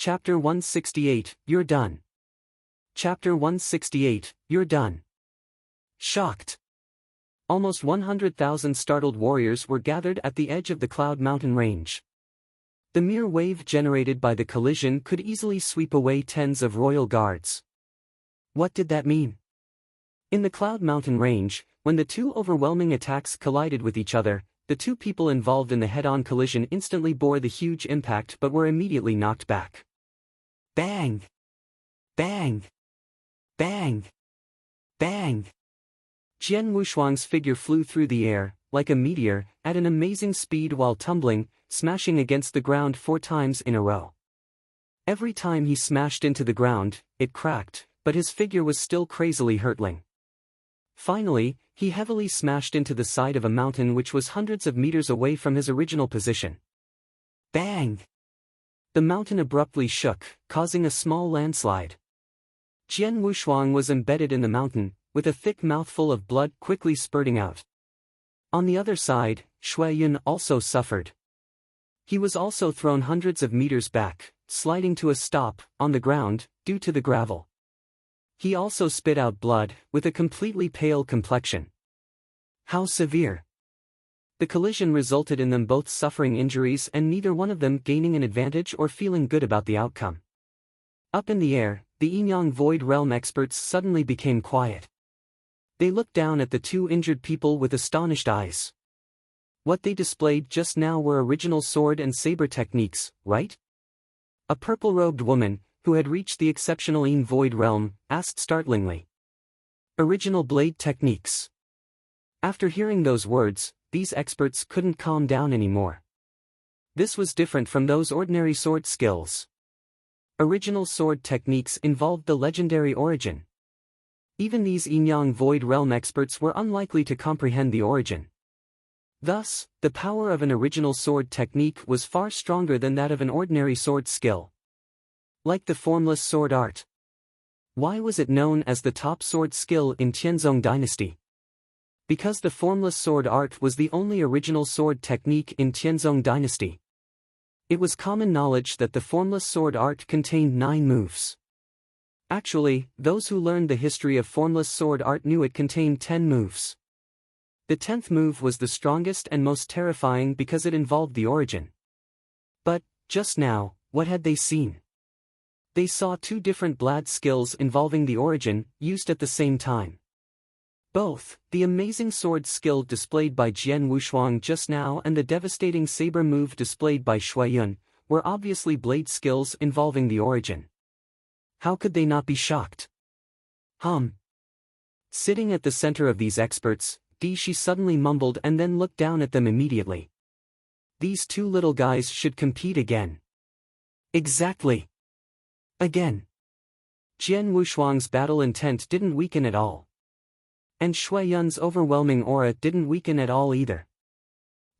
Chapter 168, You're done. Chapter 168, You're done. Shocked. Almost 100,000 startled warriors were gathered at the edge of the Cloud Mountain range. The mere wave generated by the collision could easily sweep away tens of royal guards. What did that mean? In the Cloud Mountain range, when the two overwhelming attacks collided with each other, the two people involved in the head-on collision instantly bore the huge impact but were immediately knocked back. Bang! Bang! Bang! Bang! Jian Wushuang's figure flew through the air, like a meteor, at an amazing speed while tumbling, smashing against the ground 4 times in a row. Every time he smashed into the ground, it cracked, but his figure was still crazily hurtling. Finally, he heavily smashed into the side of a mountain which was hundreds of meters away from his original position. Bang! The mountain abruptly shook, causing a small landslide. Jian Wushuang was embedded in the mountain, with a thick mouthful of blood quickly spurting out. On the other side, Shui Yun also suffered. He was also thrown hundreds of meters back, sliding to a stop, on the ground, due to the gravel. He also spit out blood, with a completely pale complexion. How severe! The collision resulted in them both suffering injuries and neither one of them gaining an advantage or feeling good about the outcome. Up in the air, the Yinyang Void Realm experts suddenly became quiet. They looked down at the two injured people with astonished eyes. What they displayed just now were original sword and saber techniques, right? A purple-robed woman, who had reached the exceptional Yin Void Realm, asked startlingly. Original blade techniques. After hearing those words, these experts couldn't calm down anymore. This was different from those ordinary sword skills. Original sword techniques involved the legendary origin. Even these Yinyang Void Realm experts were unlikely to comprehend the origin. Thus, the power of an original sword technique was far stronger than that of an ordinary sword skill. Like the formless sword art. Why was it known as the top sword skill in Tianzong Dynasty? Because the formless sword art was the only original sword technique in Tianzong Dynasty. It was common knowledge that the formless sword art contained 9 moves. Actually, those who learned the history of formless sword art knew it contained 10 moves. The 10th move was the strongest and most terrifying because it involved the origin. But, just now, what had they seen? They saw 2 different blade skills involving the origin, used at the same time. Both, the amazing sword skill displayed by Jian Wushuang just now and the devastating saber move displayed by Shui Yun, were obviously blade skills involving the origin. How could they not be shocked? Sitting at the center of these experts, Shi suddenly mumbled and then looked down at them immediately. These 2 little guys should compete again. Exactly. Again. Jian Wushuang's battle intent didn't weaken at all. And Shui Yun's overwhelming aura didn't weaken at all either.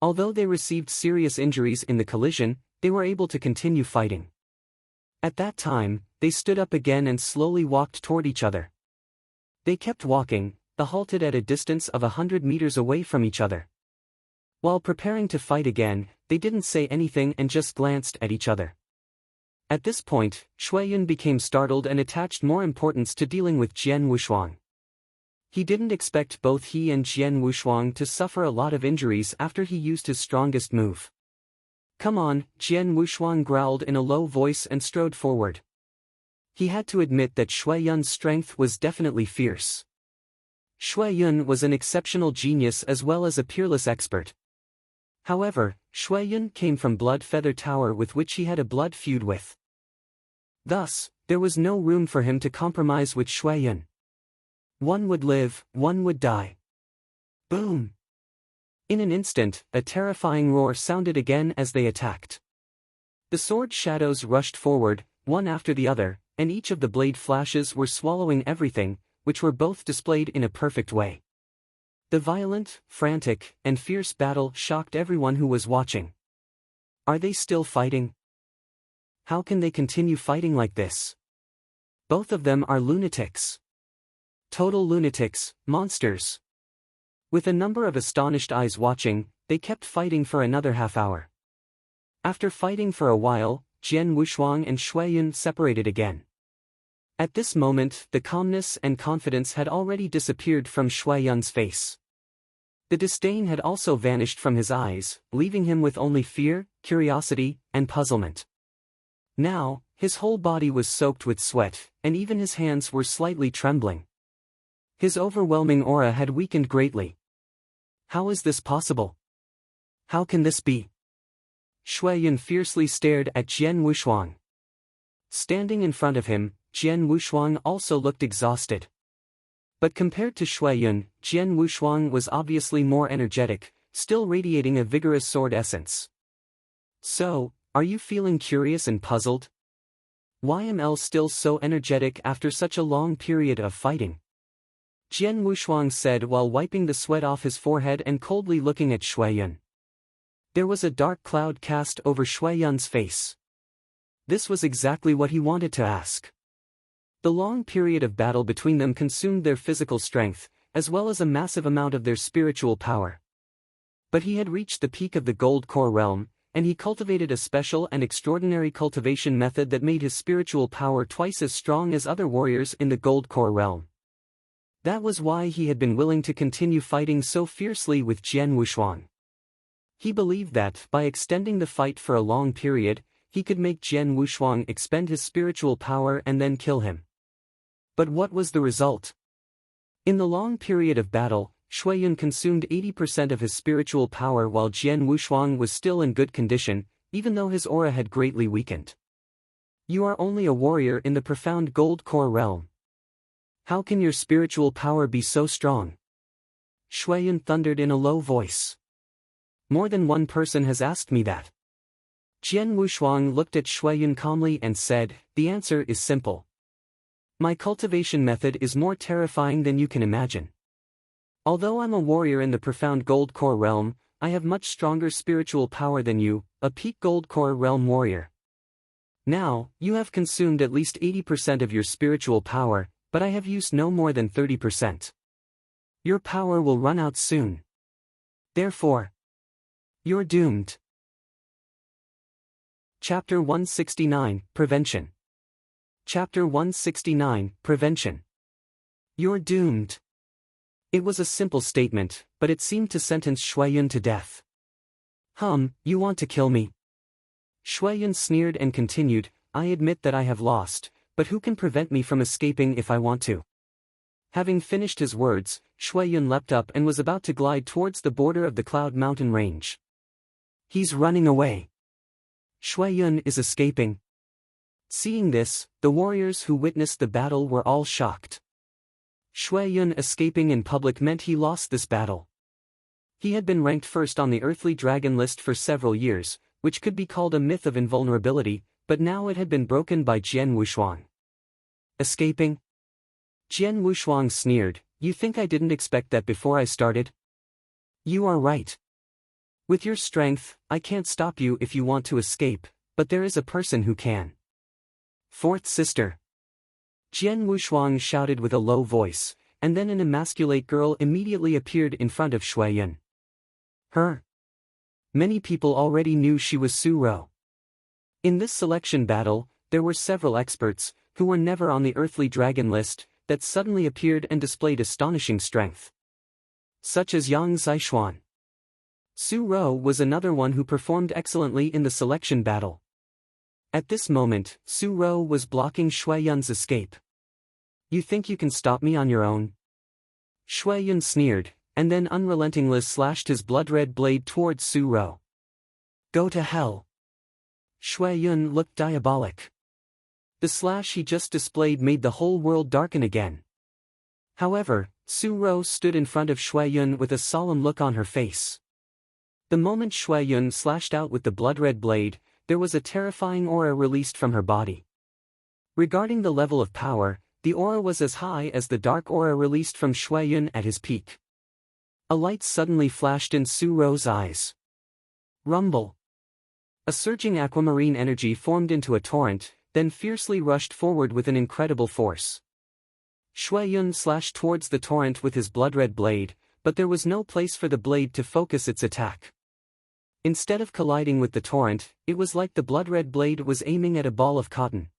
Although they received serious injuries in the collision, they were able to continue fighting. At that time, they stood up again and slowly walked toward each other. They kept walking, halted at a distance of 100 meters away from each other. While preparing to fight again, they didn't say anything and just glanced at each other. At this point, Shui Yun became startled and attached more importance to dealing with Jian Wushuang. He didn't expect both he and Jian Wushuang to suffer a lot of injuries after he used his strongest move. Come on, Jian Wushuang growled in a low voice and strode forward. He had to admit that Shui Yun's strength was definitely fierce. Shui Yun was an exceptional genius as well as a peerless expert. However, Shui Yun came from Blood Feather Tower with which he had a blood feud with. Thus, there was no room for him to compromise with Shui Yun. One would live, one would die. Boom! In an instant, a terrifying roar sounded again as they attacked. The sword shadows rushed forward, one after the other, and each of the blade flashes were swallowing everything, which were both displayed in a perfect way. The violent, frantic, and fierce battle shocked everyone who was watching. Are they still fighting? How can they continue fighting like this? Both of them are lunatics. Total lunatics, monsters. With a number of astonished eyes watching, they kept fighting for another half hour. After fighting for a while, Jian Wushuang and Shui Yun separated again. At this moment, the calmness and confidence had already disappeared from Shui Yun's face. The disdain had also vanished from his eyes, leaving him with only fear, curiosity, and puzzlement. Now, his whole body was soaked with sweat, and even his hands were slightly trembling. His overwhelming aura had weakened greatly. How is this possible? How can this be? Shui Yun fiercely stared at Jian Wushuang. Standing in front of him, Jian Wushuang also looked exhausted. But compared to Shui Yun, Jian Wushuang was obviously more energetic, still radiating a vigorous sword essence. So, are you feeling curious and puzzled? Why am I still so energetic after such a long period of fighting? Jian Wushuang said while wiping the sweat off his forehead and coldly looking at Shui Yun. There was a dark cloud cast over Shui Yun's face. This was exactly what he wanted to ask. The long period of battle between them consumed their physical strength, as well as a massive amount of their spiritual power. But he had reached the peak of the Gold Core realm, and he cultivated a special and extraordinary cultivation method that made his spiritual power twice as strong as other warriors in the Gold Core realm. That was why he had been willing to continue fighting so fiercely with Jian Wushuang. He believed that, by extending the fight for a long period, he could make Jian Wushuang expend his spiritual power and then kill him. But what was the result? In the long period of battle, Shui Yun consumed 80% of his spiritual power while Jian Wushuang was still in good condition, even though his aura had greatly weakened. You are only a warrior in the profound Gold Core realm. How can your spiritual power be so strong? Shui Yun thundered in a low voice. More than one person has asked me that. Jian Wushuang looked at Shui Yun calmly and said, the answer is simple. My cultivation method is more terrifying than you can imagine. Although I'm a warrior in the profound Gold Core realm, I have much stronger spiritual power than you, a peak Gold Core realm warrior. Now, you have consumed at least 80% of your spiritual power, but I have used no more than 30%. Your power will run out soon. Therefore, you're doomed. Chapter 169, Prevention. Chapter 169, Prevention. You're doomed. It was a simple statement, but it seemed to sentence Shui Yun to death. You want to kill me? Shui Yun sneered and continued, I admit that I have lost, but who can prevent me from escaping if I want to? Having finished his words, Shui Yun leapt up and was about to glide towards the border of the Cloud Mountain range. He's running away. Shui Yun is escaping. Seeing this, the warriors who witnessed the battle were all shocked. Shui Yun escaping in public meant he lost this battle. He had been ranked first on the earthly dragon list for several years, which could be called a myth of invulnerability, but now it had been broken by Jian Wushuang. Escaping? Jian Wushuang sneered, you think I didn't expect that before I started? You are right. With your strength, I can't stop you if you want to escape, but there is a person who can. Fourth sister. Jian Wushuang shouted with a low voice, and then an emasculate girl immediately appeared in front of Shui Yun. Her. Many people already knew she was Su Rou. In this selection battle, there were several experts, who were never on the earthly dragon list, that suddenly appeared and displayed astonishing strength. Such as Yang Zixuan. Su Rou was another one who performed excellently in the selection battle. At this moment, Su Rou was blocking Shui Yun's escape. You think you can stop me on your own? Shui Yun sneered, and then unrelentingly slashed his blood-red blade towards Su Rou. Go to hell. Shui Yun looked diabolic. The slash he just displayed made the whole world darken again. However, Su Rou stood in front of Shui Yun with a solemn look on her face. The moment Shui Yun slashed out with the blood-red blade, there was a terrifying aura released from her body. Regarding the level of power, the aura was as high as the dark aura released from Shui Yun at his peak. A light suddenly flashed in Su Rou's eyes. Rumble. A surging aquamarine energy formed into a torrent, then fiercely rushed forward with an incredible force. Shui Yun slashed towards the torrent with his blood-red blade, but there was no place for the blade to focus its attack. Instead of colliding with the torrent, it was like the blood-red blade was aiming at a ball of cotton.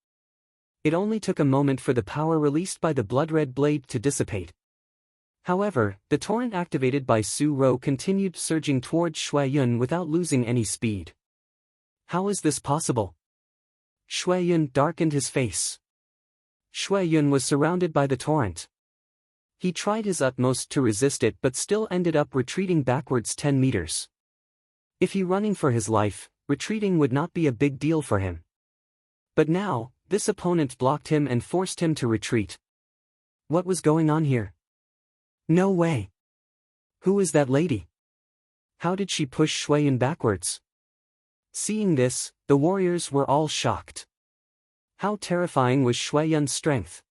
It only took a moment for the power released by the blood-red blade to dissipate. However, the torrent activated by Su Ro continued surging towards Shui Yun without losing any speed. How is this possible? Shui Yun darkened his face. Shui Yun was surrounded by the torrent. He tried his utmost to resist it but still ended up retreating backwards 10 meters. If he running for his life, retreating would not be a big deal for him. But now, this opponent blocked him and forced him to retreat. What was going on here? No way. Who is that lady? How did she push Shui Yun backwards? Seeing this, the warriors were all shocked. How terrifying was Shui Yun's strength?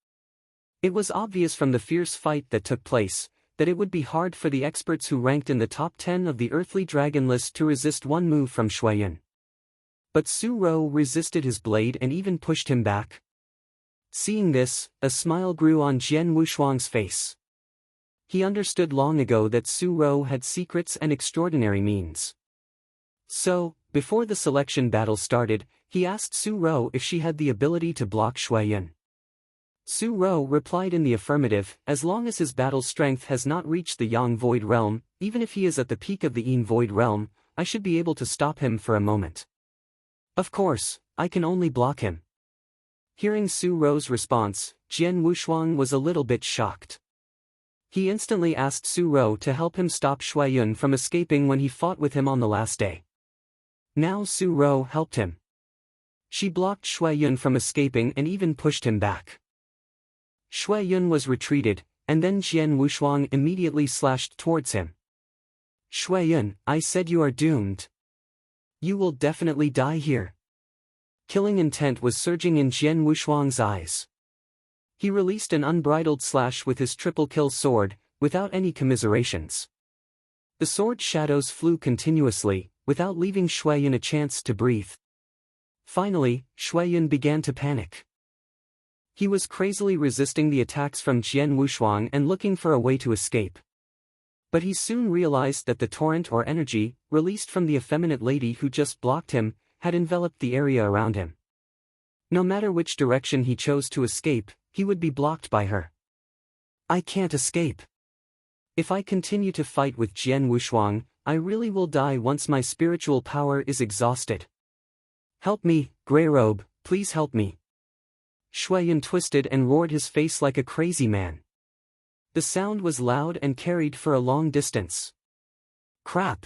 It was obvious from the fierce fight that took place, that it would be hard for the experts who ranked in the top 10 of the earthly dragon list to resist one move from Shui Yun. But Su Ro resisted his blade and even pushed him back. Seeing this, a smile grew on Jian Wushuang's face. He understood long ago that Su Ro had secrets and extraordinary means. So, before the selection battle started, he asked Su Ro if she had the ability to block Shui Yun. Su Ro replied in the affirmative, as long as his battle strength has not reached the Yang Void Realm, even if he is at the peak of the Yin Void Realm, I should be able to stop him for a moment. Of course, I can only block him. Hearing Su Ro's response, Jian Wushuang was a little bit shocked. He instantly asked Su Ro to help him stop Shui Yun from escaping when he fought with him on the last day. Now Su Ro helped him. She blocked Shui Yun from escaping and even pushed him back. Shui Yun was retreated, and then Jian Wushuang immediately slashed towards him. Shui Yun, I said you are doomed. You will definitely die here. Killing intent was surging in Jian Wushuang's eyes. He released an unbridled slash with his triple kill sword, without any commiserations. The sword shadows flew continuously, without leaving Shui Yun a chance to breathe. Finally, Shui Yun began to panic. He was crazily resisting the attacks from Jian Wushuang and looking for a way to escape. But he soon realized that the torrent or energy, released from the effeminate lady who just blocked him, had enveloped the area around him. No matter which direction he chose to escape, he would be blocked by her. I can't escape. If I continue to fight with Jian Wushuang, I really will die once my spiritual power is exhausted. Help me, Grey Robe, please help me. Shui Yun twisted and roared his face like a crazy man. The sound was loud and carried for a long distance. Crap!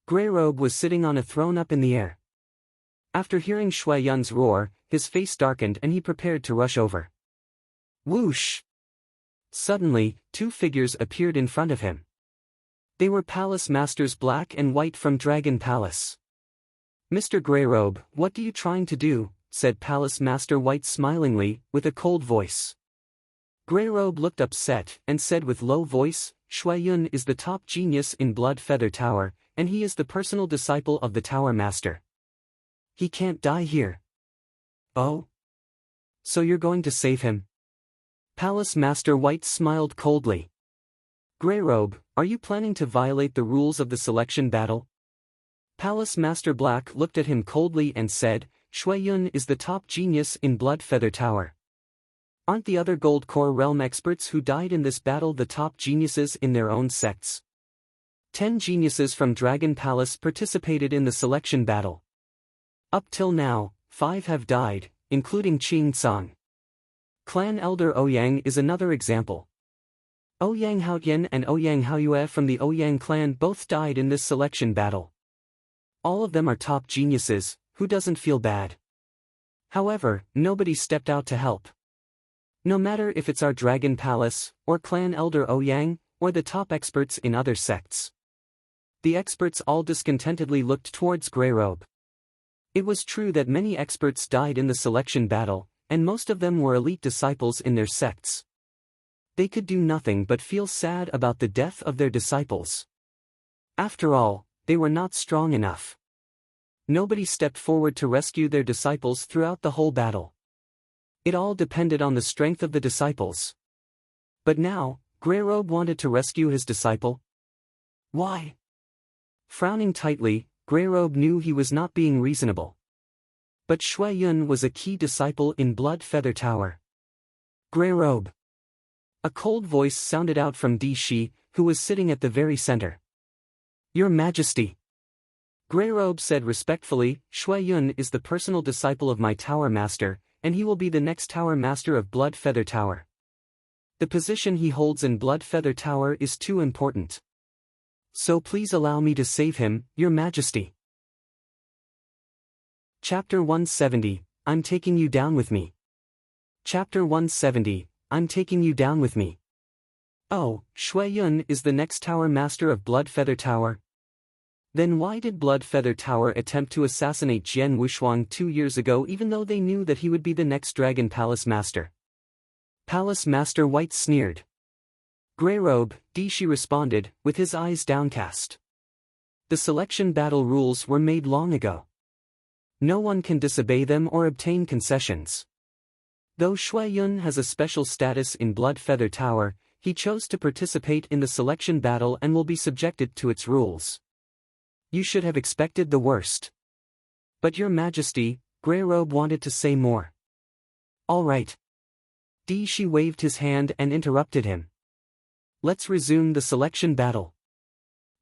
Grey Robe was sitting on a throne up in the air. After hearing Shui Yun's roar, his face darkened and he prepared to rush over. Whoosh! Suddenly, two figures appeared in front of him. They were Palace Masters Black and White from Dragon Palace. Mr. Grey Robe, what are you trying to do? Said Palace Master White smilingly, with a cold voice. Grey Robe looked upset, and said with low voice, Shui Yun is the top genius in Blood Feather Tower, and he is the personal disciple of the Tower Master. He can't die here. Oh? So you're going to save him? Palace Master White smiled coldly. Grey Robe, are you planning to violate the rules of the selection battle? Palace Master Black looked at him coldly and said, Shui Yun is the top genius in Blood Feather Tower. Aren't the other Gold Core Realm experts who died in this battle the top geniuses in their own sects? 10 geniuses from Dragon Palace participated in the selection battle. Up till now, 5 have died, including Qing Tsang. Clan Elder Ouyang is another example. Ouyang Haoyan and Ouyang Haoyue from the Ouyang clan both died in this selection battle. All of them are top geniuses. Who doesn't feel bad? However, nobody stepped out to help. No matter if it's our Dragon Palace, or Clan Elder Ouyang, or the top experts in other sects. The experts all discontentedly looked towards Grey Robe. It was true that many experts died in the selection battle, and most of them were elite disciples in their sects. They could do nothing but feel sad about the death of their disciples. After all, they were not strong enough. Nobody stepped forward to rescue their disciples throughout the whole battle. It all depended on the strength of the disciples. But now, Grey Robe wanted to rescue his disciple? Why? Frowning tightly, Greyrobe knew he was not being reasonable. But Shui Yun was a key disciple in Blood Feather Tower. Greyrobe. A cold voice sounded out from Di Shi, who was sitting at the very center. Your Majesty. Greyrobe said respectfully, Shui Yun is the personal disciple of my Tower Master, and he will be the next Tower Master of Blood Feather Tower. The position he holds in Blood Feather Tower is too important. So please allow me to save him, Your Majesty. Chapter 170, I'm taking you down with me. Chapter 170, I'm taking you down with me. Oh, Shui Yun is the next Tower Master of Blood Feather Tower? Then why did Blood Feather Tower attempt to assassinate Jian Wushuang 2 years ago even though they knew that he would be the next Dragon Palace Master? Palace Master White sneered. Greyrobe, Di Shi responded, with his eyes downcast. The selection battle rules were made long ago. No one can disobey them or obtain concessions. Though Shui Yun has a special status in Blood Feather Tower, he chose to participate in the selection battle and will be subjected to its rules. You should have expected the worst. But Your Majesty, Greyrobe wanted to say more. All right. Di Shi waved his hand and interrupted him. Let's resume the selection battle.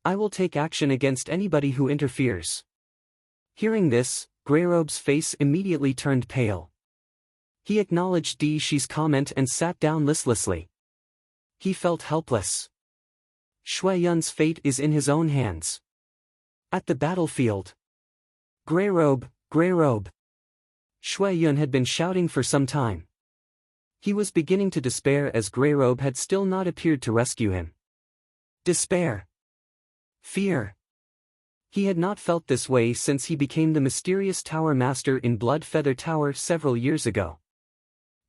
I will take action against anybody who interferes. Hearing this, Greyrobe's face immediately turned pale. He acknowledged Di Shi's comment and sat down listlessly. He felt helpless. Shui Yun's fate is in his own hands. At the battlefield. Greyrobe, Greyrobe. Shui Yun had been shouting for some time. He was beginning to despair as Greyrobe had still not appeared to rescue him. Despair. Fear. He had not felt this way since he became the mysterious Tower Master in Blood Feather Tower several years ago.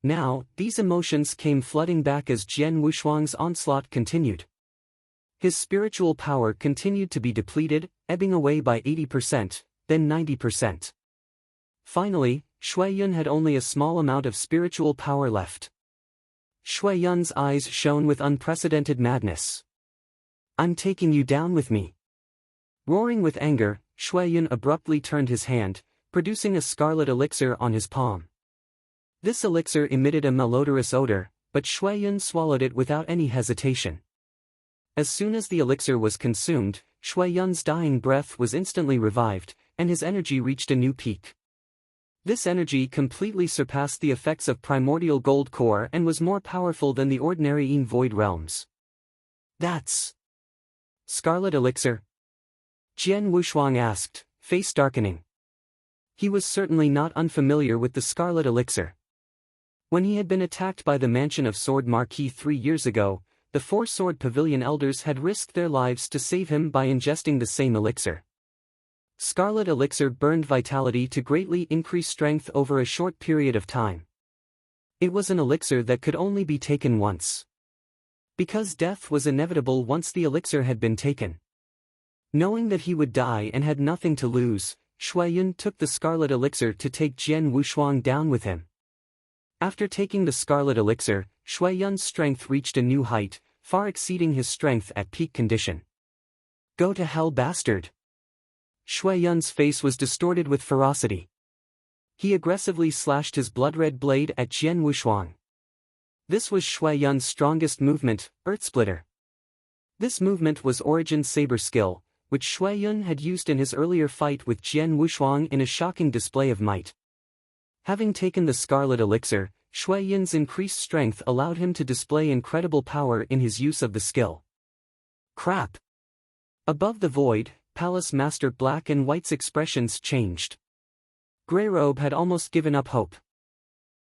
Now, these emotions came flooding back as Jian Wushuang's onslaught continued. His spiritual power continued to be depleted, ebbing away by 80%, then 90%. Finally, Shui Yun had only a small amount of spiritual power left. Shui Yun's eyes shone with unprecedented madness. I'm taking you down with me. Roaring with anger, Shui Yun abruptly turned his hand, producing a scarlet elixir on his palm. This elixir emitted a malodorous odor, but Shui Yun swallowed it without any hesitation. As soon as the elixir was consumed, Shui Yun's dying breath was instantly revived, and his energy reached a new peak. This energy completely surpassed the effects of primordial gold core and was more powerful than the ordinary Yin Void realms. That's Scarlet Elixir? Jian Wushuang asked, face darkening. He was certainly not unfamiliar with the Scarlet Elixir. When he had been attacked by the mansion of Sword Marquis 3 years ago, the 4 Sword Pavilion elders had risked their lives to save him by ingesting the same elixir. Scarlet Elixir burned vitality to greatly increase strength over a short period of time. It was an elixir that could only be taken once. Because death was inevitable once the elixir had been taken. Knowing that he would die and had nothing to lose, Shui Yun took the Scarlet Elixir to take Jian Wushuang down with him. After taking the Scarlet Elixir, Shui Yun's strength reached a new height, far exceeding his strength at peak condition. Go to hell, bastard! Shui Yun's face was distorted with ferocity. He aggressively slashed his blood-red blade at Jian Wushuang. This was Shui Yun's strongest movement, Earth Splitter. This movement was Origin's saber skill, which Shui Yun had used in his earlier fight with Jian Wushuang in a shocking display of might. Having taken the Scarlet Elixir, Shui Yun's increased strength allowed him to display incredible power in his use of the skill. Crap! Above the void, Palace Master Black and White's expressions changed. Greyrobe had almost given up hope.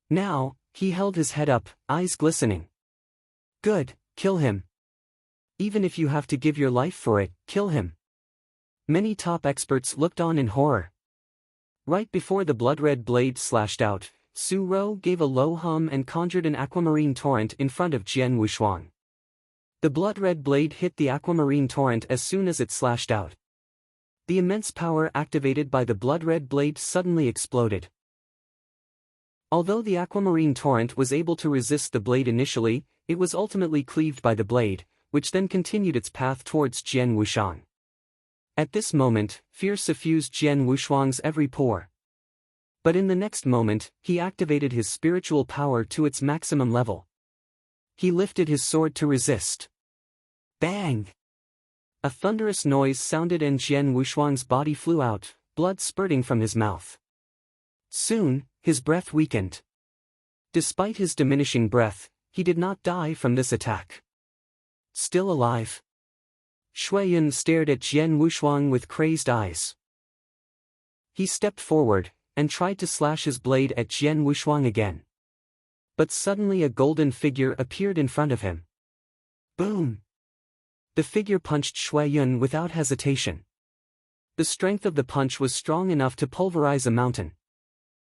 Now, he held his head up, eyes glistening. Good, kill him. Even if you have to give your life for it, kill him. Many top experts looked on in horror. Right before the blood-red blade slashed out, Su Ro gave a low hum and conjured an aquamarine torrent in front of Jian Wushuang. The blood-red blade hit the aquamarine torrent as soon as it slashed out. The immense power activated by the blood-red blade suddenly exploded. Although the aquamarine torrent was able to resist the blade initially, it was ultimately cleaved by the blade, which then continued its path towards Jian Wushuang. At this moment, fear suffused Jian Wushuang's every pore. But in the next moment, he activated his spiritual power to its maximum level. He lifted his sword to resist. Bang! A thunderous noise sounded and Jian Wushuang's body flew out, blood spurting from his mouth. Soon, his breath weakened. Despite his diminishing breath, he did not die from this attack. Still alive. Shui Yun stared at Jian Wushuang with crazed eyes. He stepped forward, and tried to slash his blade at Jian Wushuang again. But suddenly a golden figure appeared in front of him. Boom! The figure punched Shui Yun without hesitation. The strength of the punch was strong enough to pulverize a mountain.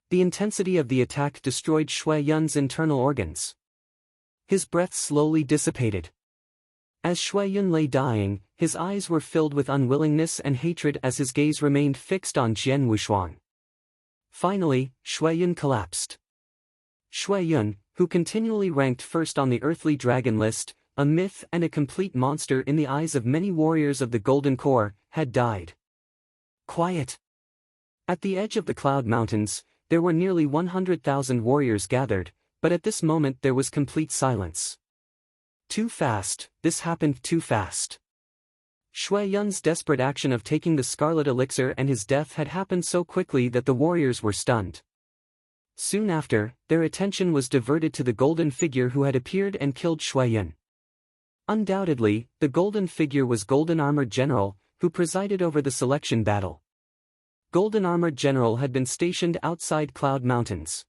The intensity of the attack destroyed Shui Yun's internal organs. His breath slowly dissipated. As Shui Yun lay dying, his eyes were filled with unwillingness and hatred as his gaze remained fixed on Jian Wushuang. Finally, Shui Yun collapsed. Shui Yun, who continually ranked first on the earthly dragon list, a myth and a complete monster in the eyes of many warriors of the Golden Core, had died. Quiet. At the edge of the Cloud Mountains, there were nearly 100,000 warriors gathered, but at this moment there was complete silence. Too fast, this happened too fast. Shui Yun's desperate action of taking the Scarlet Elixir and his death had happened so quickly that the warriors were stunned. Soon after, their attention was diverted to the golden figure who had appeared and killed Shui Yun. Undoubtedly, the golden figure was Golden Armored General, who presided over the selection battle. Golden Armored General had been stationed outside Cloud Mountains.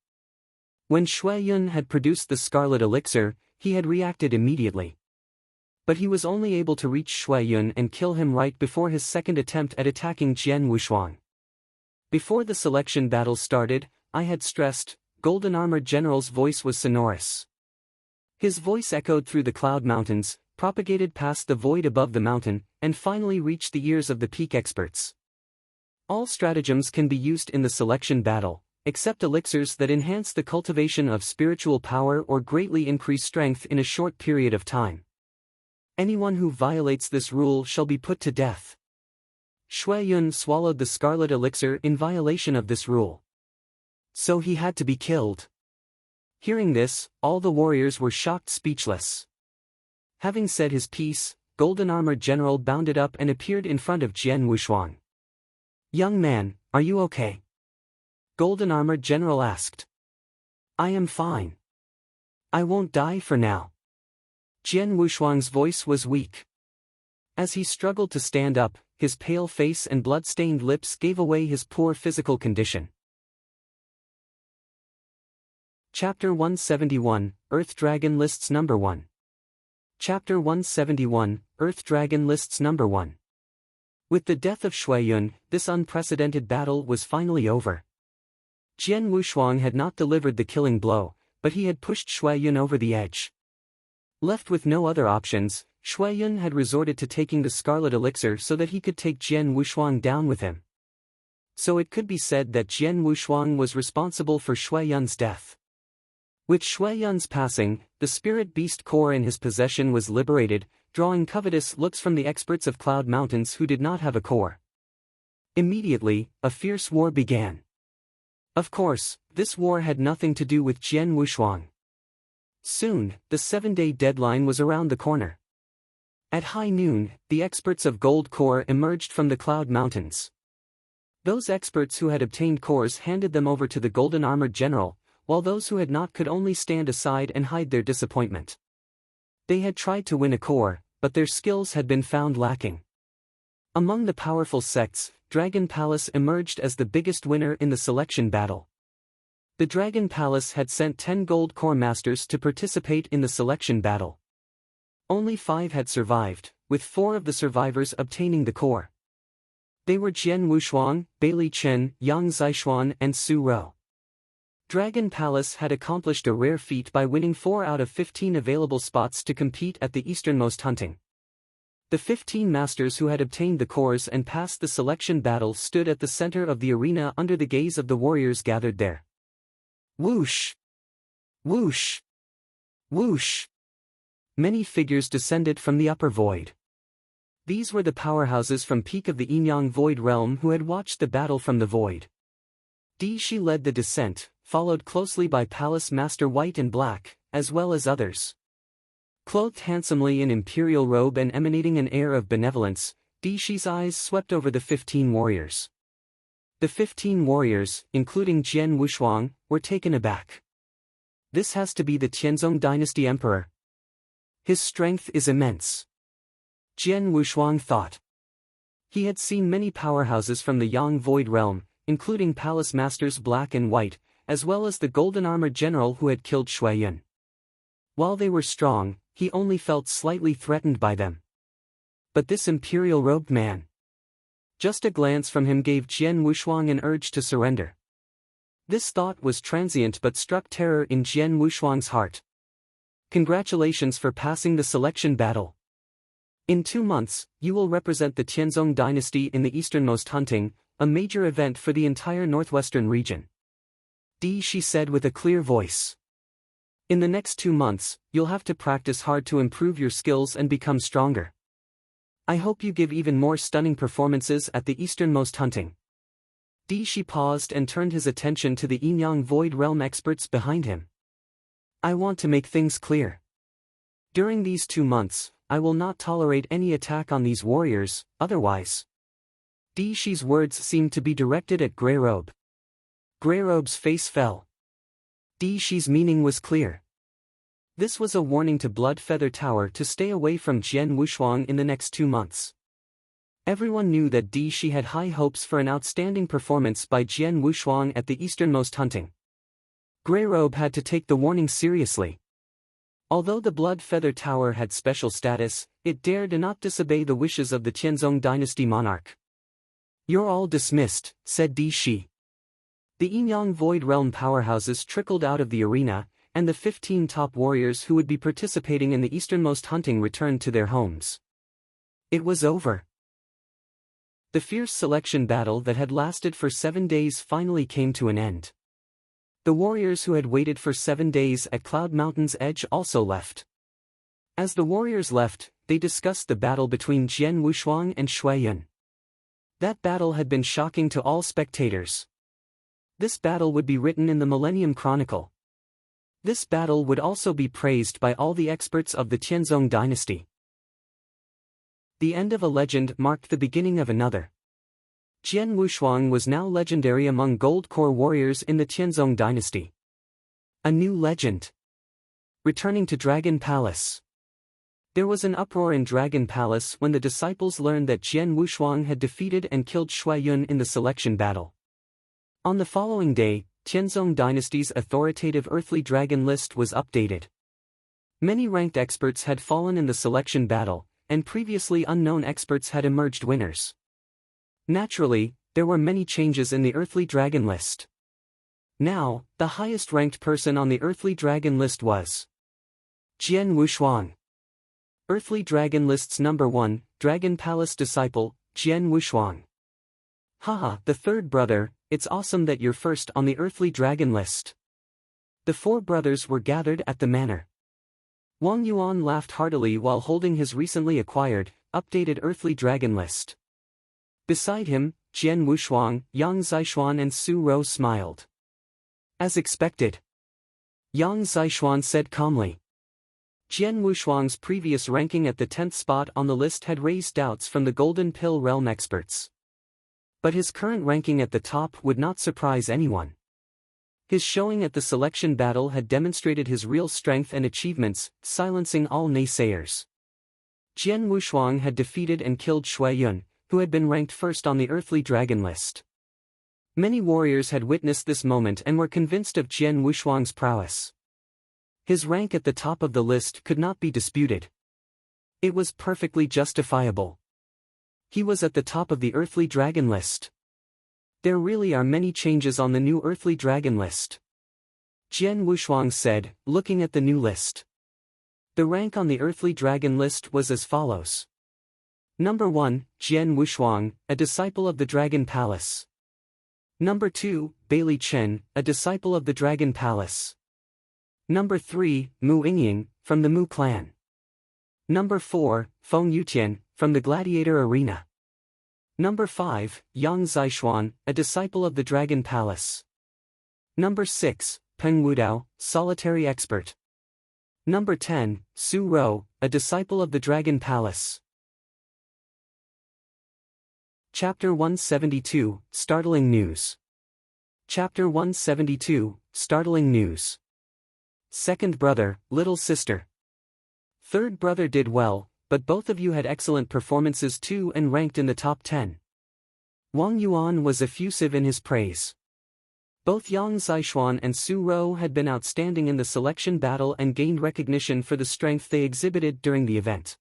When Shui Yun had produced the Scarlet Elixir, he had reacted immediately. But he was only able to reach Shui Yun and kill him right before his second attempt at attacking Jian Wushuang. Before the selection battle started, I had stressed, Golden Armored General's voice was sonorous. His voice echoed through the Cloud Mountains, propagated past the void above the mountain, and finally reached the ears of the peak experts. All stratagems can be used in the selection battle, except elixirs that enhance the cultivation of spiritual power or greatly increase strength in a short period of time. Anyone who violates this rule shall be put to death. Shui Yun swallowed the Scarlet Elixir in violation of this rule. So he had to be killed. Hearing this, all the warriors were shocked speechless. Having said his piece, Golden Armored General bounded up and appeared in front of Jian Wushuang. "Young man, are you okay?" Golden Armored General asked. "I am fine. I won't die for now." Jian Wushuang's voice was weak. As he struggled to stand up, his pale face and blood-stained lips gave away his poor physical condition. Chapter 171, Earth Dragon Lists Number 1. Chapter 171, Earth Dragon Lists Number 1. With the death of Shui Yun, this unprecedented battle was finally over. Jian Wushuang had not delivered the killing blow, but he had pushed Shui Yun over the edge. Left with no other options, Shui Yun had resorted to taking the Scarlet Elixir so that he could take Jian Wushuang down with him. So it could be said that Jian Wushuang was responsible for Shui Yun's death. With Shui Yun's passing, the spirit beast core in his possession was liberated, drawing covetous looks from the experts of Cloud Mountains who did not have a core. Immediately, a fierce war began. Of course, this war had nothing to do with Jian Wushuang. Soon, the 7-day deadline was around the corner. At high noon, the experts of Gold Core emerged from the Cloud Mountains. Those experts who had obtained cores handed them over to the Golden Armored General, while those who had not could only stand aside and hide their disappointment. They had tried to win a core, but their skills had been found lacking. Among the powerful sects, Dragon Palace emerged as the biggest winner in the selection battle. The Dragon Palace had sent 10 Gold Core Masters to participate in the selection battle. Only 5 had survived, with 4 of the survivors obtaining the core. They were Jian Wushuang, Bailey Chen, Yang Zixuan and Su Rou. Dragon Palace had accomplished a rare feat by winning 4 out of 15 available spots to compete at the easternmost hunting. The 15 masters who had obtained the cores and passed the selection battle stood at the center of the arena under the gaze of the warriors gathered there. Whoosh! Whoosh! Whoosh! Many figures descended from the upper void. These were the powerhouses from Peak of the Enyang Void Realm who had watched the battle from the void. Shi led the descent, followed closely by Palace Master White and Black, as well as others. Clothed handsomely in imperial robe and emanating an air of benevolence, Shi's eyes swept over the 15 warriors. The 15 warriors, including Jian Wushuang, were taken aback. This has to be the Tianzong dynasty emperor. His strength is immense. Jian Wushuang thought. He had seen many powerhouses from the Yang Void Realm, including Palace Masters Black and White, as well as the golden-armored general who had killed Shui Yun. While they were strong, he only felt slightly threatened by them. But this imperial-robed man. Just a glance from him gave Jian Wushuang an urge to surrender. This thought was transient but struck terror in Jian Wushuang's heart. Congratulations for passing the selection battle. In 2 months, you will represent the Tianzong dynasty in the easternmost hunting, a major event for the entire northwestern region. Shi said with a clear voice. In the next 2 months, you'll have to practice hard to improve your skills and become stronger. I hope you give even more stunning performances at the easternmost hunting. Shi paused and turned his attention to the Enyang Void Realm experts behind him. I want to make things clear. During these 2 months, I will not tolerate any attack on these warriors, otherwise. Shi's words seemed to be directed at Greyrobe. Greyrobe's face fell. Shi's meaning was clear. This was a warning to Blood Feather Tower to stay away from Jian Wushuang in the next 2 months. Everyone knew that Shi had high hopes for an outstanding performance by Jian Wushuang at the easternmost hunting. Greyrobe had to take the warning seriously. Although the Blood Feather Tower had special status, it dared not disobey the wishes of the Tianzong dynasty monarch. You're all dismissed, said Shi. The Enyang Void Realm powerhouses trickled out of the arena, and the 15 top warriors who would be participating in the easternmost hunting returned to their homes. It was over. The fierce selection battle that had lasted for 7 days finally came to an end. The warriors who had waited for 7 days at Cloud Mountain's edge also left. As the warriors left, they discussed the battle between Jian Wushuang and Shui Yun. That battle had been shocking to all spectators. This battle would be written in the Millennium Chronicle. This battle would also be praised by all the experts of the Tianzong dynasty. The end of a legend marked the beginning of another. Jian Wushuang was now legendary among gold core warriors in the Tianzong dynasty. A new legend. Returning to Dragon Palace. There was an uproar in Dragon Palace when the disciples learned that Jian Wushuang had defeated and killed Shui Yun in the selection battle. On the following day, Tianzong dynasty's authoritative earthly dragon list was updated. Many ranked experts had fallen in the selection battle, and previously unknown experts had emerged winners. Naturally, there were many changes in the earthly dragon list. Now, the highest ranked person on the earthly dragon list was Jian Wushuang. Earthly dragon list's number 1, Dragon Palace disciple, Jian Wushuang. Haha, the third brother, it's awesome that you're first on the earthly dragon list. The 4 brothers were gathered at the manor. Wang Yuan laughed heartily while holding his recently acquired, updated earthly dragon list. Beside him, Jian Wushuang, Yang Zixuan and Su Rou smiled. As expected. Yang Zixuan said calmly. Jian Wushuang's previous ranking at the 10th spot on the list had raised doubts from the Golden Pill Realm experts. But his current ranking at the top would not surprise anyone. His showing at the selection battle had demonstrated his real strength and achievements, silencing all naysayers. Jian Wushuang had defeated and killed Shui Yun, who had been ranked first on the earthly dragon list. Many warriors had witnessed this moment and were convinced of Jian Wushuang's prowess. His rank at the top of the list could not be disputed. It was perfectly justifiable. He was at the top of the earthly dragon list. There really are many changes on the new earthly dragon list. Jian Wushuang said, looking at the new list. The rank on the earthly dragon list was as follows. Number 1, Jian Wushuang, a disciple of the Dragon Palace. Number 2, Bailey Chen, a disciple of the Dragon Palace. Number 3, Mu Yingying, from the Mu clan. Number 4, Feng Yutian, from the Gladiator Arena. Number 5, Yang Zixuan, a disciple of the Dragon Palace. Number 6, Peng Wudao, solitary expert. Number 10, Su Rou, a disciple of the Dragon Palace. Chapter 172, Startling News. Chapter 172, Startling News. Second brother, little sister. Third brother did well, but both of you had excellent performances too and ranked in the top 10. Wang Yuan was effusive in his praise. Both Yang Zixuan and Su Rou had been outstanding in the selection battle and gained recognition for the strength they exhibited during the event.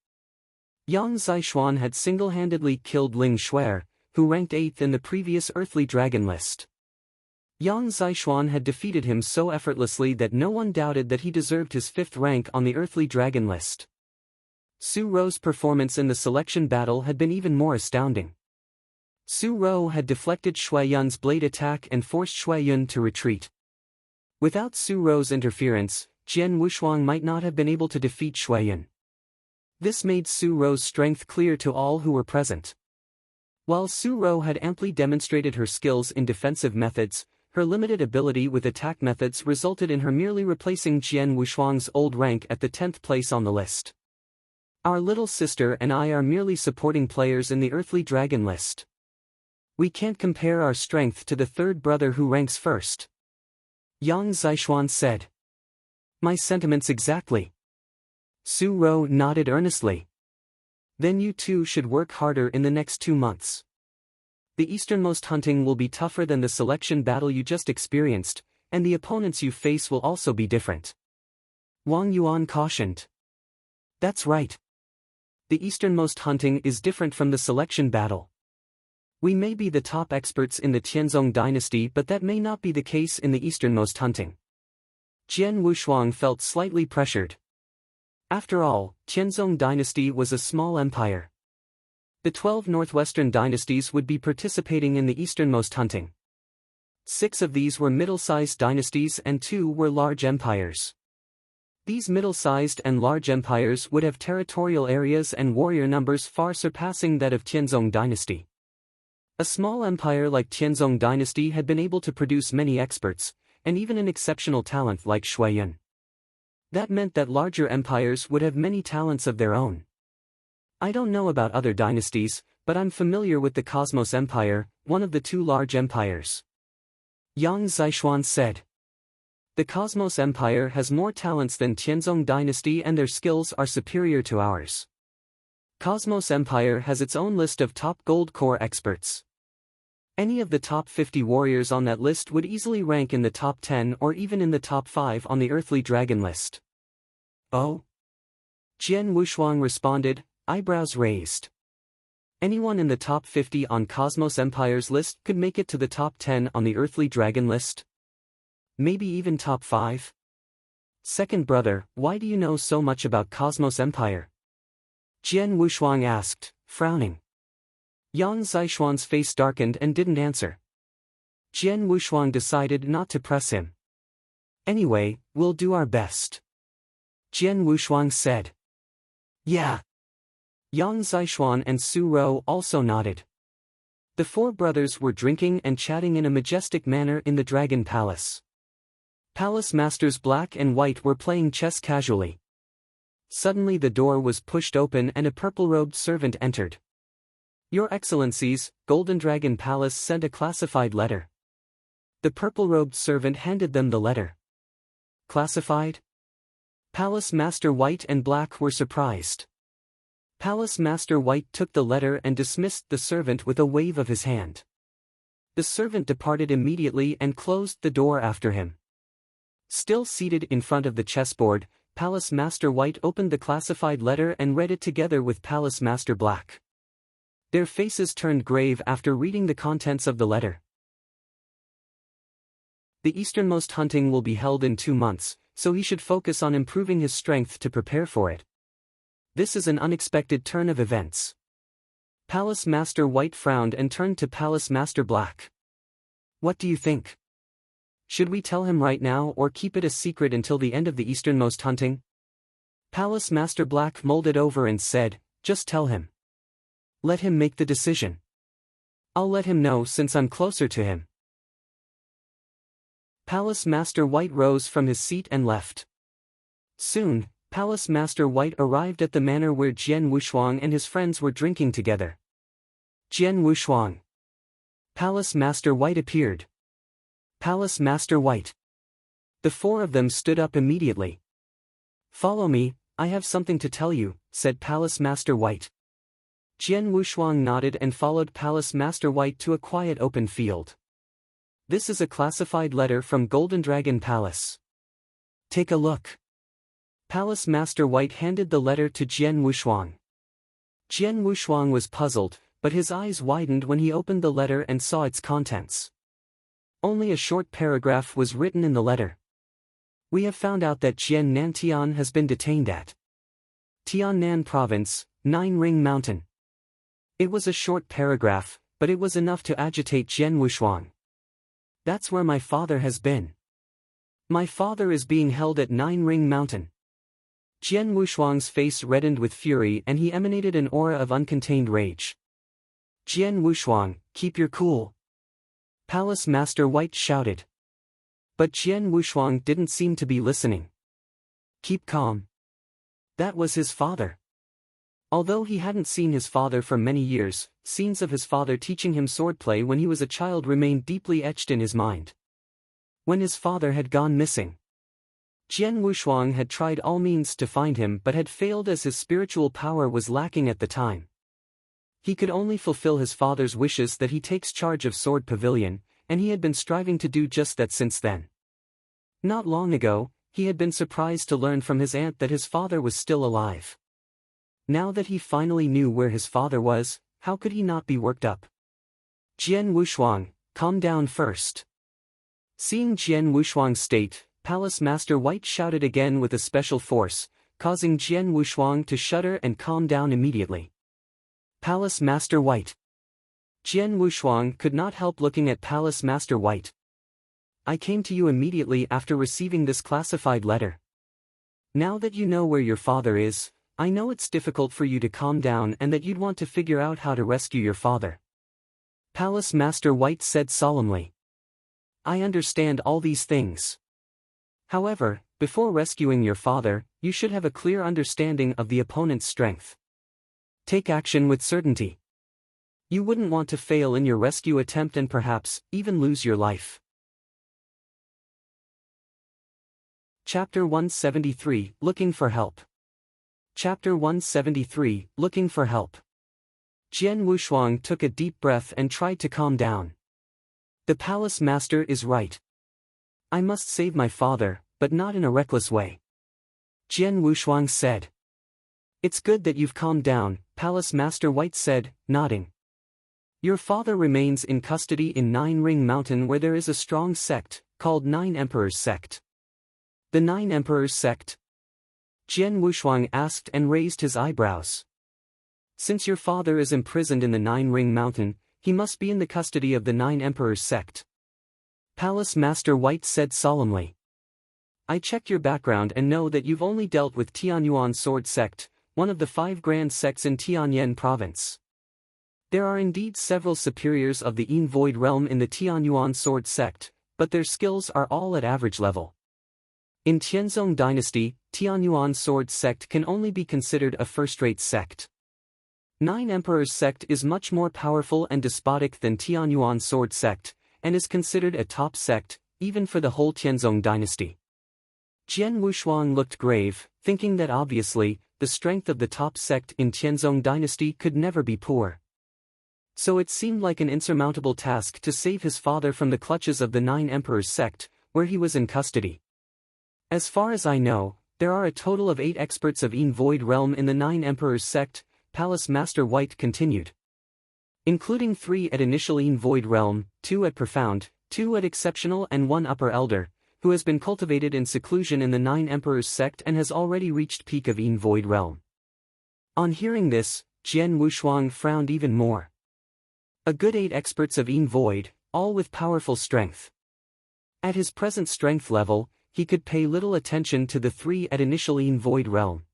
Yang Zixuan had single-handedly killed Ling Xuer, who ranked 8th in the previous Earthly Dragon list. Yang Zixuan had defeated him so effortlessly that no one doubted that he deserved his 5th rank on the Earthly Dragon list. Su Rou's performance in the selection battle had been even more astounding. Su Rou had deflected Shui Yun's blade attack and forced Shui Yun to retreat. Without Su Rou's interference, Jian Wushuang might not have been able to defeat Shui Yun. This made Su Rou's strength clear to all who were present. While Su Rou had amply demonstrated her skills in defensive methods, her limited ability with attack methods resulted in her merely replacing Jian Wushuang's old rank at the 10th place on the list. Our little sister and I are merely supporting players in the Earthly Dragon list. We can't compare our strength to the third brother who ranks first. Yang Zixuan said. My sentiments exactly. Su Rou nodded earnestly. Then you two should work harder in the next 2 months. The easternmost hunting will be tougher than the selection battle you just experienced, and the opponents you face will also be different. Wang Yuan cautioned. That's right. The easternmost hunting is different from the selection battle. We may be the top experts in the Tianzong dynasty, but that may not be the case in the easternmost hunting. Jian Wushuang felt slightly pressured. After all, Tianzong dynasty was a small empire. The 12 northwestern dynasties would be participating in the easternmost hunting. 6 of these were middle-sized dynasties and 2 were large empires. These middle-sized and large empires would have territorial areas and warrior numbers far surpassing that of Tianzong dynasty. A small empire like Tianzong dynasty had been able to produce many experts, and even an exceptional talent like Shui Yun. That meant that larger empires would have many talents of their own. I don't know about other dynasties, but I'm familiar with the Cosmos Empire, one of the 2 large empires. Yang Zixuan said. The Cosmos Empire has more talents than Tianzong dynasty and their skills are superior to ours. Cosmos Empire has its own list of top gold core experts. Any of the top 50 warriors on that list would easily rank in the top 10 or even in the top 5 on the Earthly Dragon list. Oh? Jian Wushuang responded, eyebrows raised. Anyone in the top 50 on Cosmos Empire's list could make it to the top 10 on the Earthly Dragon list? Maybe even top 5? Second brother, why do you know so much about Cosmos Empire? Jian Wushuang asked, frowning. Yang Zixuan's face darkened and didn't answer. Jian Wushuang decided not to press him. Anyway, we'll do our best. Jian Wushuang said. Yeah. Yang Zixuan and Su Rou also nodded. The 4 brothers were drinking and chatting in a majestic manner in the Dragon Palace. Palace Masters Black and White were playing chess casually. Suddenly the door was pushed open and a purple-robed servant entered. Your Excellencies, Golden Dragon Palace sent a classified letter. The purple-robed servant handed them the letter. Classified? Palace Master White and Black were surprised. Palace Master White took the letter and dismissed the servant with a wave of his hand. The servant departed immediately and closed the door after him. Still seated in front of the chessboard, Palace Master White opened the classified letter and read it together with Palace Master Black. Their faces turned grave after reading the contents of the letter. The easternmost hunting will be held in 2 months, so he should focus on improving his strength to prepare for it. This is an unexpected turn of events. Palace Master White frowned and turned to Palace Master Black. What do you think? Should we tell him right now or keep it a secret until the end of the easternmost hunting? Palace Master Black molded over and said, "Just tell him. Let him make the decision. I'll let him know since I'm closer to him." Palace Master White rose from his seat and left. Soon, Palace Master White arrived at the manor where Jian Wushuang and his friends were drinking together. Jian Wushuang. Palace Master White appeared. Palace Master White. The four of them stood up immediately. "Follow me, I have something to tell you," said Palace Master White. Jian Wushuang nodded and followed Palace Master White to a quiet open field. "This is a classified letter from Golden Dragon Palace. Take a look." Palace Master White handed the letter to Jian Wushuang. Jian Wushuang was puzzled, but his eyes widened when he opened the letter and saw its contents. Only a short paragraph was written in the letter. "We have found out that Jian Nantian has been detained at Tiannan Province, Nine Ring Mountain." It was a short paragraph, but it was enough to agitate Jian Wushuang. "That's where my father has been. My father is being held at Nine Ring Mountain." Jian Wushuang's face reddened with fury and he emanated an aura of uncontained rage. "Jian Wushuang, keep your cool," Palace Master White shouted. But Jian Wushuang didn't seem to be listening. "Keep calm." That was his father. Although he hadn't seen his father for many years, scenes of his father teaching him swordplay when he was a child remained deeply etched in his mind. When his father had gone missing, Jian Wushuang had tried all means to find him but had failed as his spiritual power was lacking at the time. He could only fulfill his father's wishes that he takes charge of Sword Pavilion, and he had been striving to do just that since then. Not long ago, he had been surprised to learn from his aunt that his father was still alive. Now that he finally knew where his father was, how could he not be worked up? "Jian Wushuang, calm down first." Seeing Jian Wushuang's state, Palace Master White shouted again with a special force, causing Jian Wushuang to shudder and calm down immediately. Palace Master White. Jian Wushuang could not help looking at Palace Master White. "I came to you immediately after receiving this classified letter. Now that you know where your father is, I know it's difficult for you to calm down and that you'd want to figure out how to rescue your father." Palace Master White said solemnly. "I understand all these things. However, before rescuing your father, you should have a clear understanding of the opponent's strength. Take action with certainty. You wouldn't want to fail in your rescue attempt and perhaps even lose your life." Chapter 173, Looking for Help. Chapter 173, Looking for Help. Jian Wushuang took a deep breath and tried to calm down. "The Palace Master is right. I must save my father, but not in a reckless way," Jian Wushuang said. "It's good that you've calmed down," Palace Master White said, nodding. "Your father remains in custody in Nine Ring Mountain where there is a strong sect, called Nine Emperors Sect." "The Nine Emperors Sect?" Jian Wushuang asked and raised his eyebrows. "Since your father is imprisoned in the Nine Ring Mountain, he must be in the custody of the Nine Emperors Sect," Palace Master White said solemnly. "I checked your background and know that you've only dealt with Tianyuan Sword Sect, one of the 5 grand sects in Tianyan Province. There are indeed several superiors of the Yin Void Realm in the Tianyuan Sword Sect, but their skills are all at average level. In Tianzong Dynasty, Tianyuan Sword Sect can only be considered a first-rate sect. Nine Emperors Sect is much more powerful and despotic than Tianyuan Sword Sect, and is considered a top sect, even for the whole Tianzong Dynasty." Jian Wushuang looked grave, thinking that obviously, the strength of the top sect in Tianzong Dynasty could never be poor. So it seemed like an insurmountable task to save his father from the clutches of the Nine Emperors Sect, where he was in custody. "As far as I know, there are a total of 8 experts of Yin Void Realm in the Nine Emperors Sect," Palace Master White continued. "Including 3 at Initial Yin Void Realm, 2 at Profound, 2 at Exceptional and 1 Upper Elder, who has been cultivated in seclusion in the Nine Emperors Sect and has already reached peak of Yin Void Realm." On hearing this, Jian Wushuang frowned even more. A good 8 experts of Yin Void, all with powerful strength. At his present strength level, he could pay little attention to the 3 at Initial Yin Void Realm.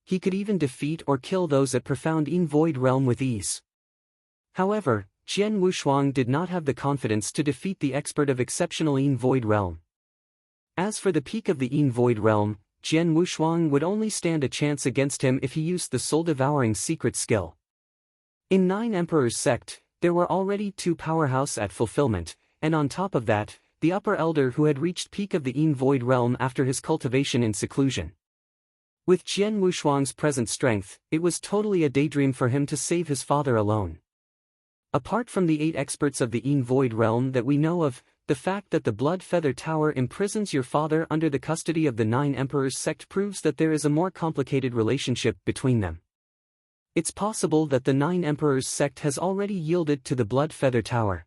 He could even defeat or kill those at profound Yin Void Realm with ease. However, Jian Wushuang did not have the confidence to defeat the expert of exceptional Yin Void Realm. As for the peak of the Yin Void Realm, Jian Wushuang would only stand a chance against him if he used the soul-devouring secret skill. In Nine Emperors Sect, there were already 2 powerhouse at fulfillment, and on top of that, the upper elder who had reached peak of the Yin Void Realm after his cultivation in seclusion. With Jian Wushuang's present strength, it was totally a daydream for him to save his father alone. Apart from the 8 experts of the Yin Void Realm that we know of, the fact that the Blood Feather Tower imprisons your father under the custody of the 9 Emperors Sect proves that there is a more complicated relationship between them. It's possible that the 9 Emperors Sect has already yielded to the Blood Feather Tower.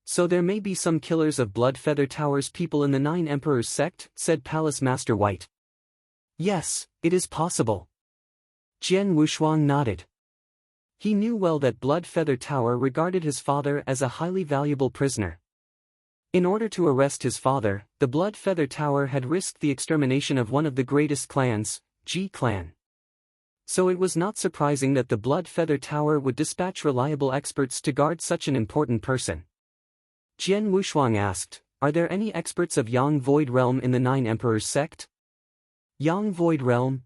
So there may be some killers of Blood Feather Tower's people in the 9 Emperors Sect, said Palace Master White. Yes, it is possible. Jian Wushuang nodded. He knew well that Blood Feather Tower regarded his father as a highly valuable prisoner. In order to arrest his father, the Blood Feather Tower had risked the extermination of one of the greatest clans, Ji Clan. So it was not surprising that the Blood Feather Tower would dispatch reliable experts to guard such an important person. Jian Wushuang asked, "Are there any experts of Yang Void Realm in the 9 Emperors Sect?" Yang Void Realm?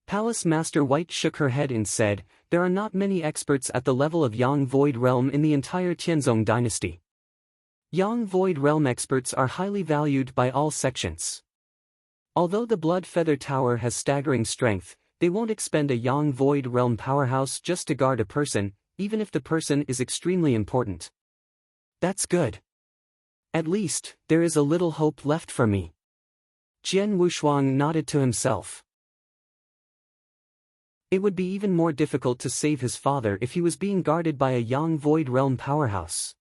Palace Master White shook her head and said, "There are not many experts at the level of Yang Void Realm in the entire Tianzong dynasty. Yang Void Realm experts are highly valued by all sections. Although the Blood Feather Tower has staggering strength, they won't expend a Yang Void Realm powerhouse just to guard a person, even if the person is extremely important." That's good. At least, there is a little hope left for me. Jian Wushuang nodded to himself. It would be even more difficult to save his father if he was being guarded by a Yang Void Realm powerhouse.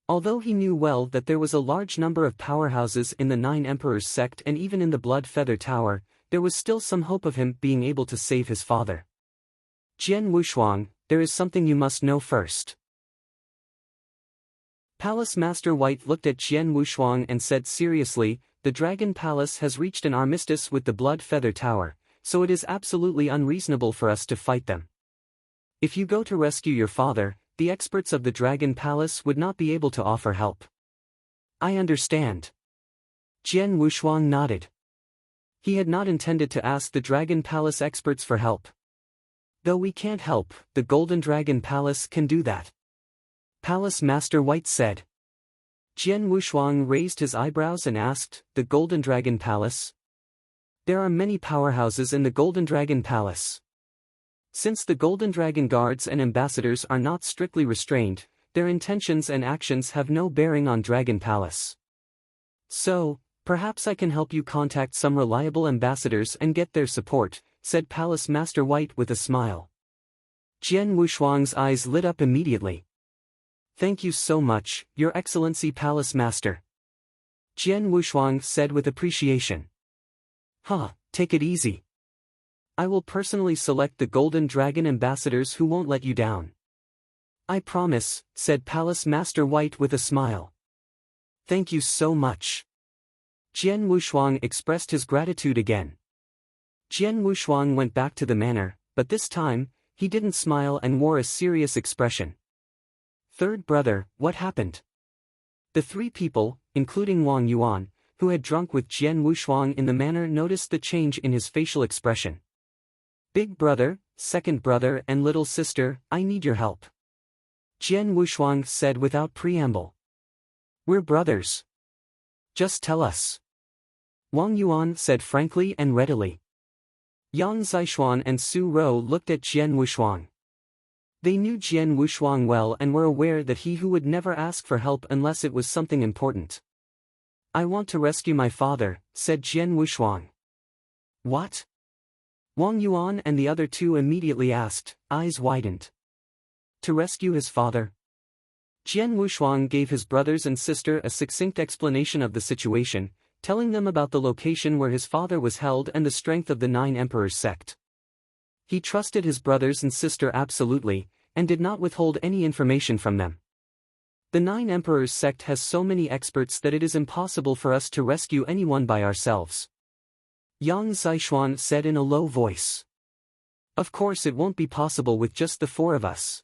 Although he knew well that there was a large number of powerhouses in the 9 Emperors Sect and even in the Blood Feather Tower, there was still some hope of him being able to save his father. Jian Wushuang, there is something you must know first. Palace Master White looked at Jian Wushuang and said seriously, "The Dragon Palace has reached an armistice with the Blood Feather Tower, so it is absolutely unreasonable for us to fight them. If you go to rescue your father, the experts of the Dragon Palace would not be able to offer help." "I understand." Jian Wushuang nodded. He had not intended to ask the Dragon Palace experts for help. "Though we can't help, the Golden Dragon Palace can do that," Palace Master White said. Jian Wushuang raised his eyebrows and asked, "The Golden Dragon Palace?" "There are many powerhouses in the Golden Dragon Palace. Since the Golden Dragon guards and ambassadors are not strictly restrained, their intentions and actions have no bearing on Dragon Palace. So, perhaps I can help you contact some reliable ambassadors and get their support," said Palace Master White with a smile. Jian Wushuang's eyes lit up immediately. "Thank you so much, Your Excellency Palace Master," Jian Wushuang said with appreciation. Take it easy. I will personally select the Golden Dragon ambassadors who won't let you down." "I promise," said Palace Master White with a smile. "Thank you so much." Jian Wushuang expressed his gratitude again. Jian Wushuang went back to the manor, but this time, he didn't smile and wore a serious expression. "Third brother, what happened?" The 3 people, including Wang Yuan, who had drunk with Jian Wushuang in the manor, noticed the change in his facial expression. "Big brother, second brother and little sister, I need your help," Jian Wushuang said without preamble. "We're brothers. Just tell us," Wang Yuan said frankly and readily. Yang Zishuan and Su Rou looked at Jian Wushuang. They knew Jian Wushuang well and were aware that he who would never ask for help unless it was something important. "I want to rescue my father," said Jian Wushuang. "What?" Wang Yuan and the other 2 immediately asked, eyes widened. "To rescue his father?" Jian Wushuang gave his brothers and sister a succinct explanation of the situation, telling them about the location where his father was held and the strength of the 9 Emperors Sect. He trusted his brothers and sister absolutely, and did not withhold any information from them. "The 9 Emperors Sect has so many experts that it is impossible for us to rescue anyone by ourselves. Yang Zishuan said in a low voice. Of course it won't be possible with just the four of us.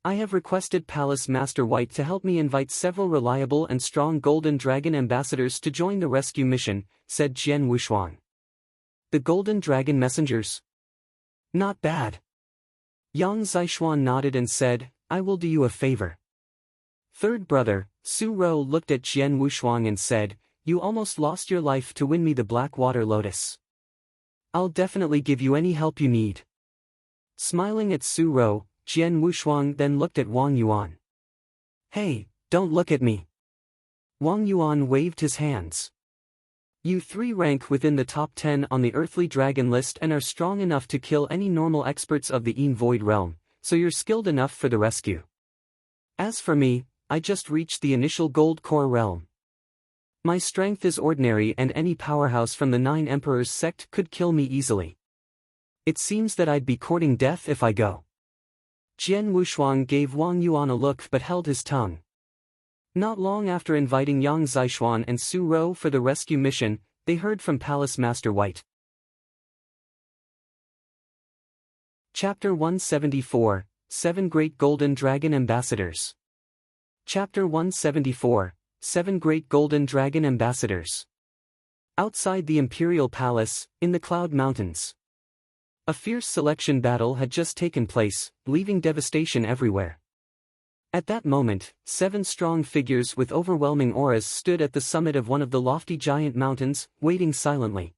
I have requested Palace Master White to help me invite several reliable and strong Golden Dragon ambassadors to join the rescue mission, said Jian Wushuang. The Golden Dragon messengers? Not bad. Yang Zishuan nodded and said, I will do you a favor. Third brother, Su Rou looked at Jian Wushuang and said, you almost lost your life to win me the Black Water Lotus. I'll definitely give you any help you need. Smiling at Su Rou, Jian Wushuang then looked at Wang Yuan. Hey, don't look at me. Wang Yuan waved his hands. You three rank within the top 10 on the Earthly Dragon list and are strong enough to kill any normal experts of the Yin Void realm, so you're skilled enough for the rescue. As for me, I just reached the initial Gold Core realm. My strength is ordinary and any powerhouse from the Nine Emperors sect could kill me easily. It seems that I'd be courting death if I go. Jian Wushuang gave Wang Yuan a look but held his tongue. Not long after inviting Yang Zishuan and Su Rou for the rescue mission, they heard from Palace Master White. Chapter 174, 7 Great Golden Dragon Ambassadors. Chapter 174, 7 Great Golden Dragon Ambassadors. Outside the Imperial Palace, in the Cloud Mountains. A fierce selection battle had just taken place, leaving devastation everywhere. At that moment, 7 strong figures with overwhelming auras stood at the summit of one of the lofty giant mountains, waiting silently.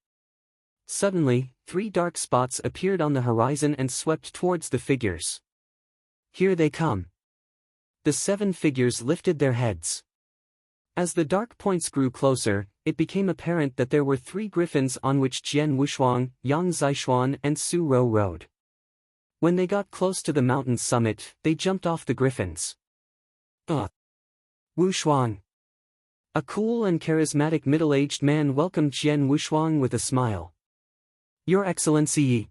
Suddenly, 3 dark spots appeared on the horizon and swept towards the figures. Here they come. The 7 figures lifted their heads. As the dark points grew closer, it became apparent that there were 3 griffins on which Jian Wushuang, Yang Zishuan and Su Rou rode. When they got close to the mountain's summit, they jumped off the griffins. Wushuang. A cool and charismatic middle-aged man welcomed Jian Wushuang with a smile. Your Excellency.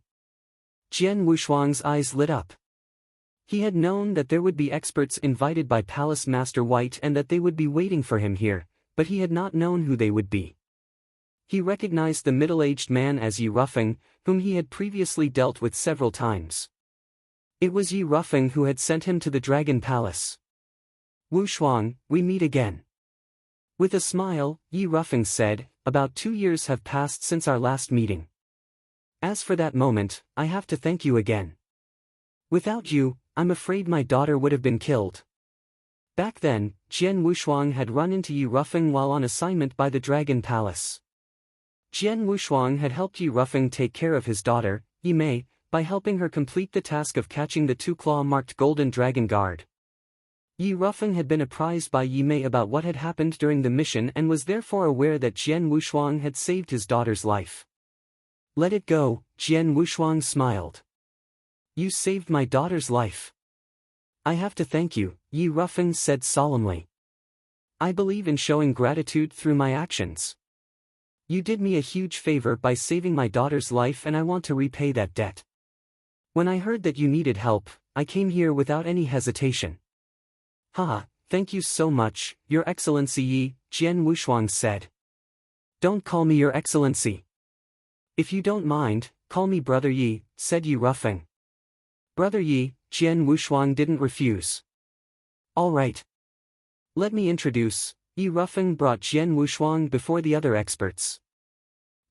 Jian Wushuang's eyes lit up. He had known that there would be experts invited by Palace Master White and that they would be waiting for him here, but he had not known who they would be. He recognized the middle-aged man as Yi Rufeng, whom he had previously dealt with several times. It was Yi Rufeng who had sent him to the Dragon Palace. Wushuang, we meet again. With a smile, Yi Rufeng said, about 2 years have passed since our last meeting. As for that moment, I have to thank you again. Without you, I'm afraid my daughter would have been killed. Back then, Jian Wushuang had run into Yi Rufeng while on assignment by the Dragon Palace. Jian Wushuang had helped Yi Rufeng take care of his daughter, Yi Mei, by helping her complete the task of catching the 2 claw-marked Golden Dragon Guard. Yi Rufeng had been apprised by Yi Mei about what had happened during the mission and was therefore aware that Jian Wushuang had saved his daughter's life. Let it go, Jian Wushuang smiled. You saved my daughter's life. I have to thank you, Yi Rufeng said solemnly. I believe in showing gratitude through my actions. You did me a huge favor by saving my daughter's life and I want to repay that debt. When I heard that you needed help, I came here without any hesitation. Haha, thank you so much, Your Excellency Yi, Jian Wushuang said. Don't call me Your Excellency. If you don't mind, call me Brother Yi, said Yi Rufeng. Brother Yi, Jian Wushuang didn't refuse. All right. Let me introduce, Yi Rufeng brought Jian Wushuang before the other experts.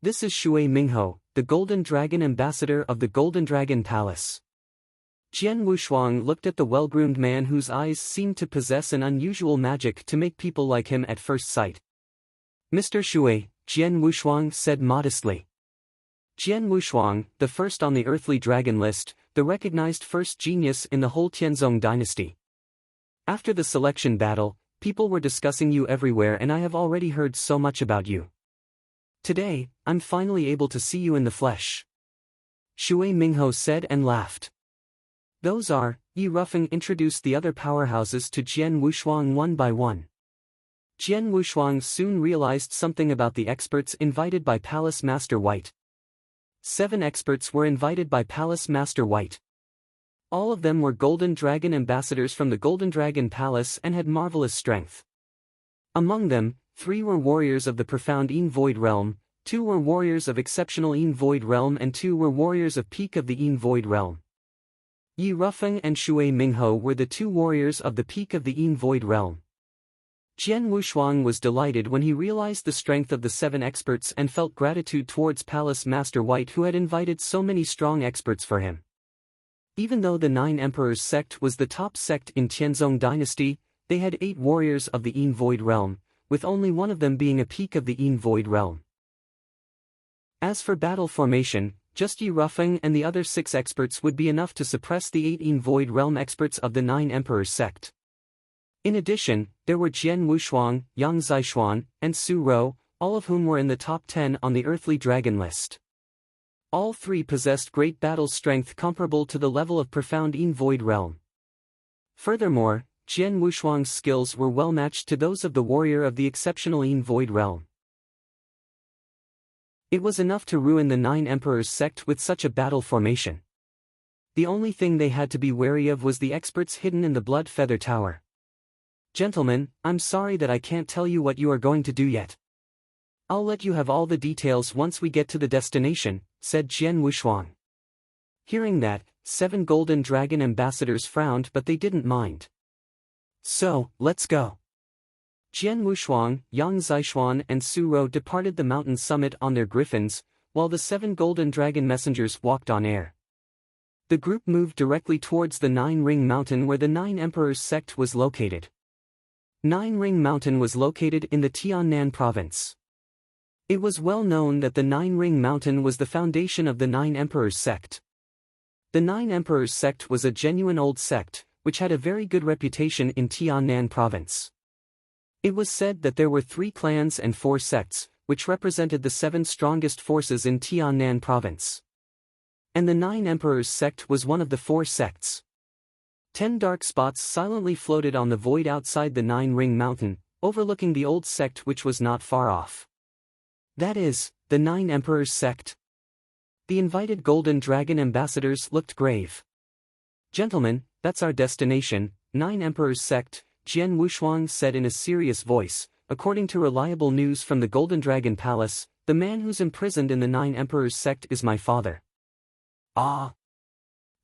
This is Shui Mingho, the Golden Dragon Ambassador of the Golden Dragon Palace. Jian Wushuang looked at the well-groomed man whose eyes seemed to possess an unusual magic to make people like him at first sight. Mr. Shui, Jian Wushuang said modestly. Jian Wushuang, the first on the Earthly Dragon list, the recognized first genius in the whole Tianzong dynasty. After the selection battle, people were discussing you everywhere and I have already heard so much about you. Today, I'm finally able to see you in the flesh. Shui Mingho said and laughed. Those are, Yi Rufeng introduced the other powerhouses to Jian Wushuang one by one. Jian Wushuang soon realized something about the experts invited by Palace Master White. 7 experts were invited by Palace Master White. All of them were Golden Dragon ambassadors from the Golden Dragon Palace and had marvelous strength. Among them, 3 were warriors of the profound Yin Void realm, 2 were warriors of exceptional Yin Void Realm and 2 were warriors of peak of the Yin Void Realm. Yi Rufeng and Shui Mingho were the 2 warriors of the peak of the Yin Void Realm. Jian Wushuang was delighted when he realized the strength of the 7 experts and felt gratitude towards Palace Master White who had invited so many strong experts for him. Even though the 9 Emperors sect was the top sect in Tianzong dynasty, they had 8 warriors of the Yin Void Realm, with only one of them being a peak of the Yin Void Realm. As for battle formation, just Yi Rufeng and the other 6 experts would be enough to suppress the 8 Yin Void Realm experts of the 9 Emperors sect. In addition, there were Jian Wushuang, Yang Zixuan, and Su Rou, all of whom were in the top 10 on the Earthly Dragon list. All 3 possessed great battle strength comparable to the level of profound Yin Void Realm. Furthermore, Jian Wushuang's skills were well matched to those of the warrior of the exceptional Yin Void Realm. It was enough to ruin the 9 Emperors sect with such a battle formation. The only thing they had to be wary of was the experts hidden in the Blood Feather Tower. Gentlemen, I'm sorry that I can't tell you what you are going to do yet. I'll let you have all the details once we get to the destination, said Jian Wushuang. Hearing that, 7 Golden Dragon ambassadors frowned but they didn't mind. So, let's go. Jian Wushuang, Yang Zixuan and Su Rou departed the mountain summit on their griffins, while the 7 Golden Dragon messengers walked on air. The group moved directly towards the 9 Ring Mountain where the 9 Emperors sect was located. 9 Ring Mountain was located in the Tiannan province. It was well known that the 9 Ring Mountain was the foundation of the 9 Emperors sect. The 9 Emperors sect was a genuine old sect, which had a very good reputation in Tiannan province. It was said that there were 3 clans and 4 sects, which represented the 7 strongest forces in Tiannan province. And the 9 Emperors sect was one of the 4 sects. 10 dark spots silently floated on the void outside the 9 Ring Mountain, overlooking the old sect which was not far off. That is, the 9 Emperors sect. The invited Golden Dragon ambassadors looked grave. Gentlemen, that's our destination, 9 Emperors sect, Jian Wushuang said in a serious voice. According to reliable news from the Golden Dragon Palace, the man who's imprisoned in the 9 Emperors sect is my father. Ah!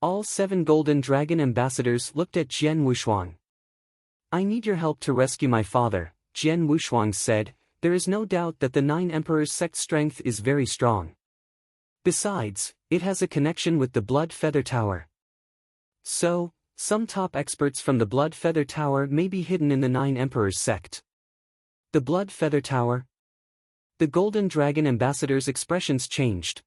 All 7 Golden Dragon ambassadors looked at Jian Wushuang. I need your help to rescue my father, Jian Wushuang said. There is no doubt that the 9 Emperors sect strength is very strong. Besides, it has a connection with the Blood Feather Tower. So, some top experts from the Blood Feather Tower may be hidden in the 9 Emperors sect. The Blood Feather Tower? The Golden Dragon ambassadors' expressions changed.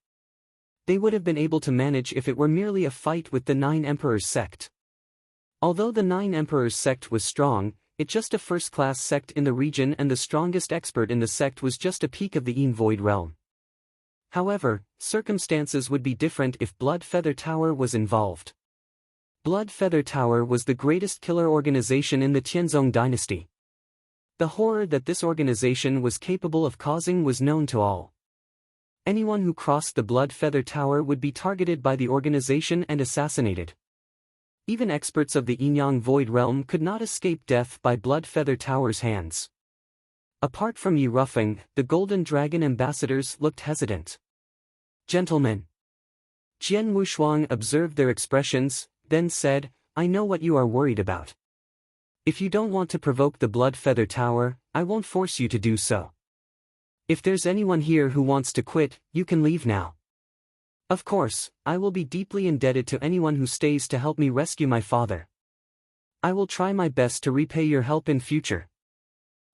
They would have been able to manage if it were merely a fight with the 9 Emperors sect. Although the 9 Emperors sect was strong, it's just a first-class sect in the region and the strongest expert in the sect was just a peak of the Yin Void Realm. However, circumstances would be different if Blood Feather Tower was involved. Blood Feather Tower was the greatest killer organization in the Tianzong dynasty. The horror that this organization was capable of causing was known to all. Anyone who crossed the Blood Feather Tower would be targeted by the organization and assassinated. Even experts of the Yin Void Realm could not escape death by Blood Feather Tower's hands. Apart from Yi Rufeng, the Golden Dragon ambassadors looked hesitant. Gentlemen. Jian Wushuang observed their expressions, then said, I know what you are worried about. If you don't want to provoke the Blood Feather Tower, I won't force you to do so. If there's anyone here who wants to quit, you can leave now. Of course, I will be deeply indebted to anyone who stays to help me rescue my father. I will try my best to repay your help in future.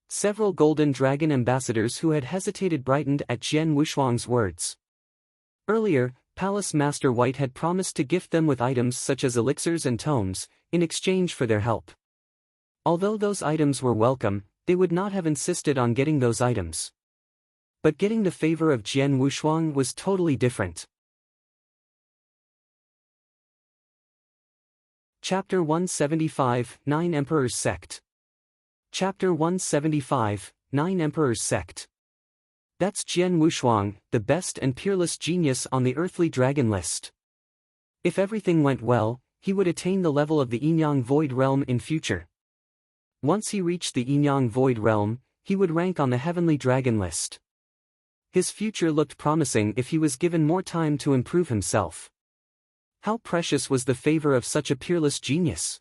Several Golden Dragon ambassadors who had hesitated brightened at Jian Wushuang's words. Earlier, Palace Master White had promised to gift them with items such as elixirs and tomes, in exchange for their help. Although those items were welcome, they would not have insisted on getting those items. But getting the favor of Jian Wushuang was totally different. Chapter 175, 9 Emperors Sect. Chapter 175, 9 Emperors Sect. That's Jian Wushuang, the best and peerless genius on the Earthly Dragon list. If everything went well, he would attain the level of the Yin Void Realm in future. Once he reached the Yin Void Realm, he would rank on the Heavenly Dragon list. His future looked promising if he was given more time to improve himself. How precious was the favor of such a peerless genius!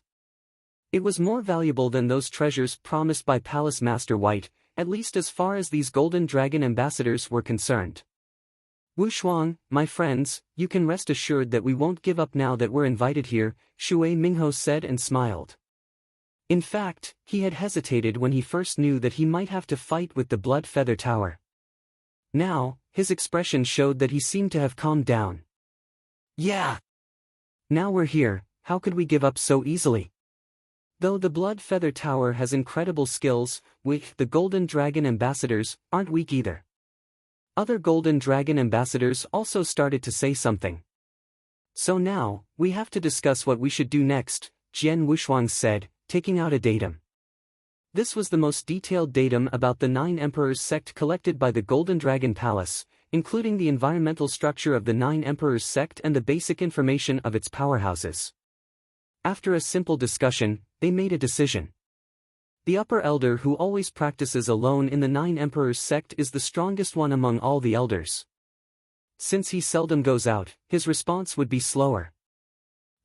It was more valuable than those treasures promised by Palace Master White, at least as far as these Golden Dragon ambassadors were concerned. Wu Shuang, my friends, you can rest assured that we won't give up now that we're invited here, Shui Mingho said and smiled. In fact, he had hesitated when he first knew that he might have to fight with the Blood Feather Tower. Now, his expression showed that he seemed to have calmed down. Yeah! Now we're here, how could we give up so easily? Though the Blood Feather Tower has incredible skills, the Golden Dragon ambassadors aren't weak either. Other Golden Dragon ambassadors also started to say something. So now, we have to discuss what we should do next, Jian Wushuang said, taking out a datum. This was the most detailed datum about the 9 Emperors sect collected by the Golden Dragon Palace, including the environmental structure of the 9 Emperors sect and the basic information of its powerhouses. After a simple discussion, they made a decision. The upper elder who always practices alone in the 9 Emperors sect is the strongest one among all the elders. Since he seldom goes out, his response would be slower.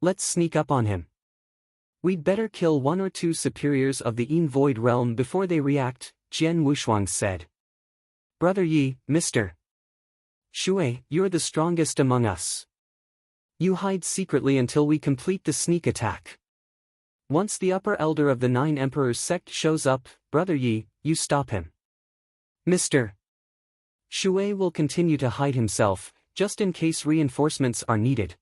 Let's sneak up on him. We'd better kill 1 or 2 superiors of the Yin Void realm before they react, Jian Wushuang said. Brother Yi, Mr. Shui, you're the strongest among us. You hide secretly until we complete the sneak attack. Once the upper elder of the 9 Emperors sect shows up, Brother Yi, you stop him. Mr. Shui will continue to hide himself, just in case reinforcements are needed.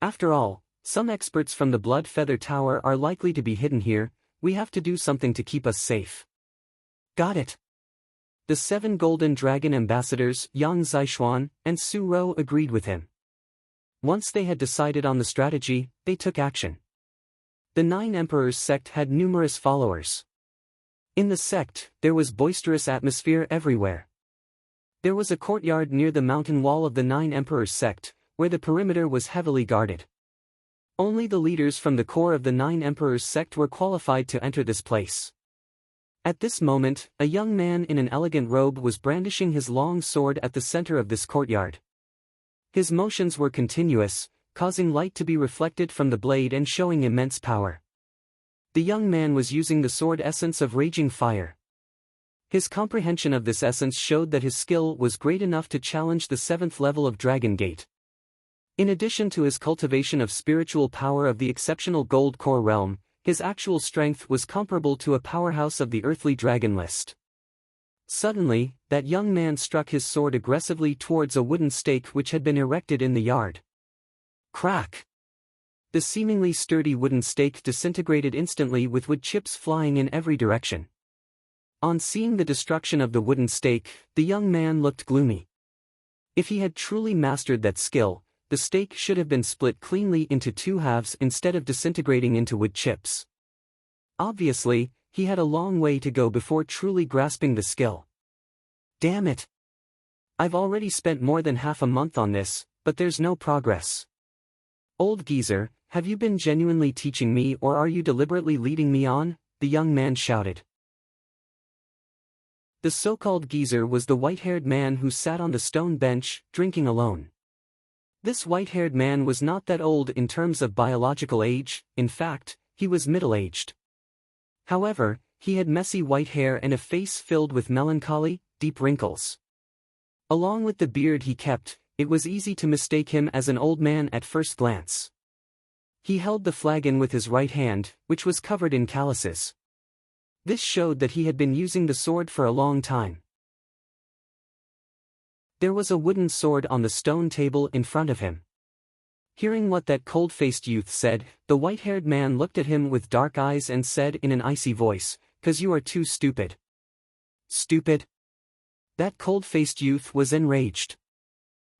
After all, some experts from the Blood Feather Tower are likely to be hidden here, we have to do something to keep us safe. Got it. The 7 Golden Dragon ambassadors, Yang Zixuan and Su Rou agreed with him. Once they had decided on the strategy, they took action. The 9 Emperors sect had numerous followers. In the sect, there was boisterous atmosphere everywhere. There was a courtyard near the mountain wall of the 9 Emperors sect, where the perimeter was heavily guarded. Only the leaders from the core of the 9 Emperors sect were qualified to enter this place. At this moment, a young man in an elegant robe was brandishing his long sword at the center of this courtyard. His motions were continuous, causing light to be reflected from the blade and showing immense power. The young man was using the sword essence of Raging Fire. His comprehension of this essence showed that his skill was great enough to challenge the 7th level of Dragon Gate. In addition to his cultivation of spiritual power of the exceptional Gold Core realm, his actual strength was comparable to a powerhouse of the earthly dragon list. Suddenly, that young man struck his sword aggressively towards a wooden stake which had been erected in the yard. Crack! The seemingly sturdy wooden stake disintegrated instantly with wood chips flying in every direction. On seeing the destruction of the wooden stake, the young man looked gloomy. If he had truly mastered that skill, the stake should have been split cleanly into 2 halves instead of disintegrating into wood chips. Obviously, he had a long way to go before truly grasping the skill. Damn it! I've already spent more than half a month on this, but there's no progress. Old geezer, have you been genuinely teaching me or are you deliberately leading me on? The young man shouted. The so-called geezer was the white-haired man who sat on the stone bench, drinking alone. This white-haired man was not that old in terms of biological age, in fact, he was middle-aged. However, he had messy white hair and a face filled with melancholy, deep wrinkles. Along with the beard he kept, it was easy to mistake him as an old man at first glance. He held the flagon with his right hand, which was covered in calluses. This showed that he had been using the sword for a long time. There was a wooden sword on the stone table in front of him. Hearing what that cold-faced youth said, the white-haired man looked at him with dark eyes and said in an icy voice, "'Cause you are too stupid." Stupid? That cold-faced youth was enraged.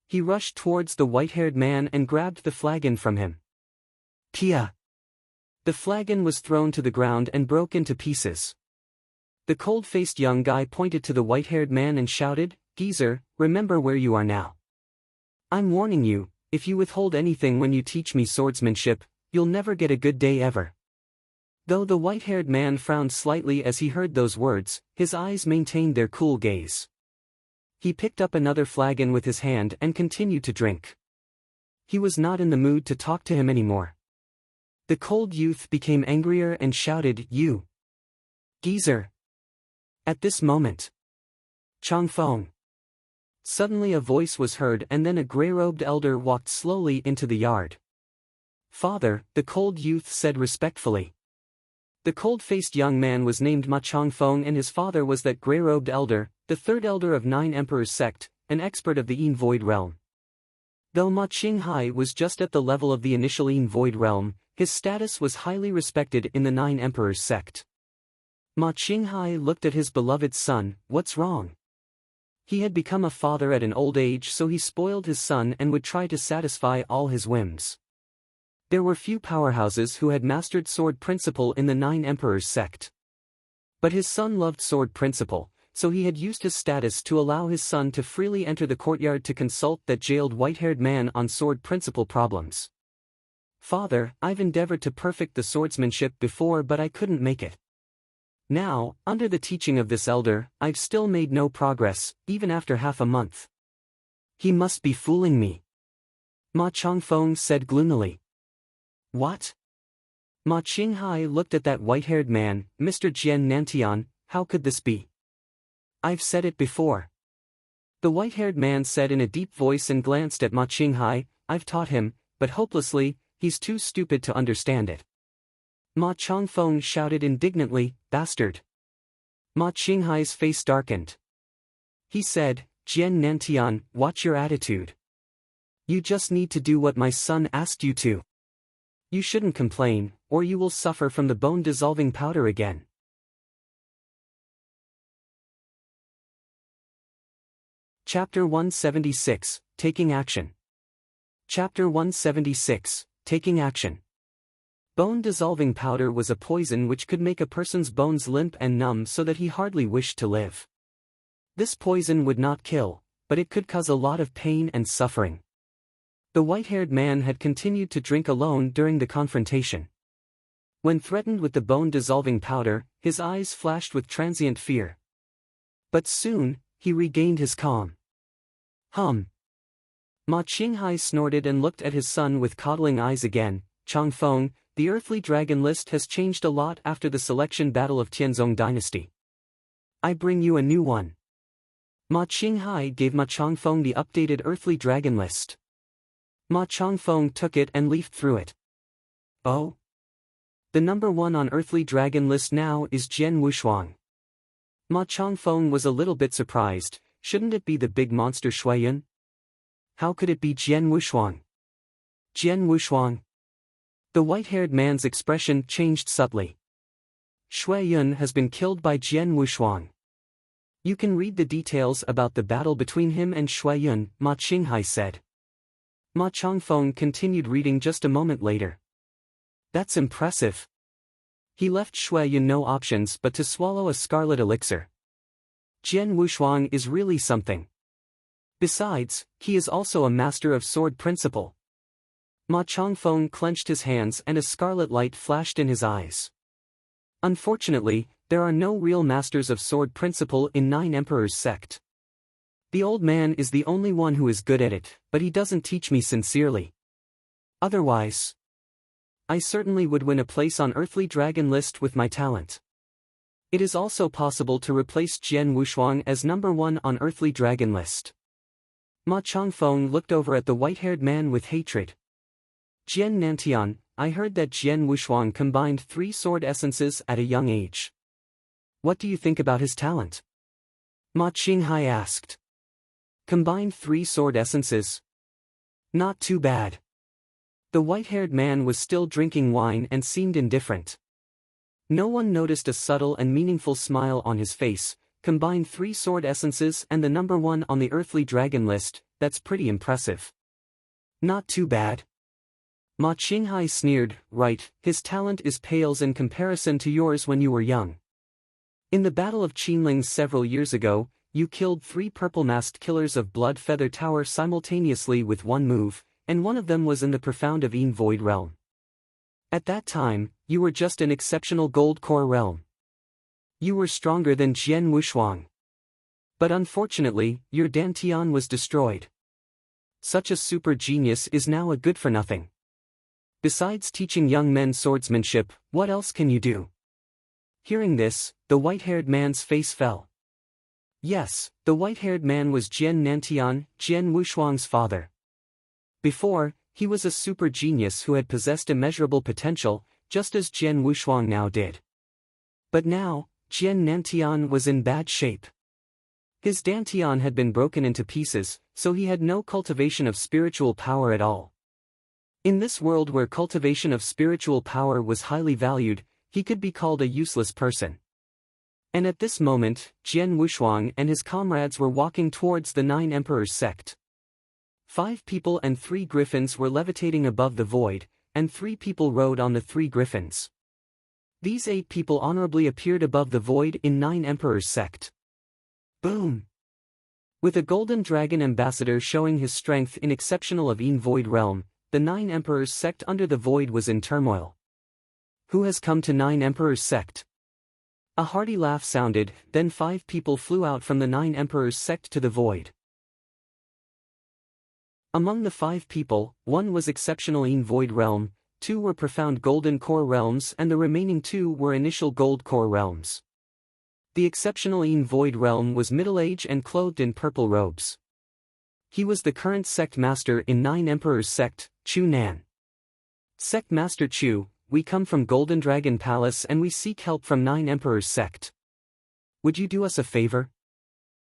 He rushed towards the white-haired man and grabbed the flagon from him. Kia! The flagon was thrown to the ground and broke into pieces. The cold-faced young guy pointed to the white-haired man and shouted, "Geezer, remember where you are now. I'm warning you, if you withhold anything when you teach me swordsmanship, you'll never get a good day ever." Though the white-haired man frowned slightly as he heard those words, his eyes maintained their cool gaze. He picked up another flagon with his hand and continued to drink. He was not in the mood to talk to him anymore. The cold youth became angrier and shouted, "You geezer!" At this moment, Chang Feng. Suddenly a voice was heard and then a grey-robed elder walked slowly into the yard. "Father," the cold youth said respectfully. The cold-faced young man was named Ma Changfeng and his father was that grey-robed elder, the third elder of 9 Emperors sect, an expert of the Yin Void realm. Though Ma Qinghai was just at the level of the initial Yin Void realm, his status was highly respected in the 9 Emperors sect. Ma Qinghai looked at his beloved son. What's wrong? He had become a father at an old age, so he spoiled his son and would try to satisfy all his whims. There were few powerhouses who had mastered sword principle in the 9 Emperors sect. But his son loved sword principle, so he had used his status to allow his son to freely enter the courtyard to consult that jailed white-haired man on sword principle problems. "Father, I've endeavored to perfect the swordsmanship before but I couldn't make it. Now, under the teaching of this elder, I've still made no progress, even after half a month." "He must be fooling me," Ma Changfeng said gloomily. "What?" Ma Qinghai looked at that white-haired man. "Mr. Jian Nantian, how could this be?" "I've said it before," the white-haired man said in a deep voice and glanced at Ma Qinghai. "I've taught him, but hopelessly, he's too stupid to understand it." Ma Changfeng shouted indignantly, "Bastard!" Ma Qinghai's face darkened. He said, "Jian Nantian, watch your attitude. You just need to do what my son asked you to. You shouldn't complain, or you will suffer from the bone-dissolving powder again." Chapter 176, Taking Action. Chapter 176, Taking Action. Bone-dissolving powder was a poison which could make a person's bones limp and numb so that he hardly wished to live. This poison would not kill, but it could cause a lot of pain and suffering. The white-haired man had continued to drink alone during the confrontation. When threatened with the bone-dissolving powder, his eyes flashed with transient fear. But soon, he regained his calm. Ma Qinghai snorted and looked at his son with coddling eyes again. "Changfeng, the earthly dragon list has changed a lot after the selection battle of Tianzong dynasty. I bring you a new one." Ma Qinghai gave Ma Changfeng the updated earthly dragon list. Ma Changfeng took it and leafed through it. "Oh? The number 1 on earthly dragon list now is Jian Wushuang." Ma Changfeng was a little bit surprised. Shouldn't it be the big monster Shuiyun? How could it be Jian Wushuang? Jian Wushuang? The white-haired man's expression changed subtly. "Shuiyun has been killed by Jian Wushuang. You can read the details about the battle between him and Shuiyun," Ma Qinghai said. Ma Changfeng continued reading just a moment later. "That's impressive. He left Shuiyun no options but to swallow a scarlet elixir. Jian Wushuang is really something. Besides, he is also a master of sword principle." Ma Changfeng clenched his hands and a scarlet light flashed in his eyes. "Unfortunately, there are no real masters of sword principle in 9 Emperors sect. The old man is the only one who is good at it, but he doesn't teach me sincerely. Otherwise, I certainly would win a place on earthly dragon list with my talent. It is also possible to replace Jian Wushuang as number 1 on earthly dragon list." Ma Changfeng looked over at the white-haired man with hatred. "Jian Nantian, I heard that Jian Wushuang combined 3 sword essences at a young age. What do you think about his talent?" Ma Qinghai asked. "Combined 3 sword essences? Not too bad." The white-haired man was still drinking wine and seemed indifferent. No one noticed a subtle and meaningful smile on his face. "Combined 3 sword essences and the number 1 on the earthly dragon list, that's pretty impressive." "Not too bad." Ma Qinghai sneered. "Right, his talent is pales in comparison to yours when you were young. In the Battle of Qinling several years ago, you killed 3 purple-masked killers of Blood Feather Tower simultaneously with one move, and one of them was in the profound of Yin Void realm. At that time, you were just an exceptional gold core realm. You were stronger than Jian Wushuang. But unfortunately, your Dantian was destroyed. Such a super genius is now a good for nothing. Besides teaching young men swordsmanship, what else can you do? Hearing this, the white-haired man's face fell. Yes, the white-haired man was Jian Nantian, Jian Wushuang's father. Before, he was a super genius who had possessed immeasurable potential, just as Jian Wushuang now did. But now, Jian Nantian was in bad shape. His Dantian had been broken into pieces, so he had no cultivation of spiritual power at all. In this world where cultivation of spiritual power was highly valued, he could be called a useless person. And at this moment, Jian Wushuang and his comrades were walking towards the 9 Emperors sect. 5 people and 3 griffins were levitating above the void, and 3 people rode on the 3 griffins. These 8 people honorably appeared above the void in 9 Emperors sect. Boom! With a golden dragon ambassador showing his strength in exceptional of Een Void realm, the 9 Emperors sect under the void was in turmoil. Who has come to 9 Emperors sect? A hearty laugh sounded, then 5 people flew out from the 9 Emperors sect to the void. Among the 5 people, 1 was exceptional Een Void realm, 2 were profound golden core realms and the remaining 2 were initial gold core realms. The exceptional Een Void realm was middle-aged and clothed in purple robes. He was the current sect master in 9 Emperors sect, Chu Nan. Sect Master Chu, we come from Golden Dragon Palace and we seek help from 9 Emperors sect. Would you do us a favor?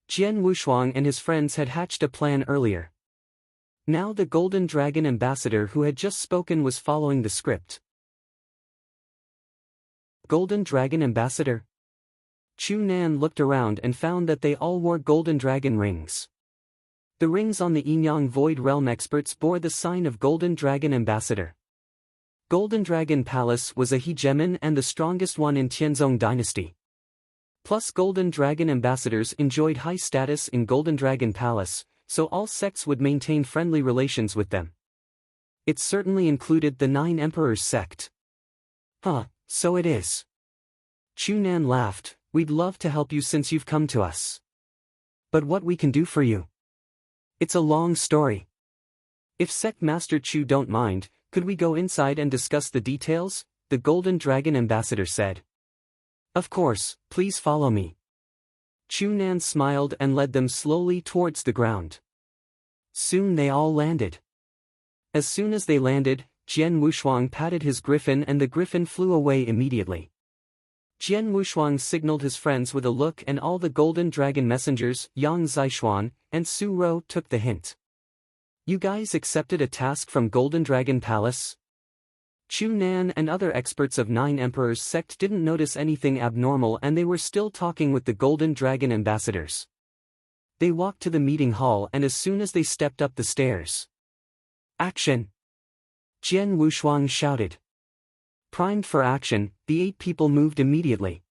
Jian Wushuang and his friends had hatched a plan earlier. Now the Golden Dragon ambassador who had just spoken was following the script. Golden Dragon ambassador? Chu Nan looked around and found that they all wore golden dragon rings. The rings on the Enyang Void Realm experts bore the sign of Golden Dragon ambassador. Golden Dragon Palace was a hegemon and the strongest one in Tianzong dynasty. Plus Golden Dragon ambassadors enjoyed high status in Golden Dragon Palace, so all sects would maintain friendly relations with them. It certainly included the 9 Emperors sect. Huh, so it is. Chu Nan laughed, we'd love to help you since you've come to us. But what we can do for you? It's a long story. If Sect Master Chu don't mind, could we go inside and discuss the details? The Golden Dragon ambassador said. Of course, please follow me. Chu Nan smiled and led them slowly towards the ground. Soon they all landed. As soon as they landed, Jian Wushuang patted his griffin and the griffin flew away immediately. Jian Wushuang signaled his friends with a look and all the Golden Dragon messengers, Yang Zishuan, and Su Ro took the hint. You guys accepted a task from Golden Dragon Palace? Chu Nan and other experts of 9 Emperors sect didn't notice anything abnormal and they were still talking with the Golden Dragon ambassadors. They walked to the meeting hall and as soon as they stepped up the stairs. Action! Jian Wushuang shouted. Primed for action, the 8 people moved immediately.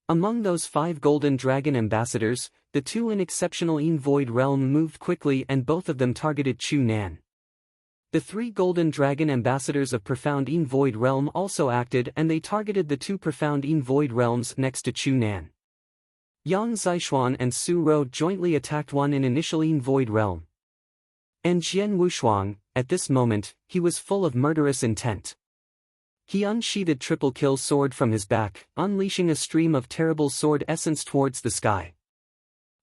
Among those 5 Golden Dragon ambassadors, the 2 in exceptional Een Void realm moved quickly and both of them targeted Chu Nan. The 3 Golden Dragon ambassadors of profound Een Void realm also acted and they targeted the 2 profound Een Void realms next to Chu Nan. Yang Zishuan and Su Ro jointly attacked 1 in initial Een Void realm. And Jian Wushuang, at this moment, he was full of murderous intent. He unsheathed triple kill sword from his back, unleashing a stream of terrible sword essence towards the sky.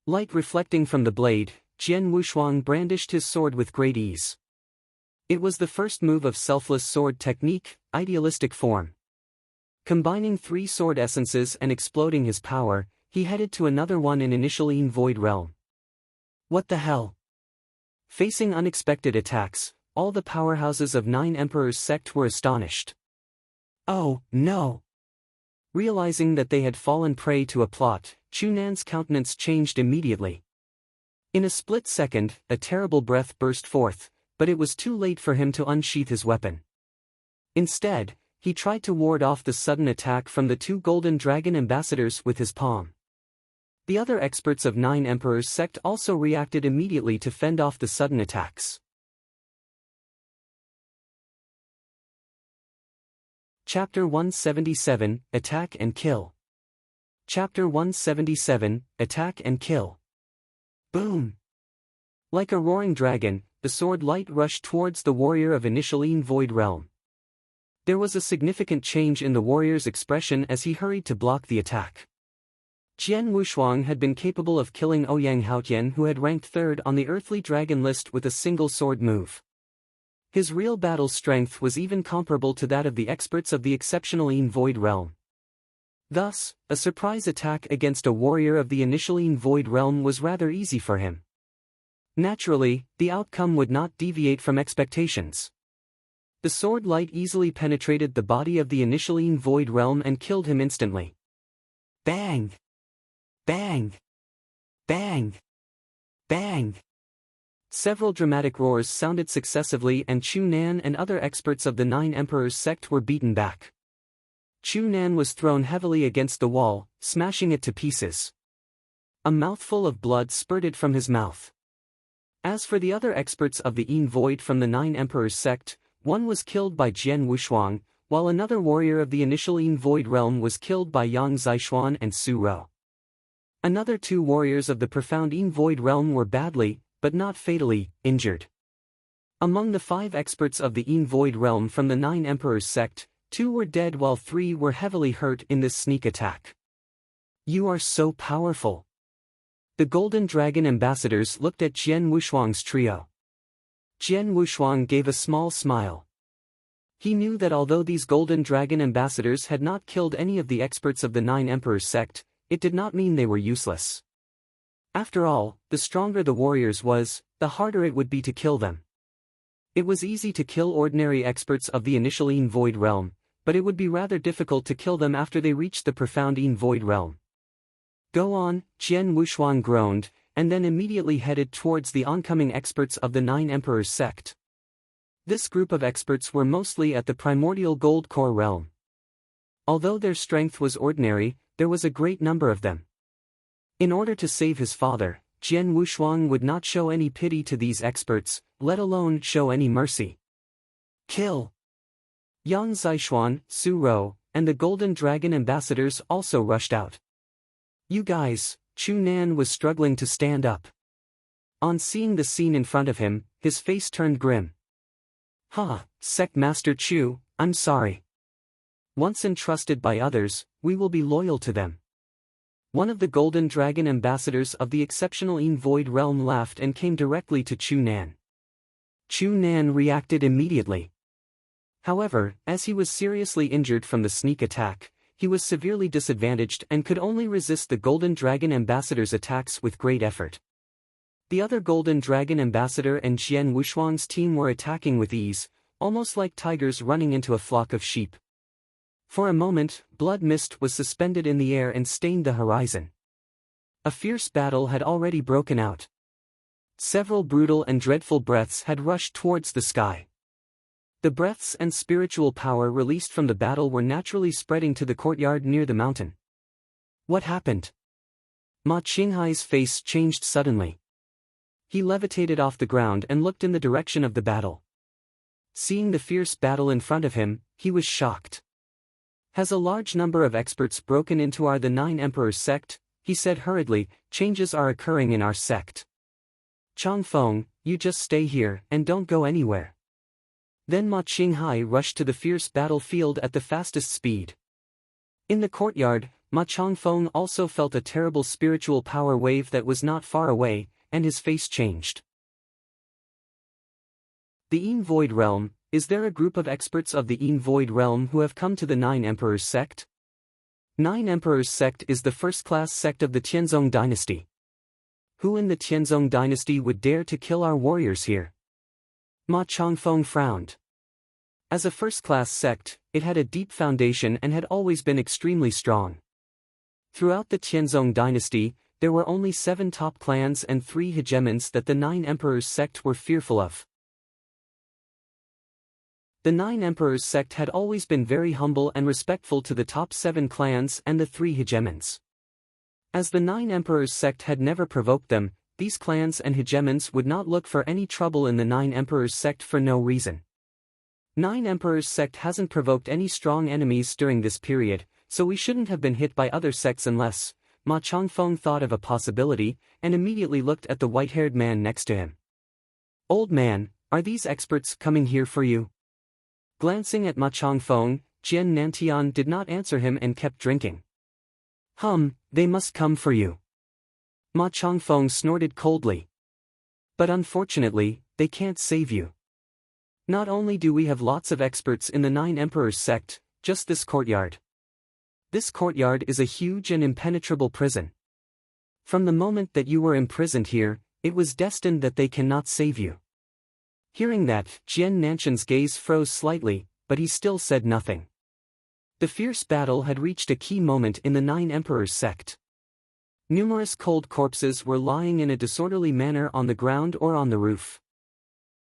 Light reflecting from the blade, Jian Wushuang brandished his sword with great ease. It was the first move of selfless sword technique, idealistic form. Combining 3 sword essences and exploding his power, he headed to another one in initial Een Void realm. What the hell? Facing unexpected attacks, all the powerhouses of 9 Emperors sect were astonished. Oh, no! Realizing that they had fallen prey to a plot, Chu Nan's countenance changed immediately. In a split second, a terrible breath burst forth, but it was too late for him to unsheath his weapon. Instead, he tried to ward off the sudden attack from the 2 Golden Dragon ambassadors with his palm. The other experts of 9 Emperors sect also reacted immediately to fend off the sudden attacks. Chapter 177, Attack and Kill. Chapter 177, Attack and Kill. Boom! Like a roaring dragon, the sword light rushed towards the warrior of Initialine Void Realm. There was a significant change in the warrior's expression as he hurried to block the attack. Jian Wushuang had been capable of killing Ouyang Haotian, who had ranked 3rd on the earthly dragon list with a single sword move. His real battle strength was even comparable to that of the experts of the Exceptionaline Void Realm. Thus, a surprise attack against a warrior of the Initialine Void Realm was rather easy for him. Naturally, the outcome would not deviate from expectations. The sword light easily penetrated the body of the Initialine Void Realm and killed him instantly. Bang! Bang! Bang! Bang! Several dramatic roars sounded successively, and Chu Nan and other experts of the Nine Emperors sect were beaten back. Chu Nan was thrown heavily against the wall, smashing it to pieces. A mouthful of blood spurted from his mouth. As for the other experts of the Yin Void from the Nine Emperors sect, one was killed by Jian Wushuang, while another warrior of the Initialine Void Realm was killed by Yang Zixuan and Su Rou. Another 2 warriors of the profound Yin Void Realm were badly, but not fatally, injured. Among the 5 experts of the Yin Void Realm from the Nine Emperors sect, 2 were dead while 3 were heavily hurt in this sneak attack. You are so powerful. The Golden Dragon ambassadors looked at Jian Wushuang's trio. Jian Wushuang gave a small smile. He knew that although these Golden Dragon ambassadors had not killed any of the experts of the Nine Emperors sect, it did not mean they were useless. After all, the stronger the warriors was, the harder it would be to kill them. It was easy to kill ordinary experts of the Initialine Void Realm, but it would be rather difficult to kill them after they reached the profound Yin Void Realm. Go on, Jian Wushuang groaned, and then immediately headed towards the oncoming experts of the Nine Emperors sect. This group of experts were mostly at the primordial Gold Core realm. Although their strength was ordinary, there was a great number of them. In order to save his father, Jian Wushuang would not show any pity to these experts, let alone show any mercy. Kill! Yang Zixuan, Su Rou, and the Golden Dragon ambassadors also rushed out. You guys, Chu Nan was struggling to stand up. On seeing the scene in front of him, his face turned grim. Sect Master Chu, I'm sorry. Once entrusted by others, we will be loyal to them. One of the Golden Dragon ambassadors of the Exceptionaline Void Realm laughed and came directly to Chu Nan. Chu Nan reacted immediately. However, as he was seriously injured from the sneak attack, he was severely disadvantaged and could only resist the Golden Dragon ambassador's attacks with great effort. The other Golden Dragon ambassador and Jian Wushuang's team were attacking with ease, almost like tigers running into a flock of sheep. For a moment, blood mist was suspended in the air and stained the horizon. A fierce battle had already broken out. Several brutal and dreadful breaths had rushed towards the sky. The breaths and spiritual power released from the battle were naturally spreading to the courtyard near the mountain. What happened? Ma Qinghai's face changed suddenly. He levitated off the ground and looked in the direction of the battle. Seeing the fierce battle in front of him, he was shocked. Has a large number of experts broken into the Nine Emperors sect? He said hurriedly. Changes are occurring in our sect. Changfeng, you just stay here and don't go anywhere. Then Ma Qinghai rushed to the fierce battlefield at the fastest speed. In the courtyard, Ma Changfeng also felt a terrible spiritual power wave that was not far away, and his face changed. The Yin Void Realm, is there a group of experts of the Yin Void Realm who have come to the Nine Emperors sect? Nine Emperors sect is the first-class sect of the Tianzong dynasty. Who in the Tianzong dynasty would dare to kill our warriors here? Ma Changfeng frowned. As a first-class sect, it had a deep foundation and had always been extremely strong. Throughout the Tianzong dynasty, there were only 7 top clans and 3 hegemons that the Nine Emperors sect were fearful of. The Nine Emperors sect had always been very humble and respectful to the top 7 clans and the 3 hegemons. As the Nine Emperors sect had never provoked them, these clans and hegemons would not look for any trouble in the Nine Emperors sect for no reason. Nine Emperors sect hasn't provoked any strong enemies during this period, so we shouldn't have been hit by other sects unless, Ma Chongfeng thought of a possibility, and immediately looked at the white-haired man next to him. "Old man, are these experts coming here for you?" Glancing at Ma Chongfeng, Jian Nantian did not answer him and kept drinking. They must come for you." Ma Chongfeng snorted coldly. "But unfortunately, they can't save you. Not only do we have lots of experts in the Nine Emperors sect, just this courtyard. This courtyard is a huge and impenetrable prison. From the moment that you were imprisoned here, it was destined that they cannot save you." Hearing that, Jian Nantian's gaze froze slightly, but he still said nothing. The fierce battle had reached a key moment in the Nine Emperors sect. Numerous cold corpses were lying in a disorderly manner on the ground or on the roof.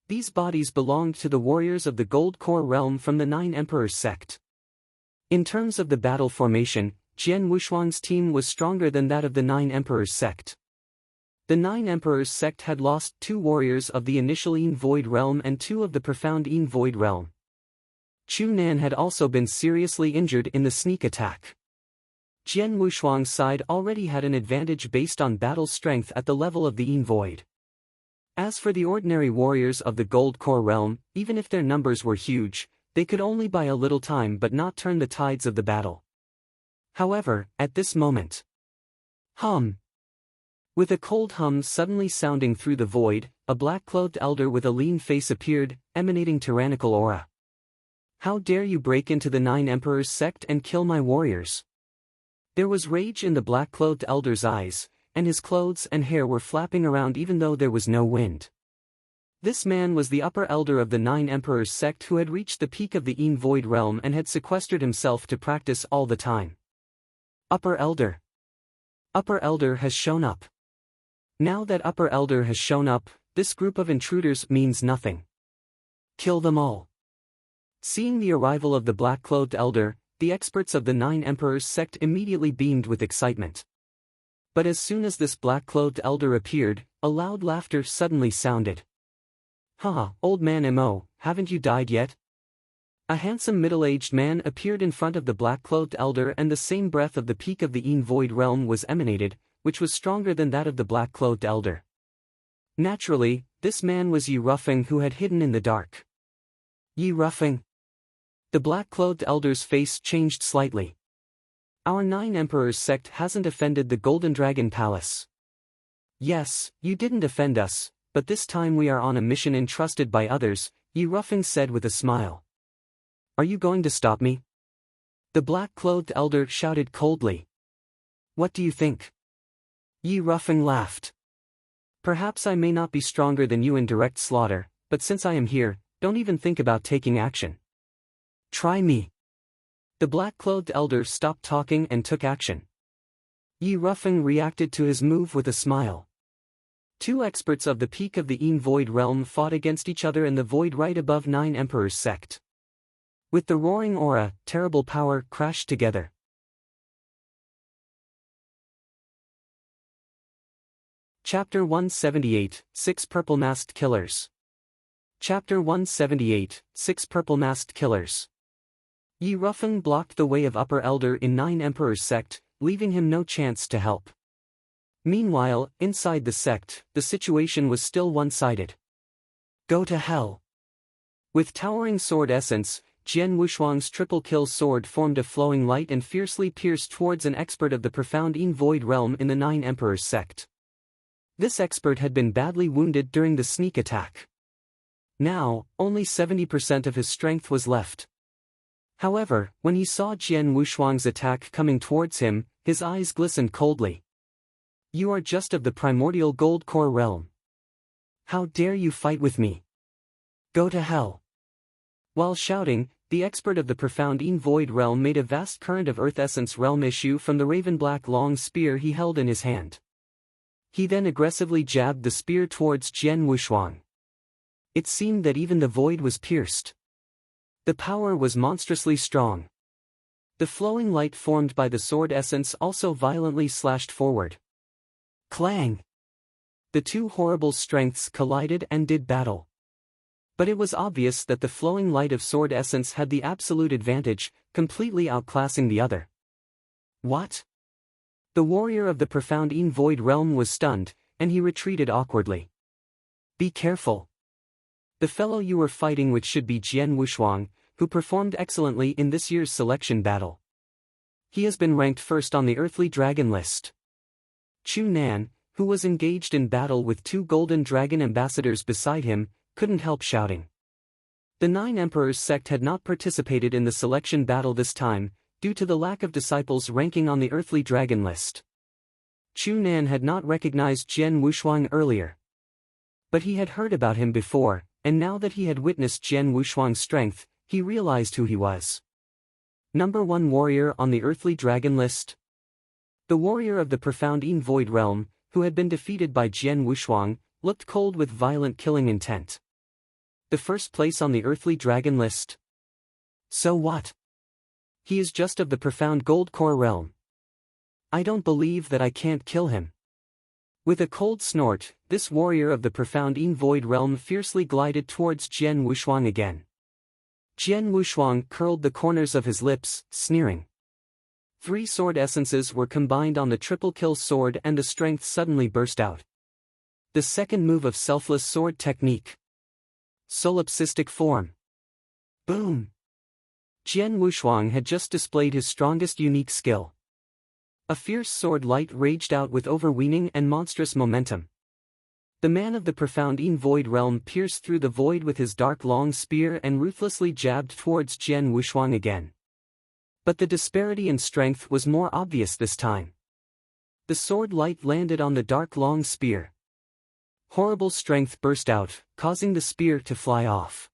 These bodies belonged to the warriors of the Gold Core realm from the Nine Emperors sect. In terms of the battle formation, Jian Wushuang's team was stronger than that of the Nine Emperors sect. The Nine Emperors sect had lost 2 warriors of the initial Yin Void realm and 2 of the profound Yin Void realm. Chu Nan had also been seriously injured in the sneak attack. Jian Wushuang's side already had an advantage based on battle strength at the level of the Yin Void. As for the ordinary warriors of the Gold Core realm, even if their numbers were huge, they could only buy a little time but not turn the tides of the battle. However, at this moment, with a cold hum suddenly sounding through the void, a black-clothed elder with a lean face appeared, emanating tyrannical aura. "How dare you break into the Nine Emperors sect and kill my warriors?" There was rage in the black-clothed elder's eyes, and his clothes and hair were flapping around even though there was no wind. This man was the upper elder of the Nine Emperors sect who had reached the peak of the Yin Void realm and had sequestered himself to practice all the time. Upper elder. Upper elder has shown up. Now that upper elder has shown up, this group of intruders means nothing. Kill them all. Seeing the arrival of the black-clothed elder, the experts of the Nine Emperors sect immediately beamed with excitement. But as soon as this black-clothed elder appeared, a loud laughter suddenly sounded. "Haha, old man Mo, haven't you died yet?" A handsome middle-aged man appeared in front of the black-clothed elder, and the same breath of the peak of the Yin Void realm was emanated, which was stronger than that of the black-clothed elder. Naturally, this man was Yi Rufeng, who had hidden in the dark. Yi Rufeng. The black-clothed elder's face changed slightly. "Our Nine Emperors sect hasn't offended the Golden Dragon Palace." "Yes, you didn't offend us, but this time we are on a mission entrusted by others," Yi Rufeng said with a smile. "Are you going to stop me?" The black-clothed elder shouted coldly. "What do you think?" Yi Rufeng laughed. "Perhaps I may not be stronger than you in direct slaughter, but since I am here, don't even think about taking action. Try me." The black-clothed elder stopped talking and took action. Yi Rufeng reacted to his move with a smile. 2 experts of the peak of the Yin Void realm fought against each other in the void right above Nine Emperors sect. With the roaring aura, terrible power crashed together. Chapter 178, 6 Purple-Masked Killers. Chapter 178, 6 Purple-Masked Killers. Yi Rufeng blocked the way of upper elder in Nine Emperors sect, leaving him no chance to help. Meanwhile, inside the sect, the situation was still one-sided. Go to hell. With towering sword essence, Jian Wushuang's triple-kill sword formed a flowing light and fiercely pierced towards an expert of the profound Yin Void realm in the Nine Emperors sect. This expert had been badly wounded during the sneak attack. Now, only 70% of his strength was left. However, when he saw Jian Wushuang's attack coming towards him, his eyes glistened coldly. "You are just of the primordial Gold Core realm. How dare you fight with me? Go to hell." While shouting, the expert of the profound Yin Void realm made a vast current of Earth Essence realm issue from the raven-black long spear he held in his hand. He then aggressively jabbed the spear towards Jian Wushuang. It seemed that even the void was pierced. The power was monstrously strong. The flowing light formed by the sword essence also violently slashed forward. Clang! The 2 horrible strengths collided and did battle. But it was obvious that the flowing light of sword essence had the absolute advantage, completely outclassing the other. What? The warrior of the profound Void realm was stunned, and he retreated awkwardly. Be careful. The fellow you were fighting with should be Jian Wushuang, who performed excellently in this year's selection battle. He has been ranked first on the earthly dragon list. Chu Nan, who was engaged in battle with 2 golden dragon ambassadors beside him, couldn't help shouting. The 9 Emperors sect had not participated in the selection battle this time, due to the lack of disciples ranking on the earthly dragon list. Chu Nan had not recognized Jian Wushuang earlier. But he had heard about him before, and now that he had witnessed Jian Wushuang's strength, he realized who he was. Number 1 warrior on the earthly dragon list. The warrior of the profound Void realm, who had been defeated by Jian Wushuang, looked cold with violent killing intent. The first place on the earthly dragon list? So what? He is just of the profound gold core realm. I don't believe that I can't kill him. With a cold snort, this warrior of the profound Void realm fiercely glided towards Jian Wushuang again. Jian Wushuang curled the corners of his lips, sneering. 3 sword essences were combined on the triple kill sword and the strength suddenly burst out. The second move of selfless sword technique. Solipsistic form. Boom! Jian Wushuang had just displayed his strongest unique skill. A fierce sword light raged out with overweening and monstrous momentum. The man of the profound Void realm pierced through the void with his dark long spear and ruthlessly jabbed towards Jian Wushuang again. But the disparity in strength was more obvious this time. The sword light landed on the dark long spear. Horrible strength burst out, causing the spear to fly off.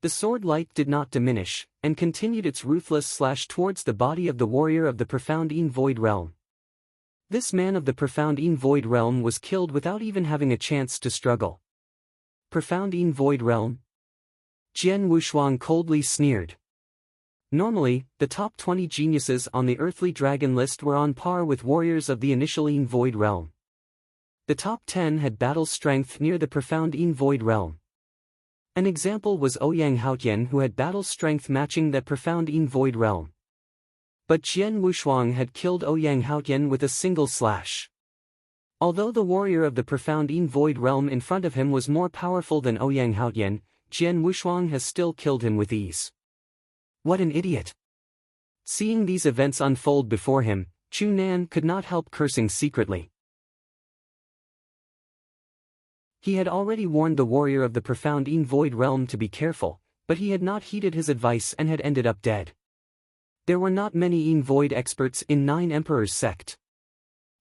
The sword light did not diminish, and continued its ruthless slash towards the body of the warrior of the profound Void realm. This man of the profound Void realm was killed without even having a chance to struggle. Profound Void realm? Jian Wushuang coldly sneered. Normally, the top 20 geniuses on the earthly dragon list were on par with warriors of the initial Void realm. The top 10 had battle strength near the profound Void realm. An example was Ouyang Haotian, who had battle strength matching that profound Void realm. But Jian Wushuang had killed Ouyang Haotian with a single slash. Although the warrior of the profound Void realm in front of him was more powerful than Ouyang Haotian, Jian Wushuang has still killed him with ease. What an idiot! Seeing these events unfold before him, Chu Nan could not help cursing secretly. He had already warned the warrior of the profound Void realm to be careful, but he had not heeded his advice and had ended up dead. There were not many Void experts in 9 Emperors sect.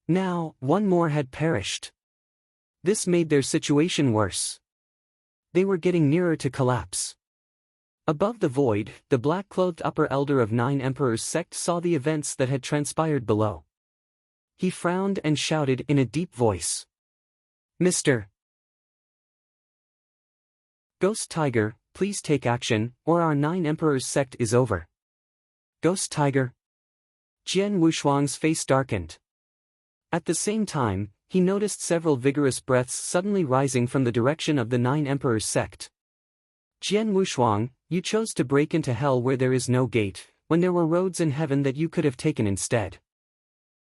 Now, 1 more had perished. This made their situation worse. They were getting nearer to collapse. Above the void, the black-clothed upper elder of 9 Emperors sect saw the events that had transpired below. He frowned and shouted in a deep voice. Mr. Ghost Tiger, please take action, or our 9 Emperors sect is over. Ghost Tiger? Jian Wushuang's face darkened. At the same time, he noticed several vigorous breaths suddenly rising from the direction of the 9 Emperors sect. Jian Wushuang, you chose to break into hell where there is no gate, when there were roads in heaven that you could have taken instead.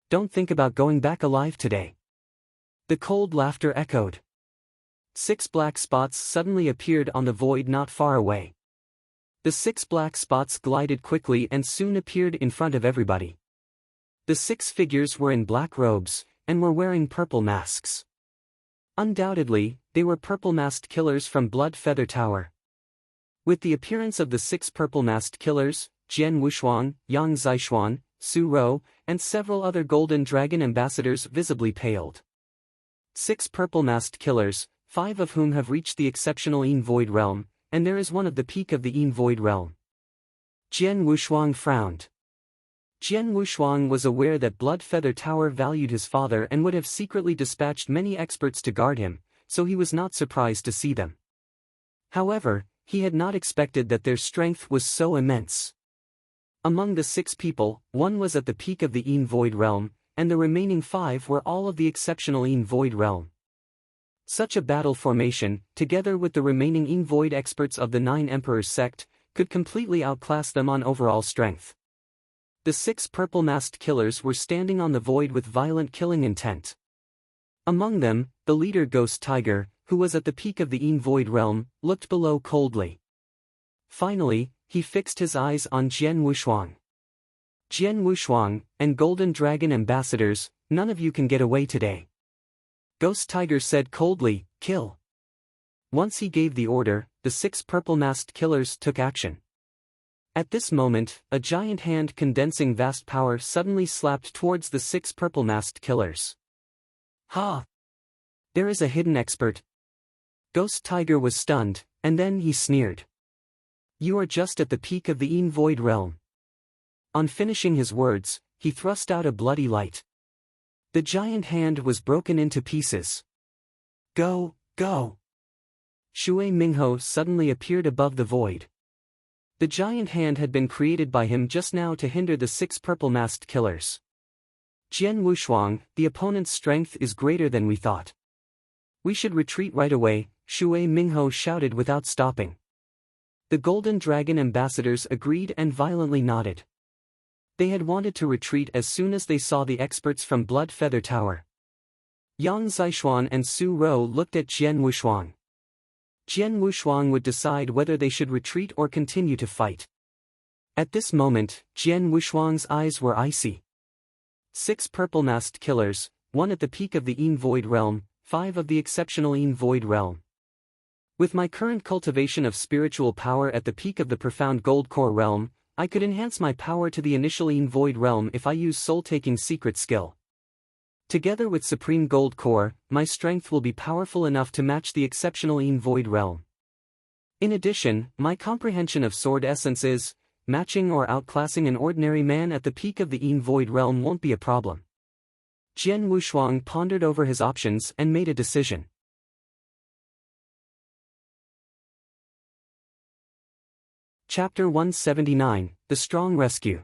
Don't think about going back alive today. The cold laughter echoed. 6 black spots suddenly appeared on the void not far away. The 6 black spots glided quickly and soon appeared in front of everybody. The 6 figures were in black robes, and were wearing purple masks. Undoubtedly, they were purple-masked killers from Blood Feather Tower. With the appearance of the 6 purple-masked killers, Jian Wushuang, Yang Zixuan, Su Rou, and several other golden dragon ambassadors visibly paled. 6 purple-masked killers, 5 of whom have reached the exceptional Void realm, and there is one at the peak of the Void realm. Jian Wushuang frowned. Jian Wushuang was aware that Blood Feather Tower valued his father and would have secretly dispatched many experts to guard him, so he was not surprised to see them. However, he had not expected that their strength was so immense. Among the 6 people, 1 was at the peak of the Void realm, and the remaining 5 were all of the exceptional Void realm. Such a battle formation, together with the remaining Void experts of the 9 Emperors sect, could completely outclass them on overall strength. The the 6 purple-masked killers were standing on the void with violent killing intent. Among them, the leader Ghost Tiger, who was at the peak of the Void realm, looked below coldly. Finally, he fixed his eyes on Jian Wushuang. Jian Wushuang, and Golden Dragon ambassadors, none of you can get away today. Ghost Tiger said coldly, kill. Once he gave the order, the 6 purple-masked killers took action. At this moment, a giant hand condensing vast power suddenly slapped towards the 6 purple-masked killers. Ha! There is a hidden expert. Ghost Tiger was stunned, and then he sneered. You are just at the peak of the Void realm. On finishing his words, he thrust out a bloody light. The giant hand was broken into pieces. Go, go! Shui Mingho suddenly appeared above the void. The giant hand had been created by him just now to hinder the 6 purple-masked killers. Jian Wushuang, the opponent's strength is greater than we thought. We should retreat right away, Shui Mingho shouted without stopping. The Golden Dragon ambassadors agreed and violently nodded. They had wanted to retreat as soon as they saw the experts from Blood Feather Tower. Yang Zixuan and Su Rou looked at Jian Wushuang. Jian Wushuang would decide whether they should retreat or continue to fight. At this moment, Jian Wushuang's eyes were icy. 6 purple-masked killers, 1 at the peak of the Void realm, 5 of the exceptional Void realm. With my current cultivation of spiritual power at the peak of the profound Gold Core realm, I could enhance my power to the initial Void realm if I use soul-taking secret skill. Together with Supreme Gold Core, my strength will be powerful enough to match the exceptional Void realm. In addition, my comprehension of sword essence is, matching or outclassing an ordinary man at the peak of the Void realm won't be a problem. Jian Wushuang pondered over his options and made a decision. Chapter 179, The Strong Rescue.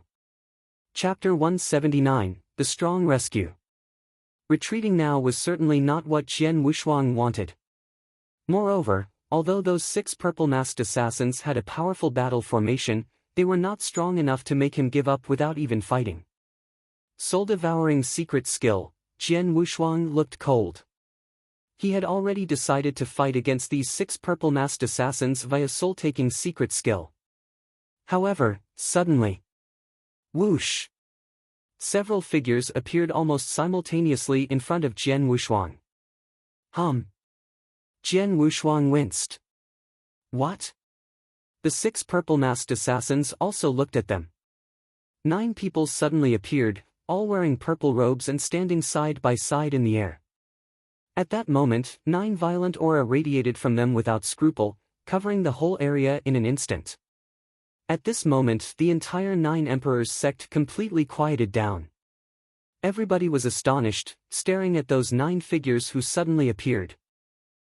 Chapter 179, The Strong Rescue. Retreating now was certainly not what Jian Wushuang wanted. Moreover, although those 6 purple-masked assassins had a powerful battle formation, they were not strong enough to make him give up without even fighting. Soul-devouring secret skill, Jian Wushuang looked cold. He had already decided to fight against these 6 purple-masked assassins via soul-taking secret skill. However, suddenly, whoosh! Several figures appeared almost simultaneously in front of Jian Wushuang. Jian Wushuang winced. What? The 6 purple-masked assassins also looked at them. 9 people suddenly appeared, all wearing purple robes and standing side by side in the air. At that moment, 9 violent aura radiated from them without scruple, covering the whole area in an instant. At this moment, the entire 9 Emperors sect completely quieted down. Everybody was astonished, staring at those 9 figures who suddenly appeared.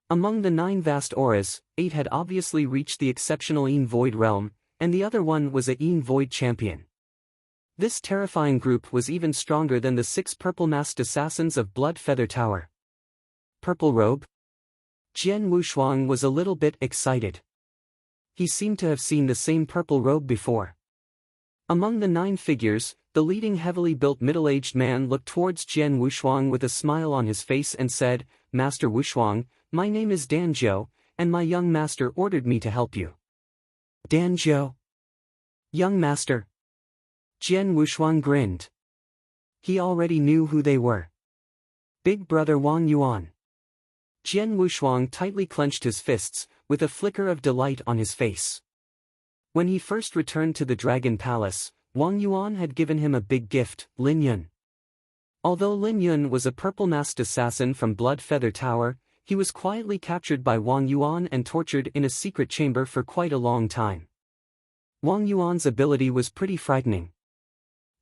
Among the 9 vast auras, 8 had obviously reached the exceptional Void realm, and the other one was a Void champion. This terrifying group was even stronger than the 6 purple-masked assassins of Blood Feather Tower. Purple robe? Jian Wushuang was a little bit excited. He seemed to have seen the same purple robe before. Among the 9 figures, the leading heavily built middle-aged man looked towards Jian Wushuang with a smile on his face and said, Master Wushuang, my name is Danzhou, and my young master ordered me to help you. Danzhou? Young master? Jian Wushuang grinned. He already knew who they were. Big brother Wang Yuan. Jian Wushuang tightly clenched his fists, with a flicker of delight on his face. When he first returned to the Dragon Palace, Wang Yuan had given him a big gift, Lin Yun. Although Lin Yun was a purple-masked assassin from Blood Feather Tower, he was quietly captured by Wang Yuan and tortured in a secret chamber for quite a long time. Wang Yuan's ability was pretty frightening.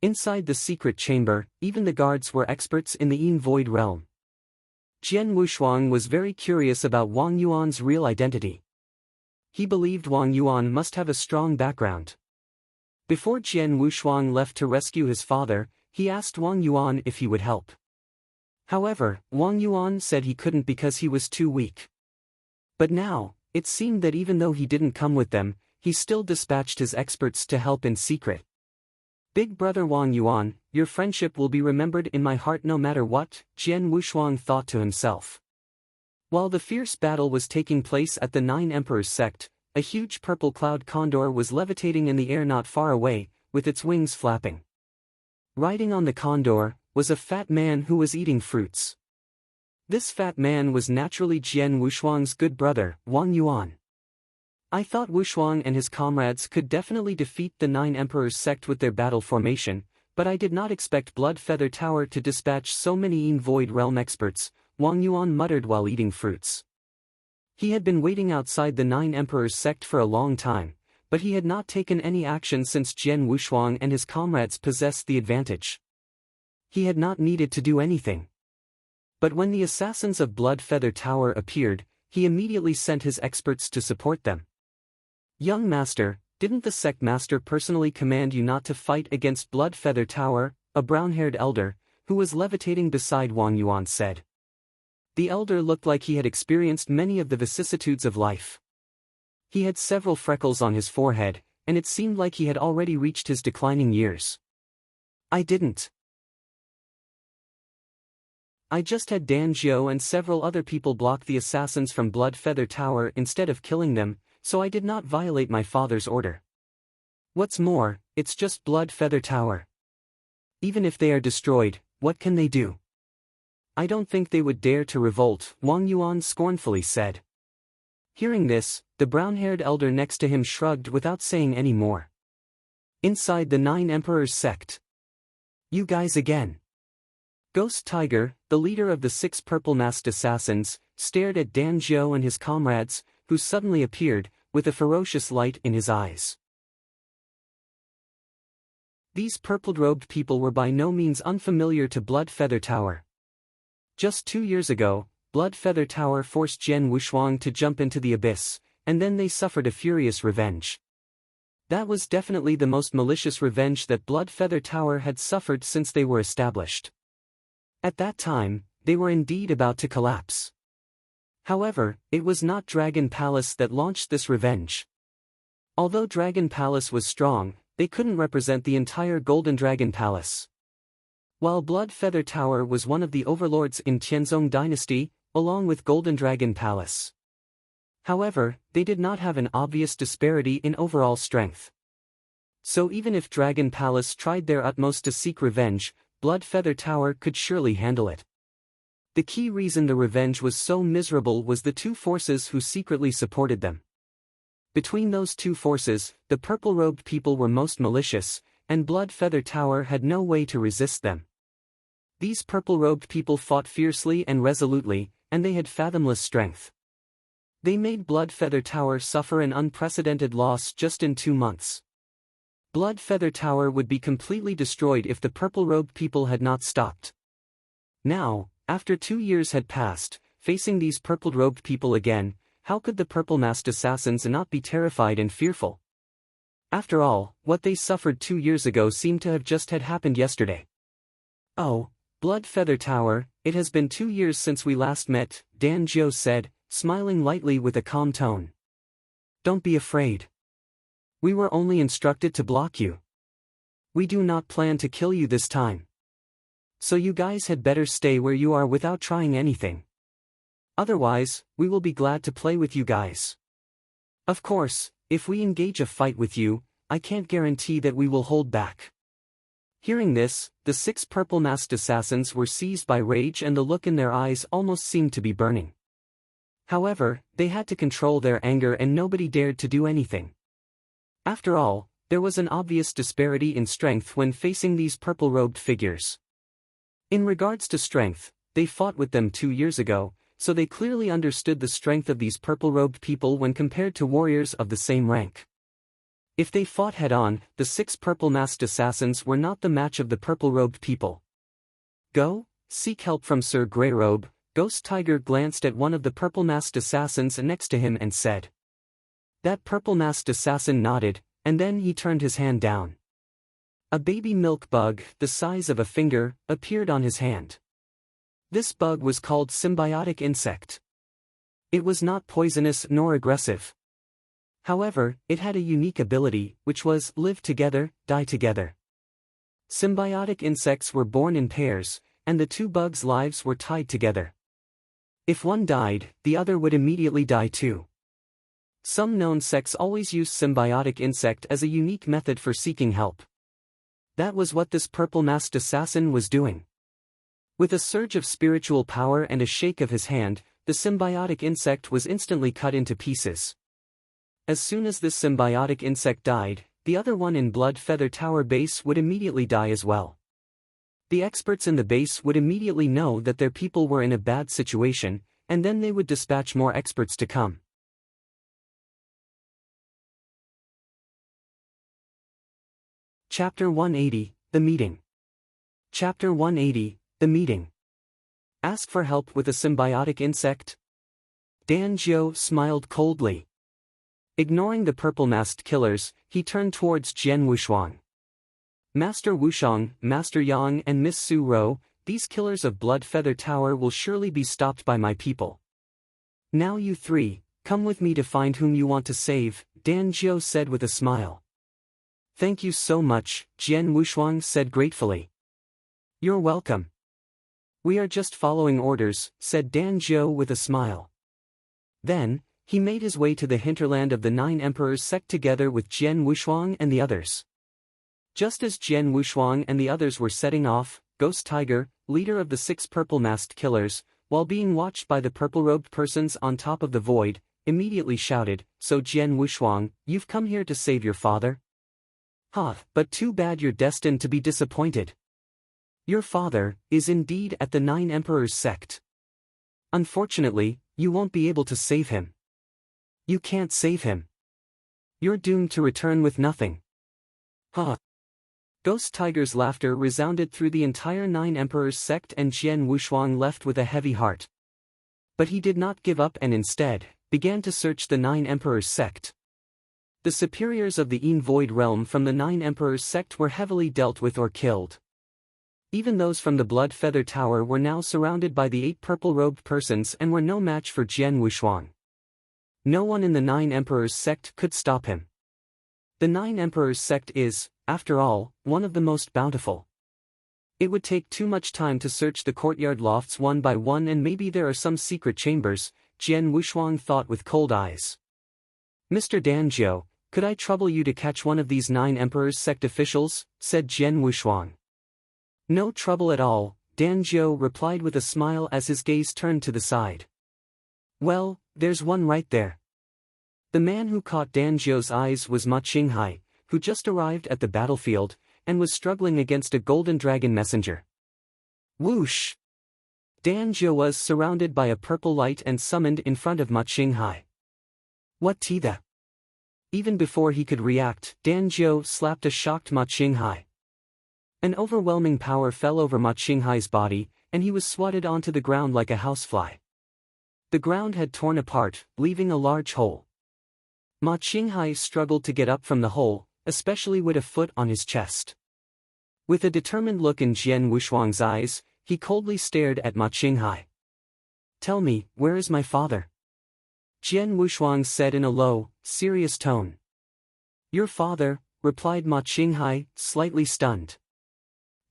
Inside the secret chamber, even the guards were experts in the Void realm. Jian Wushuang was very curious about Wang Yuan's real identity. He believed Wang Yuan must have a strong background. Before Jian Wushuang left to rescue his father, he asked Wang Yuan if he would help. However, Wang Yuan said he couldn't because he was too weak. But now, it seemed that even though he didn't come with them, he still dispatched his experts to help in secret. Big brother Wang Yuan, your friendship will be remembered in my heart no matter what, Jian Wushuang thought to himself. While the fierce battle was taking place at the Nine Emperors sect, a huge purple cloud condor was levitating in the air not far away, with its wings flapping. Riding on the condor was a fat man who was eating fruits. This fat man was naturally Jian Wushuang's good brother, Wang Yuan. I thought Wushuang and his comrades could definitely defeat the Nine Emperors sect with their battle formation, but I did not expect Blood Feather Tower to dispatch so many Void Realm experts, Wang Yuan muttered while eating fruits. He had been waiting outside the Nine Emperors sect for a long time, but he had not taken any action since Jian Wushuang and his comrades possessed the advantage. He had not needed to do anything. But when the assassins of Blood Feather Tower appeared, he immediately sent his experts to support them. Young master, didn't the sect master personally command you not to fight against Blood Feather Tower? A brown-haired elder, who was levitating beside Wang Yuan said. The elder looked like he had experienced many of the vicissitudes of life. He had several freckles on his forehead, and it seemed like he had already reached his declining years. I didn't. I just had Dan Jiao and several other people block the assassins from Blood Feather Tower instead of killing them, so I did not violate my father's order. What's more, it's just Blood Feather Tower. Even if they are destroyed, what can they do? I don't think they would dare to revolt, Wang Yuan scornfully said. Hearing this, the brown-haired elder next to him shrugged without saying any more. Inside the Nine Emperors sect. You guys again. Ghost Tiger, the leader of the 6 purple-masked assassins, stared at Dan Jiao and his comrades, who suddenly appeared, with a ferocious light in his eyes. These purple-robed people were by no means unfamiliar to Blood Feather Tower. Just 2 years ago, Blood Feather Tower forced Jian Wushuang to jump into the abyss, and then they suffered a furious revenge. That was definitely the most malicious revenge that Blood Feather Tower had suffered since they were established. At that time, they were indeed about to collapse. However, it was not Dragon Palace that launched this revenge. Although Dragon Palace was strong, they couldn't represent the entire Golden Dragon Palace. While Blood Feather Tower was one of the overlords in Tianzong Dynasty, along with Golden Dragon Palace. However, they did not have an obvious disparity in overall strength. So even if Dragon Palace tried their utmost to seek revenge, Blood Feather Tower could surely handle it. The key reason the revenge was so miserable was the 2 forces who secretly supported them. Between those 2 forces, the purple-robed people were most malicious, and Blood Feather Tower had no way to resist them. These purple-robed people fought fiercely and resolutely, and they had fathomless strength. They made Blood Feather Tower suffer an unprecedented loss just in 2 months. Blood Feather Tower would be completely destroyed if the purple-robed people had not stopped. Now, after 2 years had passed, facing these purple-robed people again, how could the purple-masked assassins not be terrified and fearful? After all, what they suffered 2 years ago seemed to have just had happened yesterday. Oh, Blood Feather Tower, it has been 2 years since we last met, Dan Jiao said, smiling lightly with a calm tone. Don't be afraid. We were only instructed to block you. We do not plan to kill you this time. So you guys had better stay where you are without trying anything. Otherwise, we will be glad to play with you guys. Of course, if we engage a fight with you, I can't guarantee that we will hold back. Hearing this, the 6 purple-masked assassins were seized by rage and the look in their eyes almost seemed to be burning. However, they had to control their anger and nobody dared to do anything. After all, there was an obvious disparity in strength when facing these purple-robed figures. In regards to strength, they fought with them 2 years ago, so they clearly understood the strength of these purple-robed people when compared to warriors of the same rank. If they fought head-on, the 6 purple-masked assassins were not the match of the purple-robed people. Go, seek help from Sir Greyrobe. Ghost Tiger glanced at one of the purple-masked assassins next to him and said. That purple-masked assassin nodded, and then he turned his hand down. A baby milk bug, the size of a finger, appeared on his hand. This bug was called symbiotic insect. It was not poisonous nor aggressive. However, it had a unique ability, which was live together, die together. Symbiotic insects were born in pairs, and the two bugs' lives were tied together. If one died, the other would immediately die too. Some known sects always use symbiotic insect as a unique method for seeking help. That was what this purple-masked assassin was doing. With a surge of spiritual power and a shake of his hand, the symbiotic insect was instantly cut into pieces. As soon as this symbiotic insect died, the other one in Blood Feather Tower base would immediately die as well. The experts in the base would immediately know that their people were in a bad situation, and then they would dispatch more experts to come. Chapter 180, The Meeting. Chapter 180, The Meeting. Ask for help with a symbiotic insect? Dan Jiao smiled coldly. Ignoring the purple-masked killers, he turned towards Jian Wuxiang. Master Wuxiang, Master Yang and Miss Su Ro, these killers of Blood Feather Tower will surely be stopped by my people. Now you three, come with me to find whom you want to save, Dan Jiao said with a smile. Thank you so much, Jian Wuxiang said gratefully. You're welcome. We are just following orders, said Dan Jiao with a smile. Then, he made his way to the hinterland of the Nine Emperors sect together with Jian Wuxiang and the others. Just as Jian Wuxiang and the others were setting off, Ghost Tiger, leader of the 6 purple-masked killers, while being watched by the purple-robed persons on top of the void, immediately shouted, So Jian Wuxiang, you've come here to save your father? Ha, but too bad you're destined to be disappointed. Your father is indeed at the Nine Emperors sect. Unfortunately, you won't be able to save him. You can't save him. You're doomed to return with nothing. Ha! Ghost Tiger's laughter resounded through the entire Nine Emperors sect and Jian Wuxiang left with a heavy heart. But he did not give up and instead, began to search the Nine Emperors sect. The superiors of the Een Void realm from the Nine Emperors sect were heavily dealt with or killed. Even those from the Blood Feather Tower were now surrounded by the 8 purple-robed persons and were no match for Jian Wuxiang. No one in the Nine Emperors sect could stop him. The Nine Emperors sect is, after all, one of the most bountiful. It would take too much time to search the courtyard lofts one by one, and maybe there are some secret chambers, Jian Wuxiang thought with cold eyes. Mr. Dan Jiao, could I trouble you to catch one of these Nine Emperors sect officials? Said Jian Wuxiang. No trouble at all, Dan Jiao replied with a smile as his gaze turned to the side. Well, there's one right there. The man who caught Dan Jiao's eyes was Ma Qinghai, who just arrived at the battlefield, and was struggling against a golden dragon messenger. Whoosh! Dan Jiao was surrounded by a purple light and summoned in front of Ma Qinghai. What the? Even before he could react, Dan Jiao slapped a shocked Ma Qinghai. An overwhelming power fell over Ma Qinghai's body, and he was swatted onto the ground like a housefly. The ground had torn apart, leaving a large hole. Ma Qinghai struggled to get up from the hole, especially with a foot on his chest. With a determined look in Jian Wuxiang's eyes, he coldly stared at Ma Qinghai. Tell me, where is my father? Jian Wuxiang said in a low, serious tone. Your father, replied Ma Qinghai, slightly stunned.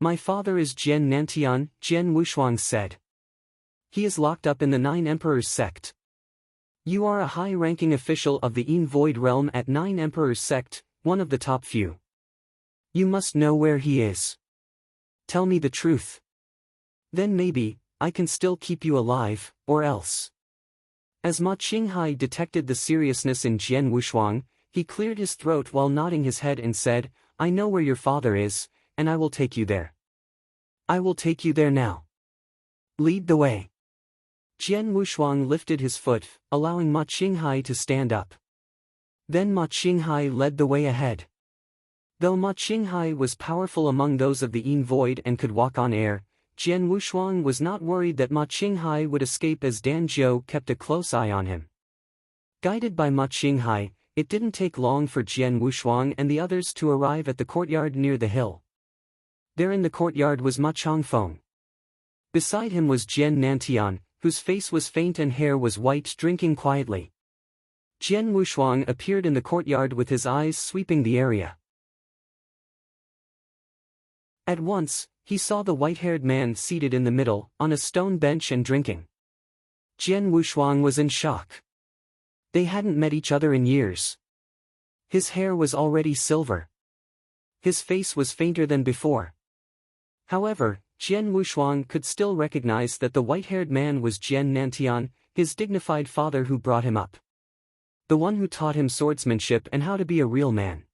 My father is Jian Nantian, Jian Wuxiang said. He is locked up in the Nine Emperors sect. You are a high-ranking official of the Een Void realm at Nine Emperors sect, one of the top few. You must know where he is. Tell me the truth. Then maybe, I can still keep you alive, or else. As Ma Qinghai detected the seriousness in Jian Wuxiang, he cleared his throat while nodding his head and said, I know where your father is, and I will take you there. I will take you there now. Lead the way. Jian Wuxiang lifted his foot, allowing Ma Qinghai to stand up. Then Ma Qinghai led the way ahead. Though Ma Qinghai was powerful among those of the Een Void and could walk on air, Jian Wuxiang was not worried that Ma Qinghai would escape as Dan Jiao kept a close eye on him. Guided by Ma Qinghai, it didn't take long for Jian Wuxiang and the others to arrive at the courtyard near the hill. There in the courtyard was Ma Changfeng. Beside him was Jian Nantian, whose face was faint and hair was white, drinking quietly. Jian Wuxiang appeared in the courtyard with his eyes sweeping the area. At once, he saw the white-haired man seated in the middle, on a stone bench and drinking. Jian Wushuang was in shock. They hadn't met each other in years. His hair was already silver. His face was fainter than before. However, Jian Wushuang could still recognize that the white-haired man was Jian Nantian, his dignified father who brought him up. The one who taught him swordsmanship and how to be a real man.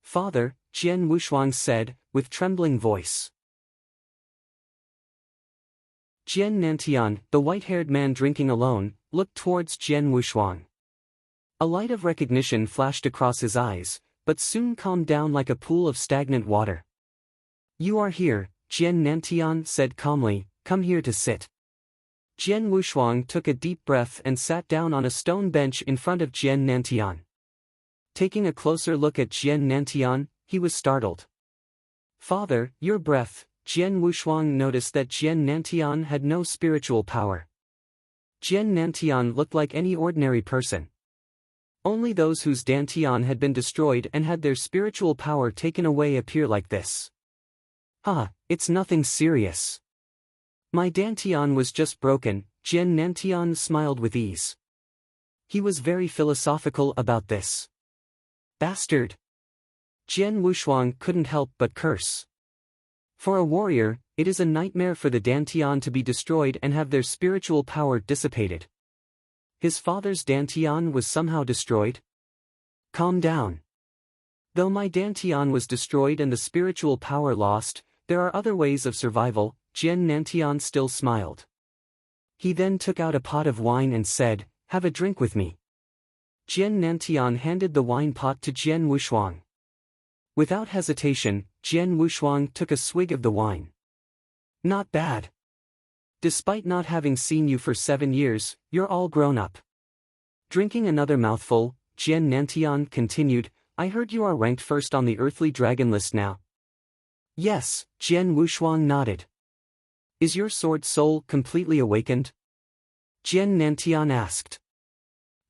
"Father," Jian Wushuang said, with trembling voice. Jian Nantian, the white-haired man drinking alone, looked towards Jian Wushuang. A light of recognition flashed across his eyes, but soon calmed down like a pool of stagnant water. "You are here," Jian Nantian said calmly, "come here to sit." Jian Wushuang took a deep breath and sat down on a stone bench in front of Jian Nantian. Taking a closer look at Jian Nantian, he was startled. "Father, your breath." Jian Wushuang noticed that Jian Nantian had no spiritual power. Jian Nantian looked like any ordinary person. Only those whose dantian had been destroyed and had their spiritual power taken away appear like this. It's nothing serious. My dantian was just broken," Jian Nantian smiled with ease. He was very philosophical about this. "Bastard!" Jian Wushuang couldn't help but curse. For a warrior, it is a nightmare for the dantian to be destroyed and have their spiritual power dissipated. His father's dantian was somehow destroyed? Calm down. Though my dantian was destroyed and the spiritual power lost, there are other ways of survival, Jian Nantian still smiled. He then took out a pot of wine and said, "Have a drink with me." Jian Nantian handed the wine pot to Jian Wushuang. Without hesitation, Jian Wushuang took a swig of the wine. "Not bad. Despite not having seen you for 7 years, you're all grown up." Drinking another mouthful, Jian Nantian continued, "I heard you are ranked first on the earthly dragon list now." "Yes," Jian Wushuang nodded. "Is your sword soul completely awakened?" Jian Nantian asked.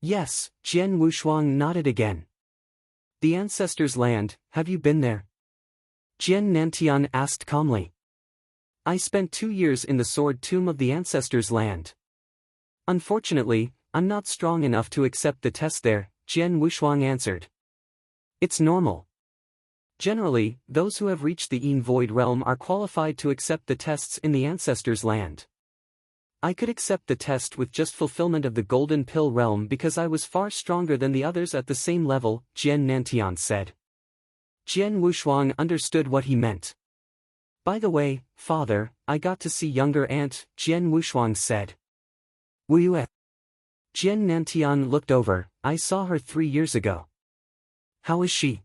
"Yes," Jian Wushuang nodded again. "The ancestors' land, have you been there?" Jian Nantian asked calmly. "I spent 2 years in the sword tomb of the ancestors' land. Unfortunately, I'm not strong enough to accept the test there," Jian Wushuang answered. "It's normal. Generally, those who have reached the Yin Void realm are qualified to accept the tests in the ancestors' land. I could accept the test with just fulfillment of the Golden Pill realm because I was far stronger than the others at the same level," Jian Nantian said. Jian Wushuang understood what he meant. "By the way, father, I got to see younger aunt," Jian Wushuang said. "Wu Yue?" Jian Nantian looked over. "I saw her 3 years ago." "How is she?"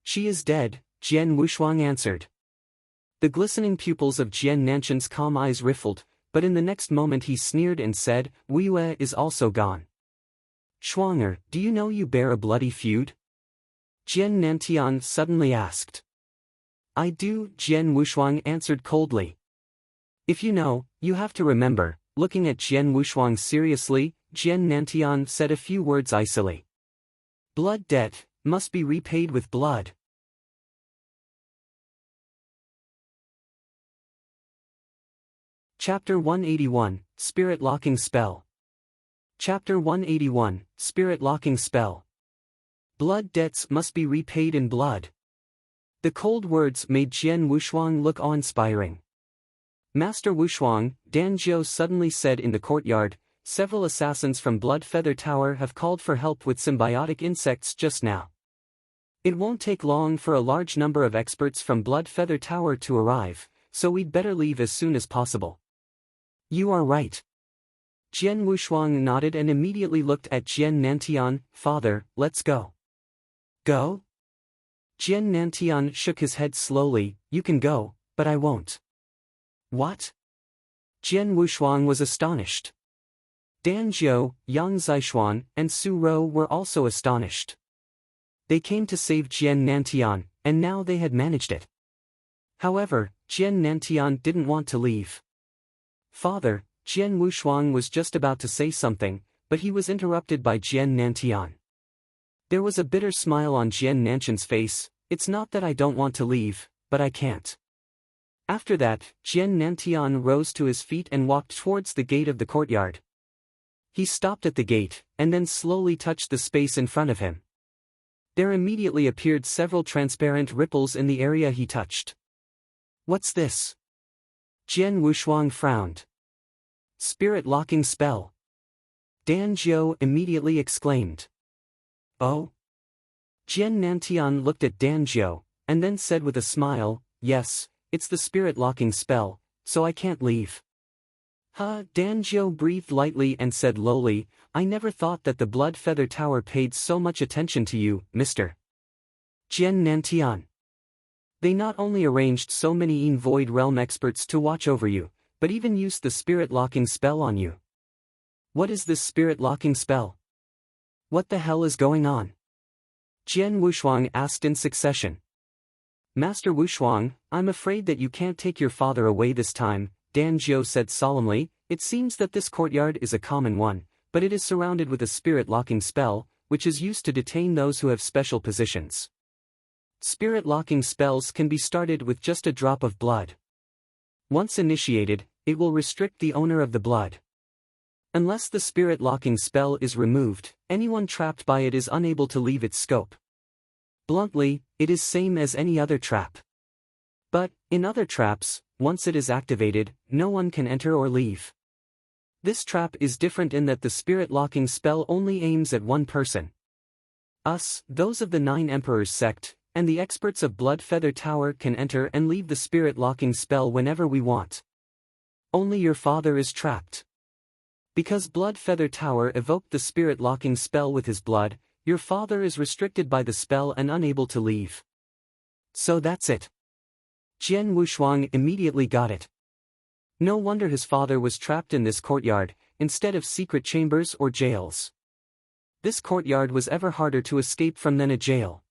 "She is dead," Jian Wushuang answered. The glistening pupils of Jian Nantian's calm eyes riffled, but in the next moment he sneered and said, "Wu Yue is also gone." "Shuanger, do you know you bear a bloody feud?" Jian Nantian suddenly asked. "I do," Jian Wushuang answered coldly. "If you know, you have to remember." Looking at Jian Wushuang seriously, Jian Nantian said a few words icily. "Blood debt must be repaid with blood." Chapter 181, Spirit Locking Spell. Chapter 181, Spirit Locking Spell. Blood debts must be repaid in blood. The cold words made Jian Wushuang look awe-inspiring. "Master Wushuang," Dan Jiu suddenly said in the courtyard, "several assassins from Blood Feather Tower have called for help with symbiotic insects just now. It won't take long for a large number of experts from Blood Feather Tower to arrive, so we'd better leave as soon as possible." "You are right." Jian Wushuang nodded and immediately looked at Jian Nantian. "Father, let's go." "Go?" Jian Nantian shook his head slowly. "You can go, but I won't." "What?" Jian Wushuang was astonished. Dan Jiu, Yang Zixuan, and Su Rou were also astonished. They came to save Jian Nantian, and now they had managed it. However, Jian Nantian didn't want to leave. "Father," Jian Wushuang was just about to say something, but he was interrupted by Jian Nantian. There was a bitter smile on Jian Nantian's face. "It's not that I don't want to leave, but I can't. After that, Jian Nantian rose to his feet and walked towards the gate of the courtyard. He stopped at the gate, and then slowly touched the space in front of him. There immediately appeared several transparent ripples in the area he touched. What's this? Jian Wushuang frowned. Spirit locking spell. Dan Jiao immediately exclaimed. Oh? Jian Nantian looked at Dan Jiao, and then said with a smile, yes, it's the spirit locking spell, so I can't leave. Dan Jiao breathed lightly and said lowly, I never thought that the Blood Feather Tower paid so much attention to you, Mr. Jian Nantian. They not only arranged so many Void Realm experts to watch over you, but even used the spirit locking spell on you. What is this spirit locking spell? What the hell is going on? Jian Wushuang asked in succession. Master Wushuang, I'm afraid that you can't take your father away this time, Dan Jiao said solemnly. It seems that this courtyard is a common one, but it is surrounded with a spirit locking spell, which is used to detain those who have special positions. Spirit locking spells can be started with just a drop of blood. Once initiated, it will restrict the owner of the blood. Unless the spirit locking spell is removed, anyone trapped by it is unable to leave its scope. Bluntly, it is same as any other trap. But, in other traps, once it is activated, no one can enter or leave. This trap is different in that the spirit locking spell only aims at one person. Us, those of the 9 Emperors sect, and the experts of Blood Feather Tower can enter and leave the spirit locking spell whenever we want. Only your father is trapped. Because Blood Feather Tower evoked the spirit locking spell with his blood, your father is restricted by the spell and unable to leave. So that's it. Jian Wushuang immediately got it. No wonder his father was trapped in this courtyard, instead of secret chambers or jails. This courtyard was ever harder to escape from than a jail.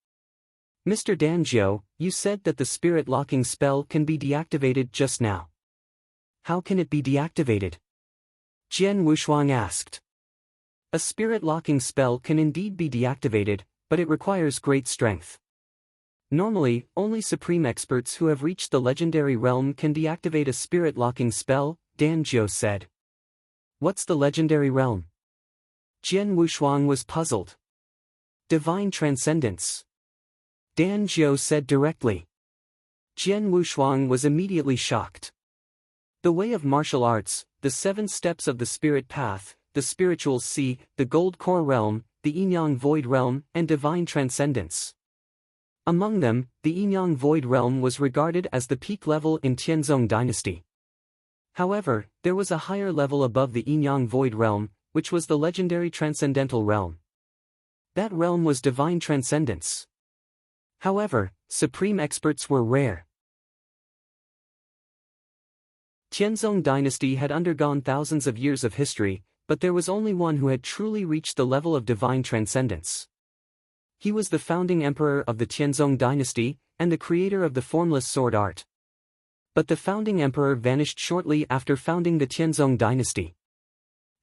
Mr. Dan Jiao, you said that the spirit locking spell can be deactivated just now. How can it be deactivated? Jian Wushuang asked. A spirit locking spell can indeed be deactivated, but it requires great strength. Normally, only supreme experts who have reached the legendary realm can deactivate a spirit locking spell, Dan Jiao said. What's the legendary realm? Jian Wushuang was puzzled. Divine Transcendence. Dan Jiao said directly. Jian Wushuang was immediately shocked. The way of martial arts, the 7 steps of the spirit path, the spiritual sea, the gold core realm, the Yinyang void realm, and divine transcendence. Among them, the Yinyang void realm was regarded as the peak level in Tianzong dynasty. However, there was a higher level above the Yinyang void realm, which was the legendary transcendental realm. That realm was divine transcendence. However, supreme experts were rare. Tianzong dynasty had undergone thousands of years of history, but there was only one who had truly reached the level of divine transcendence. He was the founding emperor of the Tianzong dynasty, and the creator of the formless sword art. But the founding emperor vanished shortly after founding the Tianzong dynasty.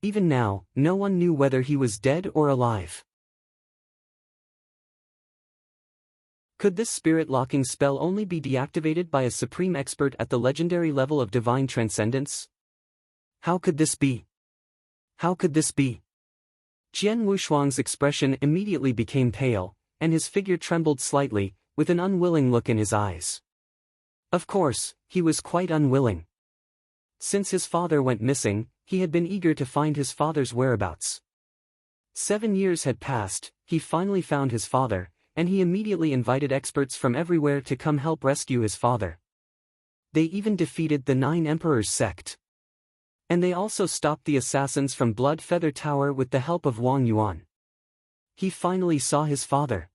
Even now, no one knew whether he was dead or alive. Could this spirit-locking spell only be deactivated by a supreme expert at the legendary level of divine transcendence? How could this be? How could this be? Jian Wushuang's expression immediately became pale, and his figure trembled slightly, with an unwilling look in his eyes. Of course, he was quite unwilling. Since his father went missing, he had been eager to find his father's whereabouts. 7 years had passed, he finally found his father, and he immediately invited experts from everywhere to come help rescue his father. They even defeated the 9 Emperors sect. And they also stopped the assassins from Blood Feather Tower with the help of Wang Yuan. He finally saw his father.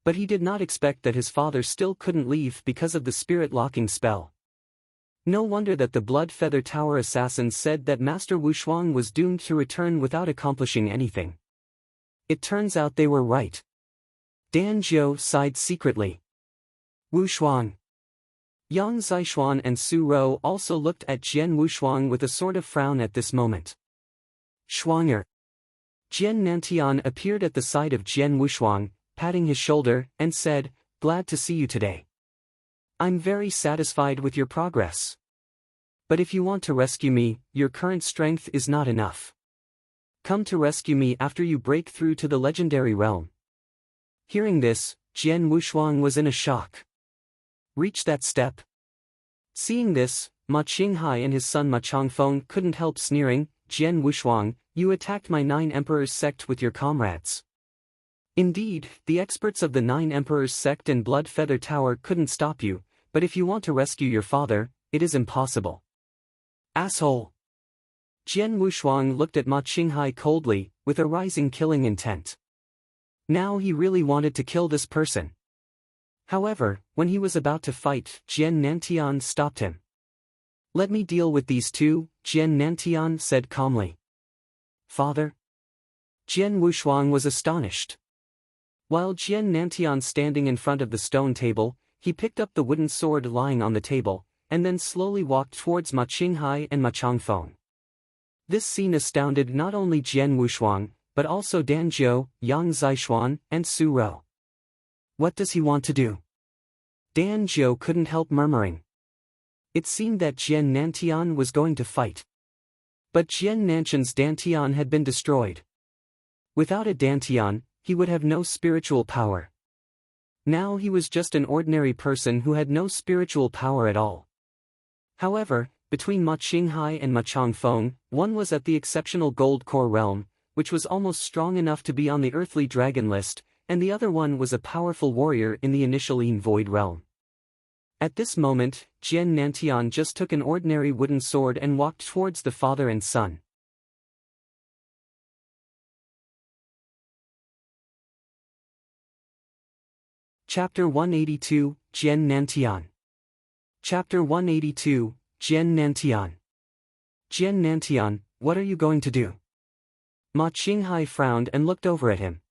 But he did not expect that his father still couldn't leave because of the spirit-locking spell. No wonder that the Blood Feather Tower assassins said that Master Wushuang was doomed to return without accomplishing anything. It turns out they were right. Dan Jiao sighed secretly. Wushuang. Yang Zixuan and Su Rou also looked at Jian Wushuang with a sort of frown at this moment. Shuanger. Jian Nantian appeared at the side of Jian Wushuang, patting his shoulder, and said, "Glad to see you today." I'm very satisfied with your progress. But if you want to rescue me, your current strength is not enough. Come to rescue me after you break through to the legendary realm. Hearing this, Jian Wushuang was in a shock. Reach that step. Seeing this, Ma Qinghai and his son Ma Changfeng couldn't help sneering. Jian Wushuang, you attacked my 9 Emperors sect with your comrades. Indeed, the experts of the 9 Emperors sect and Blood Feather Tower couldn't stop you, but if you want to rescue your father, it is impossible. Asshole! Jian Wushuang looked at Ma Qinghai coldly, with a rising killing intent. Now he really wanted to kill this person. However, when he was about to fight, Jian Nantian stopped him. Let me deal with these two, Jian Nantian said calmly. Father? Jian Wushuang was astonished. While Jian Nantian standing in front of the stone table, he picked up the wooden sword lying on the table, and then slowly walked towards Ma Qinghai and Ma Changfeng. This scene astounded not only Jian Wushuang, but also Dan Zhou, Yang Zishuan, and Su Rou. What does he want to do? Dan Zhou couldn't help murmuring. It seemed that Jian Nantian was going to fight. But Jian Nantian's Dantian had been destroyed. Without a Dantian, he would have no spiritual power. Now he was just an ordinary person who had no spiritual power at all. However, between Ma Qinghai and Ma Changfeng, one was at the exceptional Gold Core realm, which was almost strong enough to be on the earthly dragon list, and the other one was a powerful warrior in the initial Void realm. At this moment, Jian Nantian just took an ordinary wooden sword and walked towards the father and son. Chapter 182, Jian Nantian. Chapter 182, Jian Nantian. Jian Nantian, what are you going to do? Ma Qinghai frowned and looked over at him.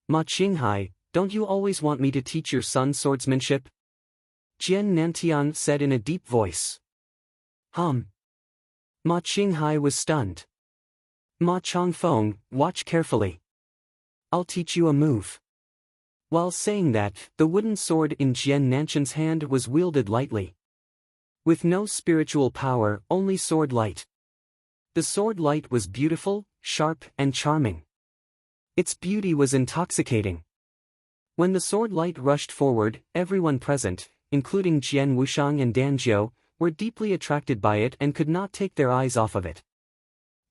Ma Qinghai, don't you always want me to teach your son swordsmanship? Jian Nantian said in a deep voice. Ma Qinghai was stunned. Ma Changfeng, watch carefully. I'll teach you a move. While saying that, the wooden sword in Jian Nantian's hand was wielded lightly. With no spiritual power, only sword light. The sword light was beautiful, sharp, and charming. Its beauty was intoxicating. When the sword light rushed forward, everyone present, including Jian Wushuang and Dan Zhou, were deeply attracted by it and could not take their eyes off of it.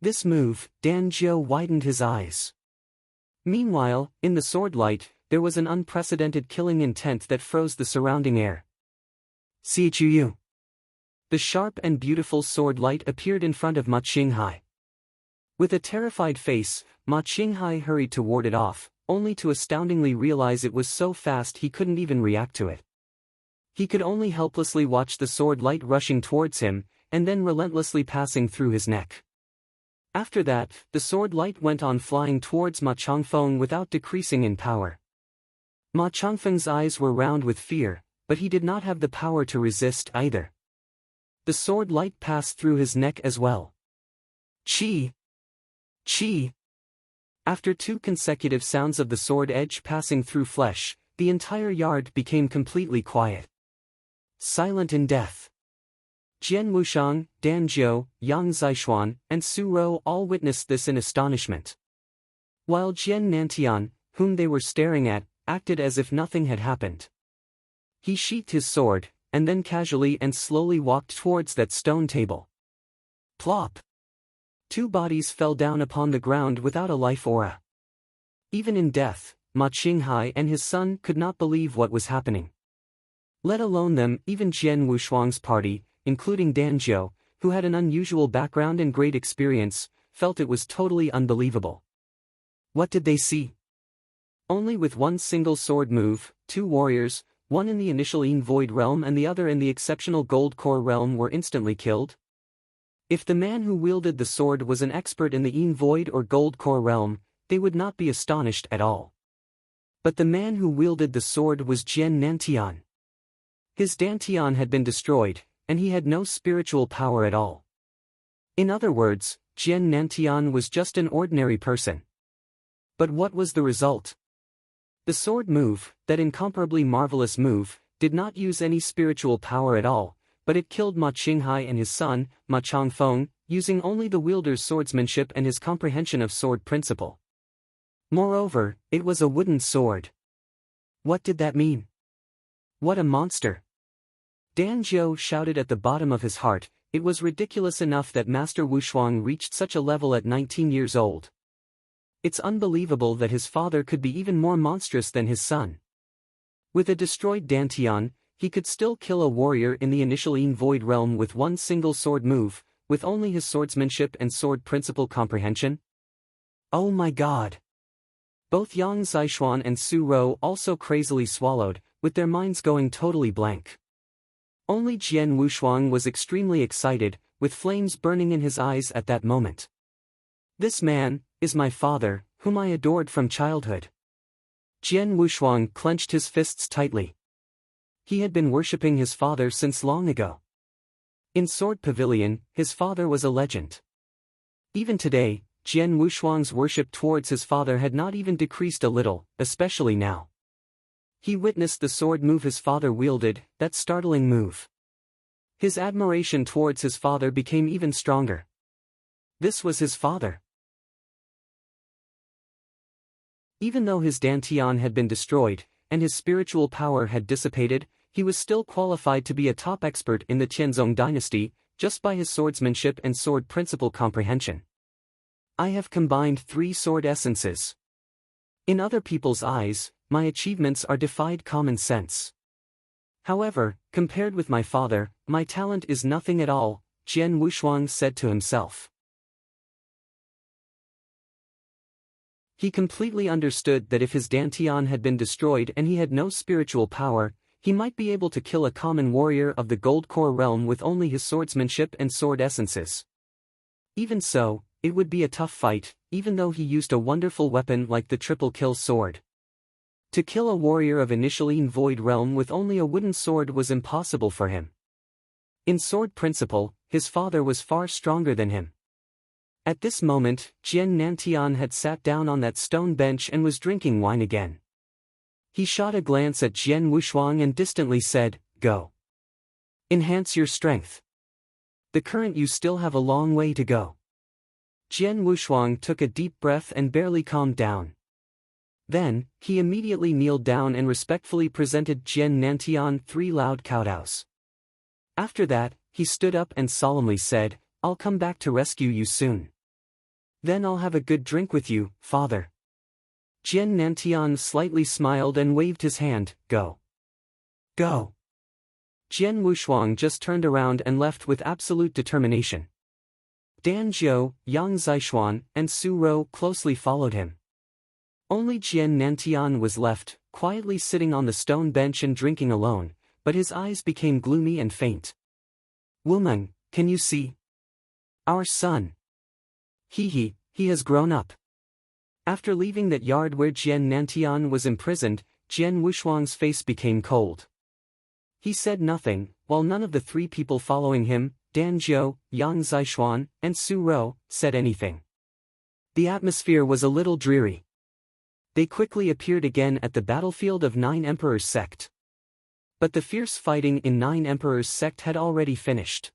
This move, Dan Zhou widened his eyes. Meanwhile, in the sword light, there was an unprecedented killing intent that froze the surrounding air. Chu. The sharp and beautiful sword light appeared in front of Ma Qinghai. With a terrified face, Ma Qinghai hurried to ward it off, only to astoundingly realize it was so fast he couldn't even react to it. He could only helplessly watch the sword light rushing towards him, and then relentlessly passing through his neck. After that, the sword light went on flying towards Ma Changfeng without decreasing in power. Ma Changfeng's eyes were round with fear, but he did not have the power to resist either. The sword light passed through his neck as well. Chi! Chi! After 2 consecutive sounds of the sword edge passing through flesh, the entire yard became completely quiet. Silent in death. Jian Wushuang, Dan Zhou, Yang Zishuan, and Su Rou all witnessed this in astonishment. While Jian Nantian, whom they were staring at, acted as if nothing had happened. He sheathed his sword, and then casually and slowly walked towards that stone table. Plop! 2 bodies fell down upon the ground without a life aura. Even in death, Ma Qinghai and his son could not believe what was happening. Let alone them, even Jian Wushuang's party, including Dan Zhou, who had an unusual background and great experience, felt it was totally unbelievable. What did they see? Only with one single sword move, 2 warriors, one in the initial Void realm and the other in the exceptional Gold Core realm, were instantly killed? If the man who wielded the sword was an expert in the Void or Gold Core realm, they would not be astonished at all. But the man who wielded the sword was Jian Nantian. His Dantian had been destroyed, and he had no spiritual power at all. In other words, Jian Nantian was just an ordinary person. But what was the result? The sword move, that incomparably marvelous move, did not use any spiritual power at all, but it killed Ma Qinghai and his son, Ma Changfeng, using only the wielder's swordsmanship and his comprehension of sword principle. Moreover, it was a wooden sword. What did that mean? What a monster! Dan Zhou shouted at the bottom of his heart. It was ridiculous enough that Master Wushuang reached such a level at 19 years old. It's unbelievable that his father could be even more monstrous than his son. With a destroyed Dantian, he could still kill a warrior in the initial Void Realm with one single sword move, with only his swordsmanship and sword principle comprehension? Oh my god! Both Yang Zishuan and Su Rou also crazily swallowed, with their minds going totally blank. Only Jian Wushuang was extremely excited, with flames burning in his eyes at that moment. This man is my father, whom I adored from childhood. Jian Wushuang clenched his fists tightly. He had been worshipping his father since long ago. In Sword Pavilion, his father was a legend. Even today, Jian Wushuang's worship towards his father had not even decreased a little, especially now. He witnessed the sword move his father wielded, that startling move. His admiration towards his father became even stronger. This was his father. Even though his Dantian had been destroyed, and his spiritual power had dissipated, he was still qualified to be a top expert in the Tianzong dynasty, just by his swordsmanship and sword principle comprehension. I have combined 3 sword essences. In other people's eyes, my achievements are defied common sense. However, compared with my father, my talent is nothing at all, Jian Wushuang said to himself. He completely understood that if his Dantian had been destroyed and he had no spiritual power, he might be able to kill a common warrior of the Gold Core realm with only his swordsmanship and sword essences. Even so, it would be a tough fight, even though he used a wonderful weapon like the triple kill sword. To kill a warrior of initial Void Realm with only a wooden sword was impossible for him. In sword principle, his father was far stronger than him. At this moment, Jian Nantian had sat down on that stone bench and was drinking wine again. He shot a glance at Jian Wushuang and distantly said, "Go. Enhance your strength. The current you still have a long way to go." Jian Wushuang took a deep breath and barely calmed down. Then, he immediately kneeled down and respectfully presented Jian Nantian 3 loud kowtows. After that, he stood up and solemnly said, "I'll come back to rescue you soon. Then I'll have a good drink with you, father." Jian Nantian slightly smiled and waved his hand, "Go. Go." Jian Wushuang just turned around and left with absolute determination. Dan Zhou, Yang Zishuan, and Su Rou closely followed him. Only Jian Nantian was left, quietly sitting on the stone bench and drinking alone, but his eyes became gloomy and faint. "Woman, can you see? Our son. He has grown up." After leaving that yard where Jian Nantian was imprisoned, Jian Wushuang's face became cold. He said nothing, while none of the 3 people following him, Dan Zhou, Yang Zishuan, and Su Rou, said anything. The atmosphere was a little dreary. They quickly appeared again at the battlefield of 9 Emperors Sect. But the fierce fighting in 9 Emperors Sect had already finished.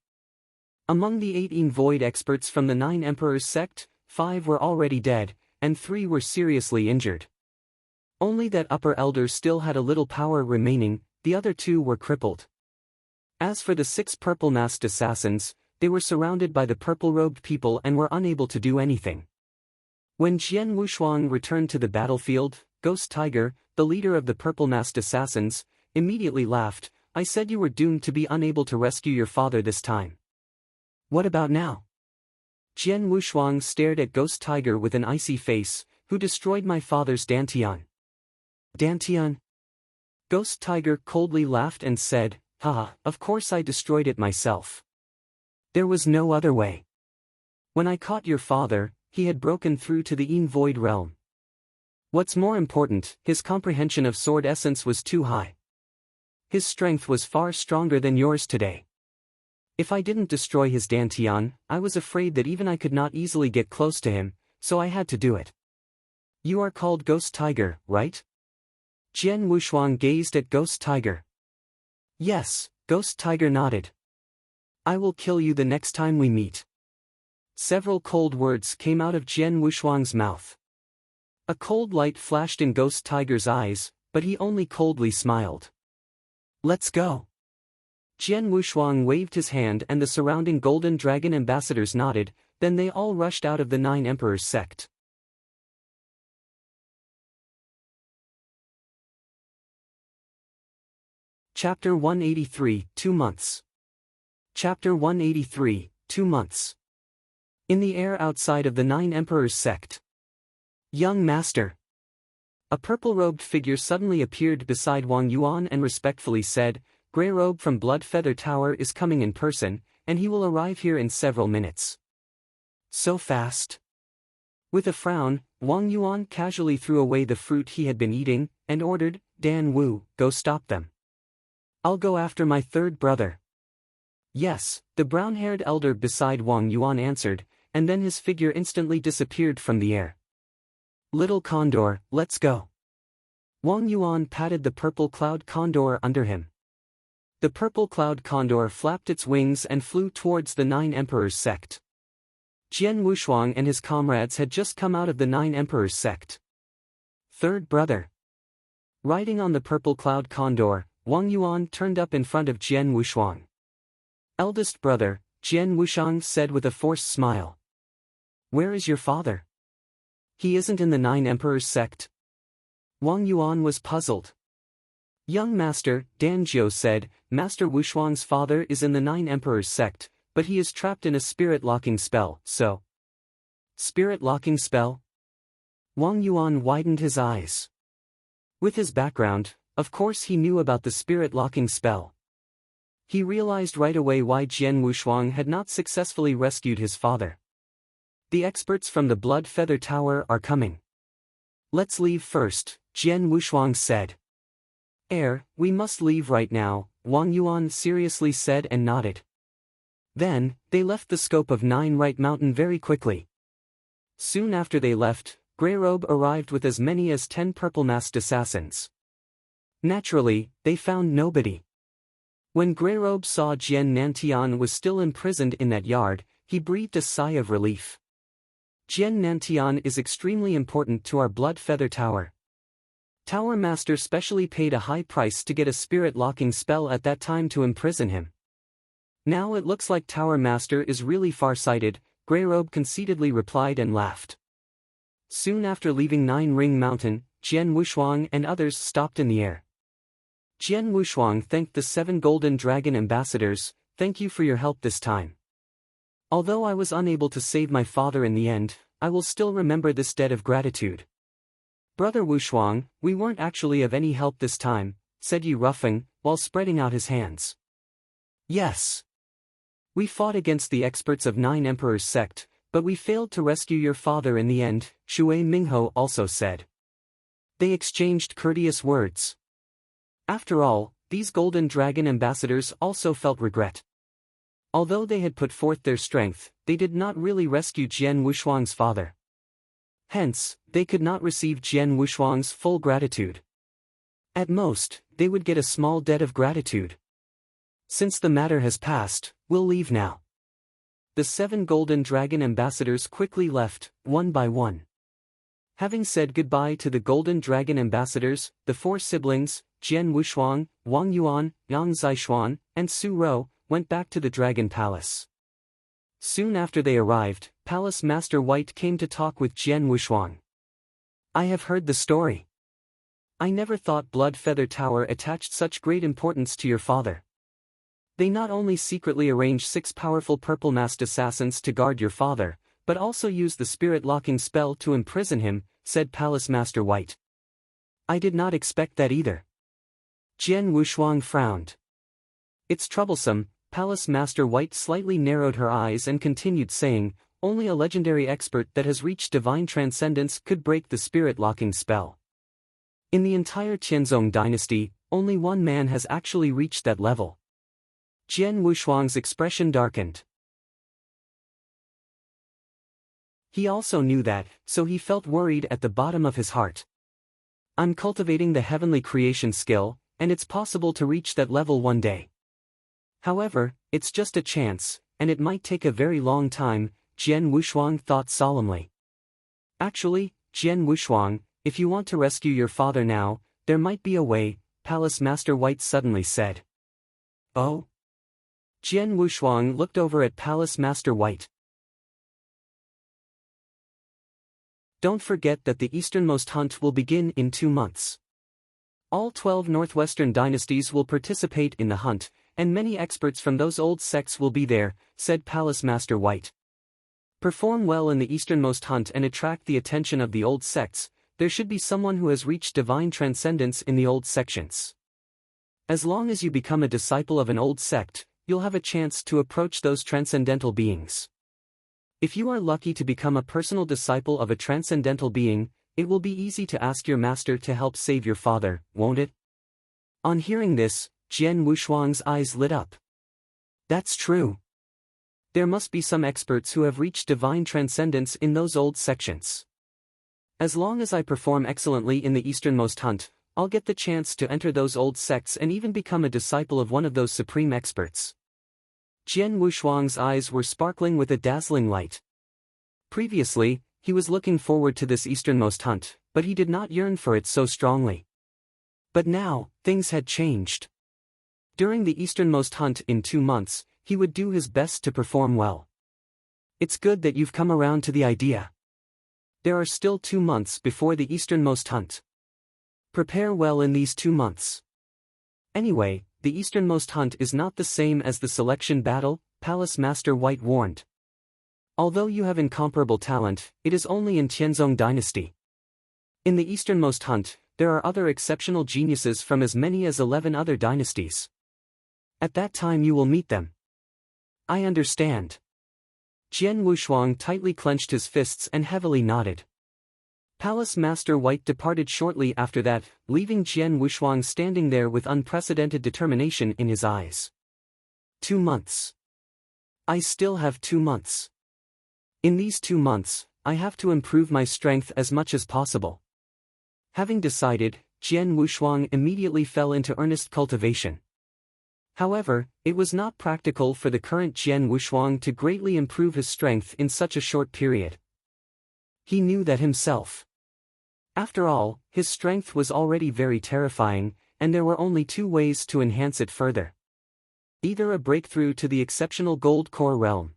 Among the 18 Void experts from the 9 Emperors Sect, 5 were already dead, and 3 were seriously injured. Only that upper elder still had a little power remaining, the other 2 were crippled. As for the 6 purple-masked assassins, they were surrounded by the purple-robed people and were unable to do anything. When Jian Wushuang returned to the battlefield, Ghost Tiger, the leader of the purple-masked assassins, immediately laughed. "I said you were doomed to be unable to rescue your father this time. What about now?" Jian Wushuang stared at Ghost Tiger with an icy face. "Who destroyed my father's Dantian?" "Dantian?" Ghost Tiger coldly laughed and said, "Haha, of course I destroyed it myself. There was no other way. When I caught your father, he had broken through to the Void realm. What's more important, his comprehension of sword essence was too high. His strength was far stronger than yours today. If I didn't destroy his Dantian, I was afraid that even I could not easily get close to him, so I had to do it." "You are called Ghost Tiger, right?" Jian Wushuang gazed at Ghost Tiger. Yes, Ghost Tiger nodded. I will kill you the next time we meet. Several cold words came out of Jian Wushuang's mouth. A cold light flashed in Ghost Tiger's eyes, but he only coldly smiled. Let's go. Jian Wushuang waved his hand and the surrounding Golden Dragon ambassadors nodded, then they all rushed out of the Nine Emperors sect. Chapter 183, 2 months. Chapter 183, 2 months. In the air outside of the Nine Emperors sect. Young Master. A purple-robed figure suddenly appeared beside Wang Yuan and respectfully said, Grey Robe from Blood Feather Tower is coming in person, and he will arrive here in several minutes. So fast? With a frown, Wang Yuan casually threw away the fruit he had been eating, and ordered, Dan Wu, go stop them. I'll go after my third brother. Yes, the brown-haired elder beside Wang Yuan answered, and then his figure instantly disappeared from the air. Little Condor, let's go. Wang Yuan patted the purple cloud condor under him. The purple cloud condor flapped its wings and flew towards the Nine Emperors sect. Jian Wushuang and his comrades had just come out of the Nine Emperors sect. Third brother. Riding on the purple cloud condor, Wang Yuan turned up in front of Jian Wushuang. Eldest brother, Jian Wushuang said with a forced smile. Where is your father? He isn't in the Nine Emperors sect. Wang Yuan was puzzled. Young Master, Dan Jiu said, Master Wushuang's father is in the Nine Emperors sect, but he is trapped in a spirit-locking spell, so... Spirit-locking spell? Wang Yuan widened his eyes. With his background, of course he knew about the spirit-locking spell. He realized right away why Jian Wushuang had not successfully rescued his father. The experts from the Blood Feather Tower are coming. Let's leave first, Jian Wushuang said. We must leave right now, Wang Yuan seriously said and nodded. Then, they left the scope of Nine Right Mountain very quickly. Soon after they left, Grey Robe arrived with as many as 10 purple-masked assassins. Naturally, they found nobody. When Grey Robe saw Jian Nantian was still imprisoned in that yard, he breathed a sigh of relief. Jian Nantian is extremely important to our Blood Feather Tower. Tower Master specially paid a high price to get a spirit-locking spell at that time to imprison him. Now it looks like Tower Master is really far-sighted, Grey Robe conceitedly replied and laughed. Soon after leaving Nine Ring Mountain, Jian Wushuang and others stopped in the air. Jian Wushuang thanked the 7 Golden Dragon ambassadors, thank you for your help this time. Although I was unable to save my father in the end, I will still remember this debt of gratitude. Brother Wushuang, we weren't actually of any help this time, said Yi Rufeng, while spreading out his hands. Yes. We fought against the experts of Nine Emperors sect, but we failed to rescue your father in the end, Shui Mingho also said. They exchanged courteous words. After all, these Golden Dragon ambassadors also felt regret. Although they had put forth their strength, they did not really rescue Jian Wushuang's father. Hence, they could not receive Jian Wushuang's full gratitude. At most, they would get a small debt of gratitude. Since the matter has passed, we'll leave now. The 7 Golden Dragon ambassadors quickly left, one by one. Having said goodbye to the Golden Dragon ambassadors, the 4 siblings, Jian Wushuang, Wang Yuan, Yang Zixuan, and Su Rou, went back to the Dragon Palace. Soon after they arrived, Palace Master White came to talk with Jian Wushuang. I have heard the story. I never thought Blood Feather Tower attached such great importance to your father. They not only secretly arranged 6 powerful purple-masked assassins to guard your father, but also used the spirit-locking spell to imprison him, said Palace Master White. I did not expect that either. Jian Wushuang frowned. It's troublesome. Palace Master White slightly narrowed her eyes and continued saying, only a legendary expert that has reached divine transcendence could break the spirit-locking spell. In the entire Qianzong dynasty, only one man has actually reached that level. Jian Wushuang's expression darkened. He also knew that, so he felt worried at the bottom of his heart. I'm cultivating the heavenly creation skill, and it's possible to reach that level one day. However, it's just a chance, and it might take a very long time, Jian Wushuang thought solemnly. Actually, Jian Wushuang, if you want to rescue your father now, there might be a way, Palace Master White suddenly said. Oh? Jian Wushuang looked over at Palace Master White. Don't forget that the easternmost hunt will begin in 2 months. All 12 northwestern dynasties will participate in the hunt, and many experts from those old sects will be there, said Palace Master White. Perform well in the easternmost hunt and attract the attention of the old sects. There should be someone who has reached divine transcendence in the old sections. As long as you become a disciple of an old sect, you'll have a chance to approach those transcendental beings. If you are lucky to become a personal disciple of a transcendental being, it will be easy to ask your master to help save your father, won't it? On hearing this, Jian Wushuang's eyes lit up. That's true. There must be some experts who have reached divine transcendence in those old sections. As long as I perform excellently in the easternmost hunt, I'll get the chance to enter those old sects and even become a disciple of one of those supreme experts. Jian Wushuang's eyes were sparkling with a dazzling light. Previously, he was looking forward to this easternmost hunt, but he did not yearn for it so strongly. But now, things had changed. During the easternmost hunt in 2 months, he would do his best to perform well. It's good that you've come around to the idea. There are still 2 months before the easternmost hunt. Prepare well in these 2 months. Anyway, the easternmost hunt is not the same as the selection battle, Palace Master White warned. Although you have incomparable talent, it is only in Tianzong dynasty. In the easternmost hunt, there are other exceptional geniuses from as many as 11 other dynasties. At that time you will meet them. I understand. Jian Wushuang tightly clenched his fists and heavily nodded. Palace Master White departed shortly after that, leaving Jian Wushuang standing there with unprecedented determination in his eyes. 2 months. I still have 2 months. In these 2 months, I have to improve my strength as much as possible. Having decided, Jian Wushuang immediately fell into earnest cultivation. However, it was not practical for the current Jian Wushuang to greatly improve his strength in such a short period. He knew that himself. After all, his strength was already very terrifying, and there were only 2 ways to enhance it further. Either a breakthrough to the exceptional gold core realm,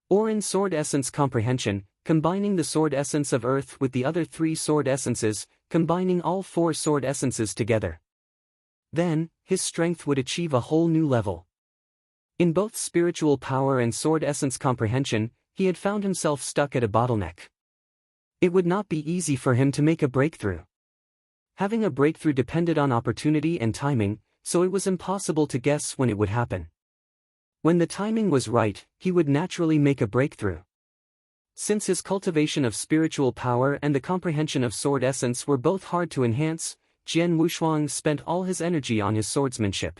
or in sword essence comprehension, combining the sword essence of earth with the other 3 sword essences, combining all 4 sword essences together. Then, his strength would achieve a whole new level. In both spiritual power and sword essence comprehension, he had found himself stuck at a bottleneck. It would not be easy for him to make a breakthrough. Having a breakthrough depended on opportunity and timing, so it was impossible to guess when it would happen. When the timing was right, he would naturally make a breakthrough. Since his cultivation of spiritual power and the comprehension of sword essence were both hard to enhance, Jian Wushuang spent all his energy on his swordsmanship.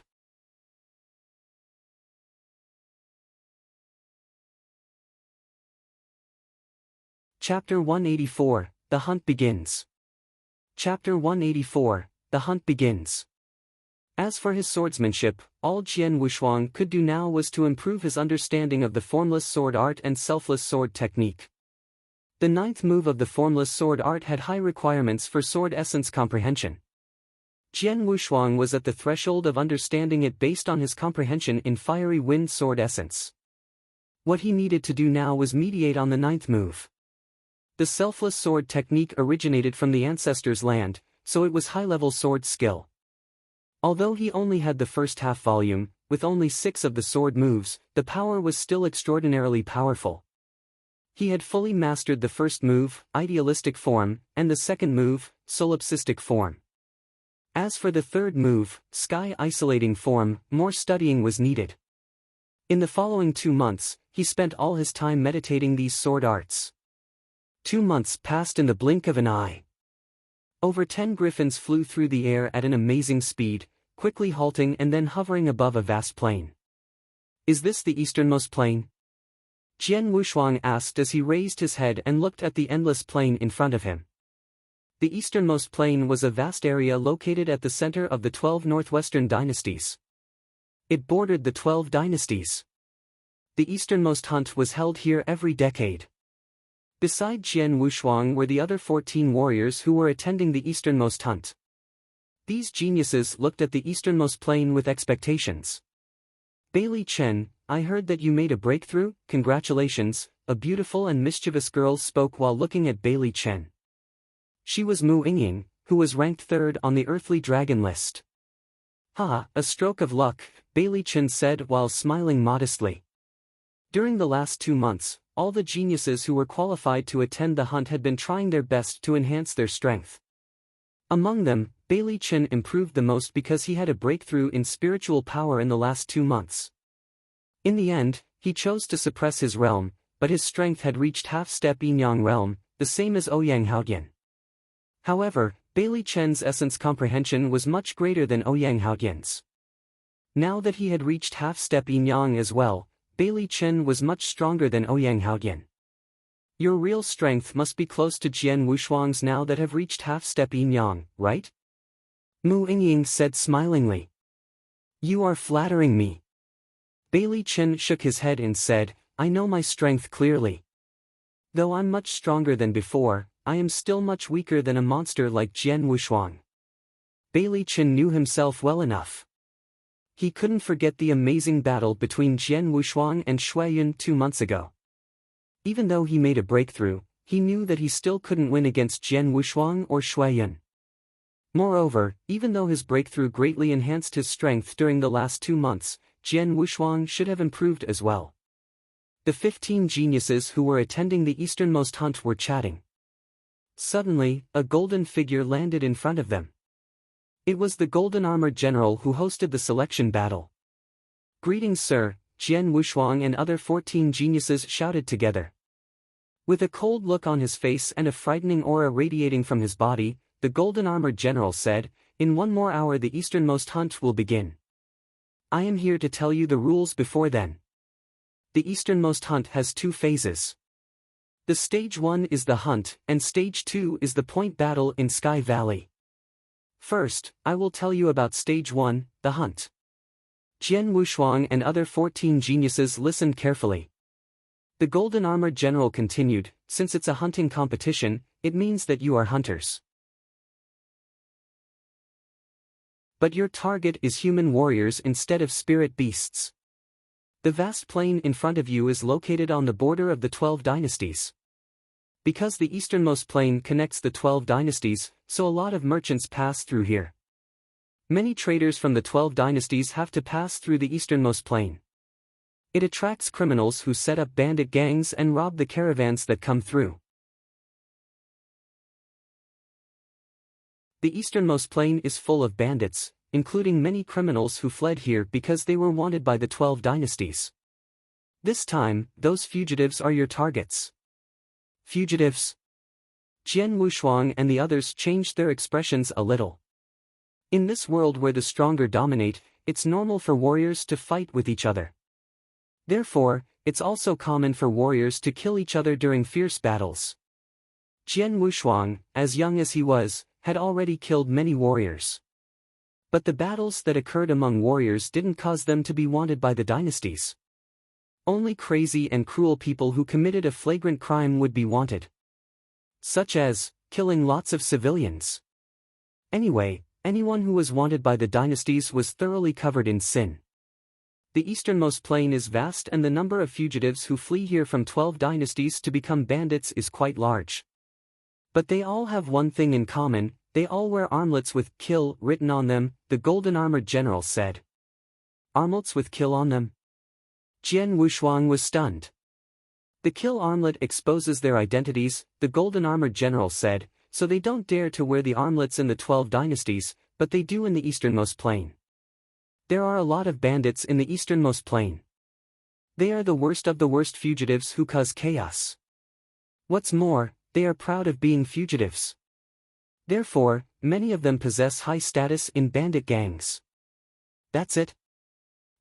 Chapter 184, The Hunt Begins. Chapter 184, The Hunt Begins. As for his swordsmanship, all Jian Wushuang could do now was to improve his understanding of the formless sword art and selfless sword technique. The 9th move of the formless sword art had high requirements for sword essence comprehension. Jian Wushuang was at the threshold of understanding it based on his comprehension in fiery wind sword essence. What he needed to do now was mediate on the 9th move. The selfless sword technique originated from the ancestors' land, so it was high-level sword skill. Although he only had the first half volume, with only 6 of the sword moves, the power was still extraordinarily powerful. He had fully mastered the first move, idealistic form, and the second move, solipsistic form. As for the third move, sky isolating form, more studying was needed. In the following 2 months, he spent all his time meditating these sword arts. 2 months passed in the blink of an eye. Over 10 griffins flew through the air at an amazing speed, quickly halting and then hovering above a vast plain. Is this the easternmost plain? Jian Wushuang asked as he raised his head and looked at the endless plain in front of him. The easternmost plain was a vast area located at the center of the 12 northwestern dynasties. It bordered the 12 dynasties. The easternmost hunt was held here every decade. Beside Jian Wushuang were the other 14 warriors who were attending the easternmost hunt. These geniuses looked at the easternmost plain with expectations. Bailey Chen, I heard that you made a breakthrough, congratulations, a beautiful and mischievous girl spoke while looking at Bailey Chen. She was Mu Yingying, who was ranked 3rd on the earthly dragon list. Ha, a stroke of luck, Bailey Chen said while smiling modestly. During the last 2 months, all the geniuses who were qualified to attend the hunt had been trying their best to enhance their strength. Among them, Bailey Chen improved the most because he had a breakthrough in spiritual power in the last 2 months. In the end, he chose to suppress his realm, but his strength had reached half-step Yin-Yang realm, the same as Ouyang Haotian. However, Bailey Chen's essence comprehension was much greater than Ouyang Haotian's. Now that he had reached half-step Yin-Yang as well, Bailey Chen was much stronger than Ouyang Haotian. Your real strength must be close to Jian Wushuang's now that have reached half-step Yin-Yang, right? Mu Yingying said smilingly. You are flattering me. Bailey Chen shook his head and said, I know my strength clearly. Though I'm much stronger than before, I am still much weaker than a monster like Jian Wushuang. Bailey Chen knew himself well enough. He couldn't forget the amazing battle between Jian Wushuang and Shui Yun 2 months ago. Even though he made a breakthrough, he knew that he still couldn't win against Jian Wushuang or Shui Yun. Moreover, even though his breakthrough greatly enhanced his strength during the last 2 months, Jian Wushuang should have improved as well. The 15 geniuses who were attending the easternmost hunt were chatting. Suddenly, a golden figure landed in front of them. It was the golden-armored general who hosted the selection battle. Greetings, sir, Jian Wushuang and other 14 geniuses shouted together. With a cold look on his face and a frightening aura radiating from his body, the golden-armored general said, in 1 more hour the easternmost hunt will begin. I am here to tell you the rules before then. The easternmost hunt has 2 phases. The stage 1 is the hunt, and stage 2 is the point battle in Sky Valley. First, I will tell you about stage 1, the hunt. Jian Wushuang and other 14 geniuses listened carefully. The golden-armored general continued, since it's a hunting competition, it means that you are hunters. But your target is human warriors instead of spirit beasts. The vast plain in front of you is located on the border of the 12 dynasties. Because the easternmost plain connects the 12 dynasties, so a lot of merchants pass through here. Many traders from the 12 dynasties have to pass through the easternmost plain. It attracts criminals who set up bandit gangs and rob the caravans that come through. The easternmost plain is full of bandits, including many criminals who fled here because they were wanted by the 12 dynasties. This time, those fugitives are your targets. Fugitives? Jian Wushuang and the others changed their expressions a little. In this world where the stronger dominate, it's normal for warriors to fight with each other. Therefore, it's also common for warriors to kill each other during fierce battles. Jian Wushuang, as young as he was, had already killed many warriors. But the battles that occurred among warriors didn't cause them to be wanted by the dynasties. Only crazy and cruel people who committed a flagrant crime would be wanted. Such as, killing lots of civilians. Anyway, anyone who was wanted by the dynasties was thoroughly covered in sin. The easternmost plain is vast and the number of fugitives who flee here from 12 dynasties to become bandits is quite large. But they all have one thing in common, they all wear armlets with "kill" written on them, the golden-armored general said. Armlets with "kill" on them? Jian Wushuang was stunned. The kill armlet exposes their identities, the golden-armored general said, so they don't dare to wear the armlets in the 12 dynasties, but they do in the easternmost plain. There are a lot of bandits in the easternmost plain. They are the worst of the worst fugitives who cause chaos. What's more, they are proud of being fugitives. Therefore, many of them possess high status in bandit gangs. That's it?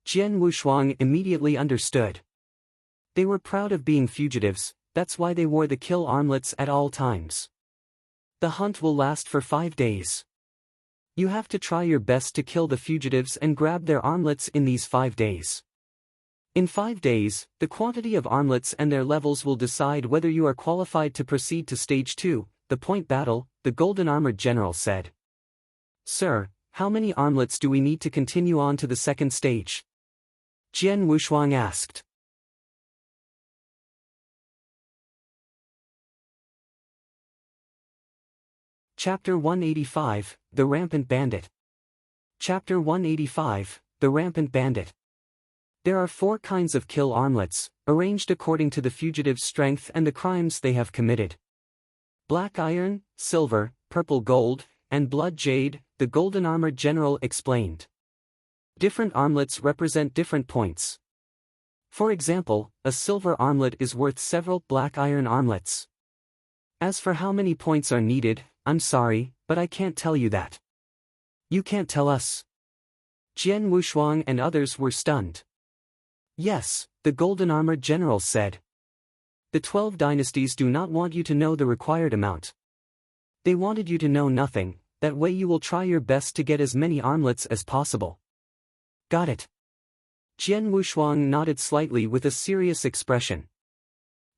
Jian Wushuang immediately understood. They were proud of being fugitives, that's why they wore the kill armlets at all times. The hunt will last for 5 days. You have to try your best to kill the fugitives and grab their armlets in these 5 days. In 5 days, the quantity of armlets and their levels will decide whether you are qualified to proceed to Stage 2, the point battle, the golden armored general said. Sir, how many armlets do we need to continue on to the second stage? Jian Wushuang asked. Chapter 185, The Rampant Bandit. Chapter 185, The Rampant Bandit. There are 4 kinds of kill armlets, arranged according to the fugitive's strength and the crimes they have committed. Black iron, silver, purple gold, and blood jade, the golden armored general explained. Different armlets represent different points. For example, a silver armlet is worth several black iron armlets. As for how many points are needed, I'm sorry, but I can't tell you that. You can't tell us? Jian Wushuang and others were stunned. Yes, the golden armored general said. The 12 dynasties do not want you to know the required amount. They wanted you to know nothing, that way you will try your best to get as many armlets as possible. Got it. Jian Wushuang nodded slightly with a serious expression.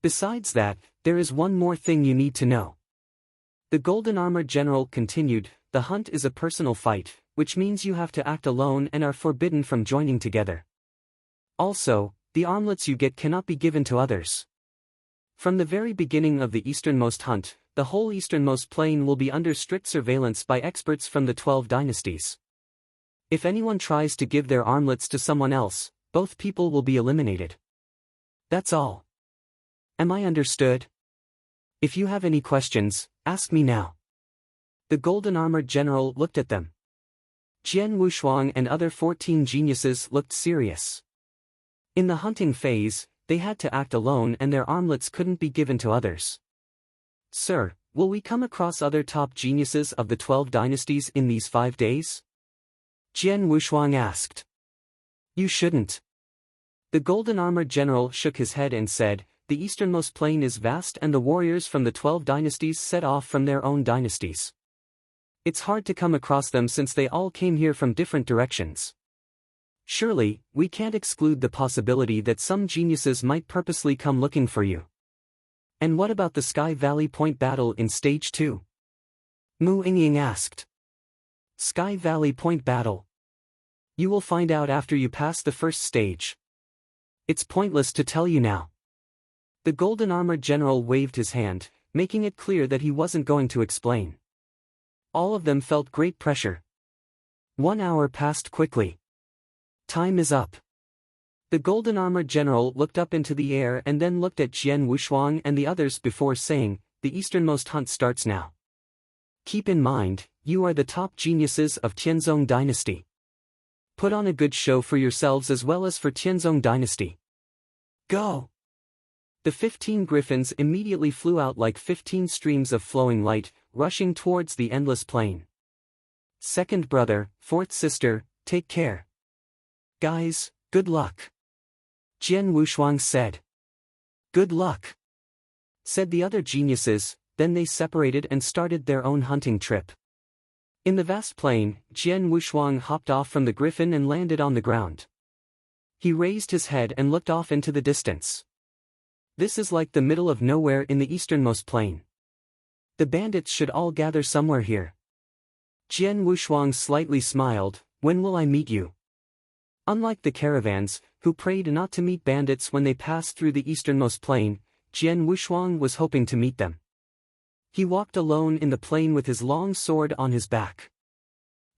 Besides that, there is one more thing you need to know. The golden armored general continued, the hunt is a personal fight, which means you have to act alone and are forbidden from joining together. Also, the armlets you get cannot be given to others. From the very beginning of the easternmost hunt, the whole easternmost plain will be under strict surveillance by experts from the 12 dynasties. If anyone tries to give their armlets to someone else, both people will be eliminated. That's all. Am I understood? If you have any questions, ask me now. The golden armored general looked at them. Jian Wushuang and other 14 geniuses looked serious. In the hunting phase, they had to act alone and their armlets couldn't be given to others. Sir, will we come across other top geniuses of the 12 dynasties in these 5 days? Jian Wushuang asked. You shouldn't. The golden armored general shook his head and said, the easternmost plain is vast and the warriors from the 12 dynasties set off from their own dynasties. It's hard to come across them since they all came here from different directions. Surely, we can't exclude the possibility that some geniuses might purposely come looking for you. And what about the Sky Valley Point battle in Stage 2? Mu Yingying asked. Sky Valley Point battle. You will find out after you pass the first stage. It's pointless to tell you now. The golden armored general waved his hand, making it clear that he wasn't going to explain. All of them felt great pressure. 1 hour passed quickly. Time is up. The golden armored general looked up into the air and then looked at Jian Wushuang and the others before saying, the easternmost hunt starts now. Keep in mind, you are the top geniuses of Tianzong dynasty. Put on a good show for yourselves as well as for Tianzong dynasty. Go! The 15 griffins immediately flew out like 15 streams of flowing light, rushing towards the endless plain. Second brother, fourth sister, take care. Guys, good luck. Jian Wushuang said. Good luck, said the other geniuses, then they separated and started their own hunting trip. In the vast plain, Jian Wushuang hopped off from the griffin and landed on the ground. He raised his head and looked off into the distance. This is like the middle of nowhere in the easternmost plain. The bandits should all gather somewhere here. Jian Wushuang slightly smiled, when will I meet you? Unlike the caravans, who prayed not to meet bandits when they passed through the easternmost plain, Jian Wushuang was hoping to meet them. He walked alone in the plain with his long sword on his back.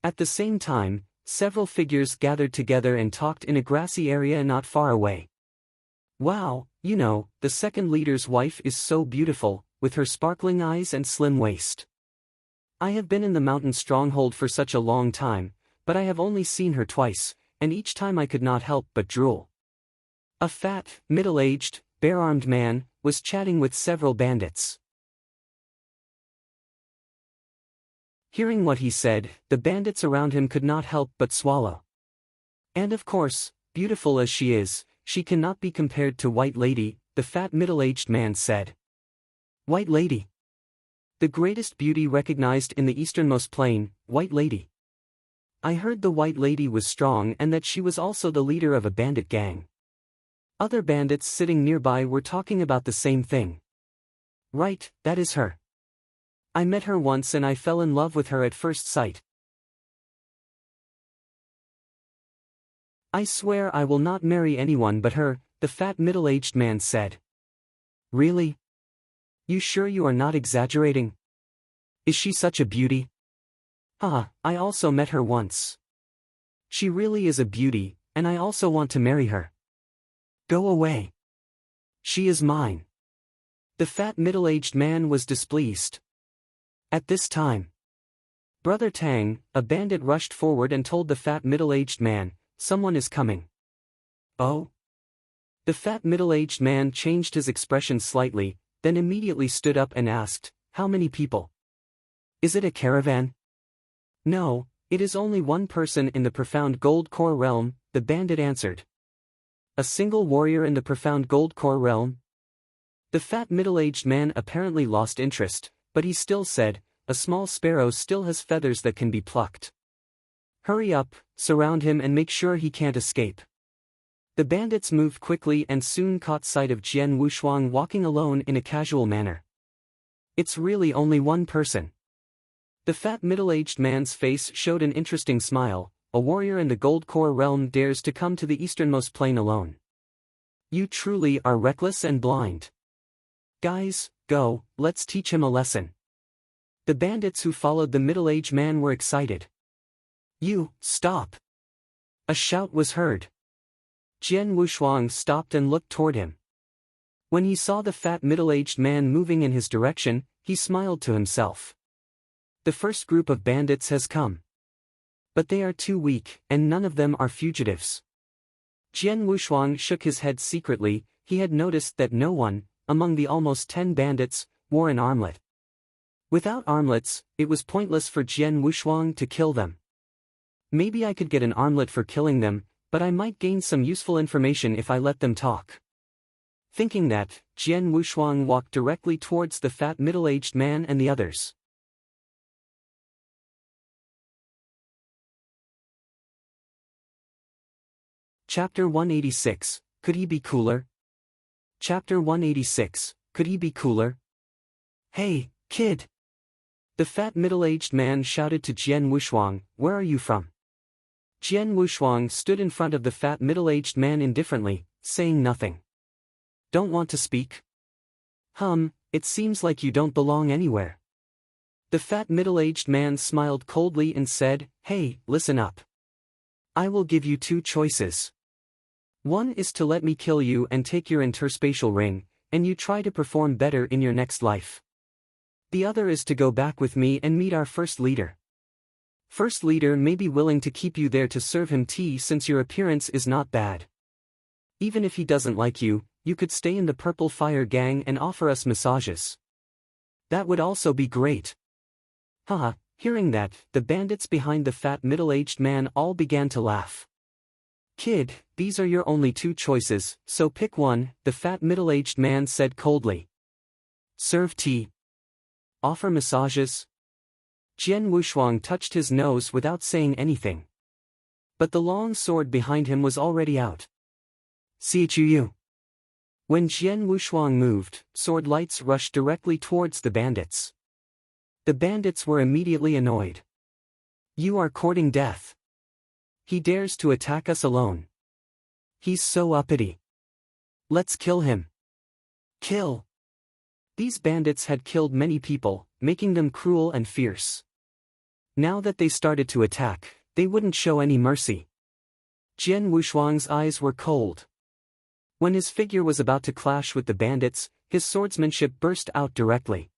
At the same time, several figures gathered together and talked in a grassy area not far away. Wow, you know, the second leader's wife is so beautiful, with her sparkling eyes and slim waist. I have been in the mountain stronghold for such a long time, but I have only seen her twice, and each time I could not help but drool. A fat, middle-aged, bare-armed man was chatting with several bandits. Hearing what he said, the bandits around him could not help but swallow. And of course, beautiful as she is, she cannot be compared to White Lady, the fat middle-aged man said. White Lady? The greatest beauty recognized in the easternmost plain, White Lady. I heard the White Lady was strong and that she was also the leader of a bandit gang. Other bandits sitting nearby were talking about the same thing. Right, that is her. I met her once and I fell in love with her at first sight. I swear I will not marry anyone but her, the fat middle-aged man said. Really? You sure you are not exaggerating? Is she such a beauty? Haha, I also met her once. She really is a beauty, and I also want to marry her. Go away. She is mine. The fat middle-aged man was displeased. At this time, Brother Tang, a bandit, rushed forward and told the fat middle-aged man, "Someone is coming." Oh? The fat middle-aged man changed his expression slightly, then immediately stood up and asked, "How many people? Is it a caravan?" "No, it is only one person in the profound gold core realm," the bandit answered. "A single warrior in the profound gold core realm?" The fat middle-aged man apparently lost interest, but he still said, "A small sparrow still has feathers that can be plucked. Hurry up, surround him and make sure he can't escape." The bandits moved quickly and soon caught sight of Jian Wushuang walking alone in a casual manner. "It's really only one person." The fat middle-aged man's face showed an interesting smile. "A warrior in the gold core realm dares to come to the easternmost plain alone. You truly are reckless and blind. Guys, go, let's teach him a lesson." The bandits who followed the middle-aged man were excited. "You, stop!" A shout was heard. Jian Wushuang stopped and looked toward him. When he saw the fat middle-aged man moving in his direction, he smiled to himself. The first group of bandits has come. But they are too weak, and none of them are fugitives. Jian Wushuang shook his head secretly. He had noticed that no one, among the almost 10 bandits, wore an armlet. Without armlets, it was pointless for Jian Wushuang to kill them. Maybe I could get an armlet for killing them, but I might gain some useful information if I let them talk. Thinking that, Jian Wushuang walked directly towards the fat middle-aged man and the others. Chapter 186, Could he be cooler? Chapter 186, Could he be cooler? "Hey, kid!" The fat middle-aged man shouted to Jian Wushuang, "Where are you from?" Jian Wushuang stood in front of the fat middle-aged man indifferently, saying nothing. "Don't want to speak? It seems like you don't belong anywhere." The fat middle-aged man smiled coldly and said, "Hey, listen up. I will give you 2 choices. One is to let me kill you and take your interspatial ring, and you try to perform better in your next life. The other is to go back with me and meet our first leader. First leader may be willing to keep you there to serve him tea since your appearance is not bad. Even if he doesn't like you, you could stay in the Purple Fire gang and offer us massages. That would also be great." Haha, hearing that, the bandits behind the fat middle-aged man all began to laugh. "Kid, these are your only 2 choices, so pick one," the fat middle-aged man said coldly. "Serve tea? Offer massages?" Jian Wushuang touched his nose without saying anything. But the long sword behind him was already out. "Chu." When Jian Wushuang moved, sword lights rushed directly towards the bandits. The bandits were immediately annoyed. "You are courting death. He dares to attack us alone. He's so uppity. Let's kill him. Kill." These bandits had killed many people, making them cruel and fierce. Now that they started to attack, they wouldn't show any mercy. Jian Wushuang's eyes were cold. When his figure was about to clash with the bandits, his swordsmanship burst out directly.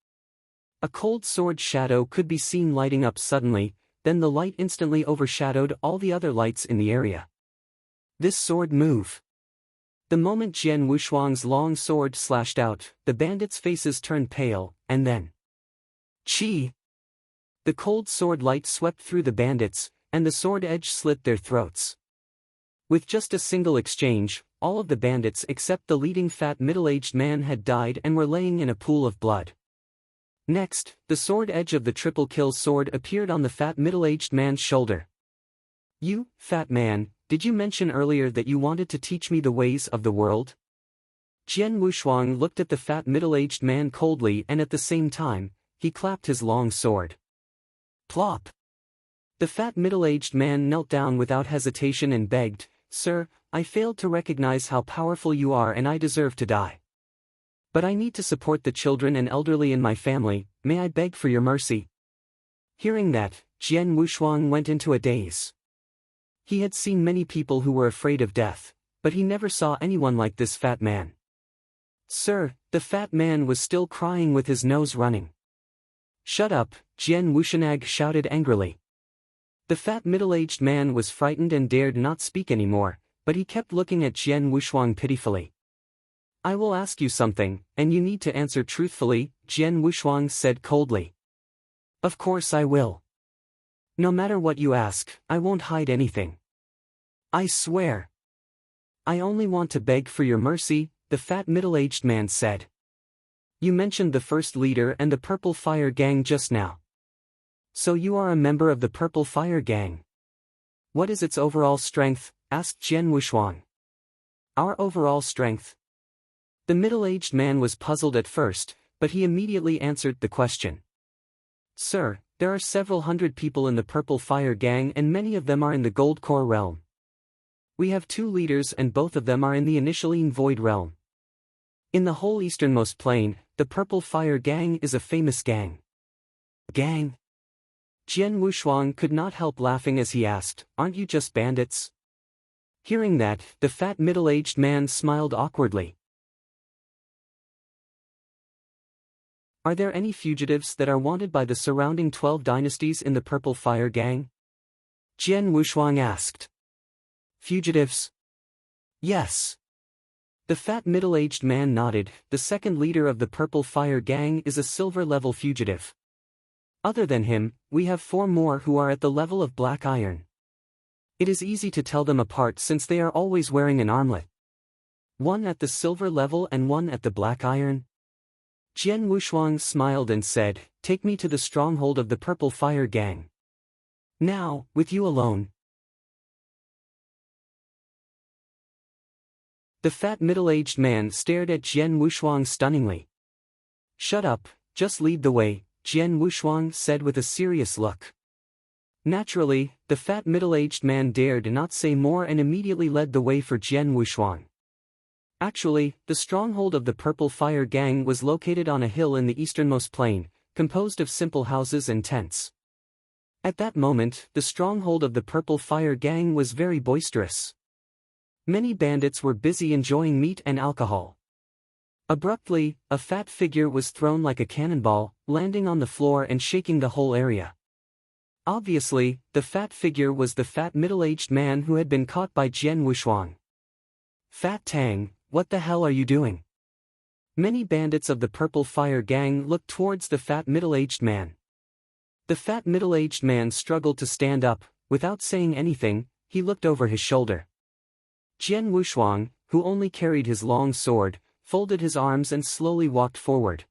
A cold sword shadow could be seen lighting up suddenly, then the light instantly overshadowed all the other lights in the area. This sword move. The moment Jian Wushuang's long sword slashed out, the bandits' faces turned pale, and then... Chi! The cold sword light swept through the bandits, and the sword edge slit their throats. With just a single exchange, all of the bandits except the leading fat middle-aged man had died and were laying in a pool of blood. Next, the sword edge of the triple kill sword appeared on the fat middle-aged man's shoulder. You, fat man, did you mention earlier that you wanted to teach me the ways of the world? Jian Wushuang looked at the fat middle-aged man coldly, and at the same time, he clapped his long sword. Plop! The fat middle-aged man knelt down without hesitation and begged, "Sir, I failed to recognize how powerful you are and I deserve to die. But I need to support the children and elderly in my family, may I beg for your mercy?" Hearing that, Jian Wushuang went into a daze. He had seen many people who were afraid of death, but he never saw anyone like this fat man. "Sir," the fat man was still crying with his nose running. "Shut up," Jian Wushanag shouted angrily. The fat middle-aged man was frightened and dared not speak anymore, but he kept looking at Jian Wushuang pitifully. "I will ask you something, and you need to answer truthfully," Jian Wushuang said coldly. "Of course I will. No matter what you ask, I won't hide anything. I swear. I only want to beg for your mercy," the fat middle-aged man said. "You mentioned the first leader and the Purple Fire Gang just now. So you are a member of the Purple Fire Gang. What is its overall strength?" asked Jian Wushuang. "Our overall strength?" The middle-aged man was puzzled at first, but he immediately answered the question. "Sir, there are several hundred people in the Purple Fire Gang and many of them are in the Gold Core realm. We have 2 leaders and both of them are in the Initialine Void realm. In the whole easternmost plain, the Purple Fire Gang is a famous gang." "Gang?" Jian Wushuang could not help laughing as he asked, "Aren't you just bandits?" Hearing that, the fat middle-aged man smiled awkwardly. "Are there any fugitives that are wanted by the surrounding 12 dynasties in the Purple Fire Gang?" Jian Wushuang asked. "Fugitives?" "Yes." The fat middle-aged man nodded. "The second leader of the Purple Fire Gang is a silver-level fugitive. Other than him, we have 4 more who are at the level of black iron. It is easy to tell them apart since they are always wearing an armlet. 1 at the silver level and 1 at the black iron." Jian Wushuang smiled and said, "Take me to the stronghold of the Purple Fire Gang. Now, with you alone." The fat middle-aged man stared at Jian Wushuang stunningly. "Shut up, just lead the way," Jian Wushuang said with a serious look. Naturally, the fat middle-aged man dared not say more and immediately led the way for Jian Wushuang. Actually, the stronghold of the Purple Fire Gang was located on a hill in the easternmost plain, composed of simple houses and tents. At that moment, the stronghold of the Purple Fire Gang was very boisterous. Many bandits were busy enjoying meat and alcohol. Abruptly, a fat figure was thrown like a cannonball, landing on the floor and shaking the whole area. Obviously, the fat figure was the fat middle-aged man who had been caught by Jian Wushuang. "Fat Tang, what the hell are you doing?" Many bandits of the Purple Fire Gang looked towards the fat middle-aged man. The fat middle-aged man struggled to stand up. Without saying anything, he looked over his shoulder. Jian Wushuang, who only carried his long sword, folded his arms and slowly walked forward.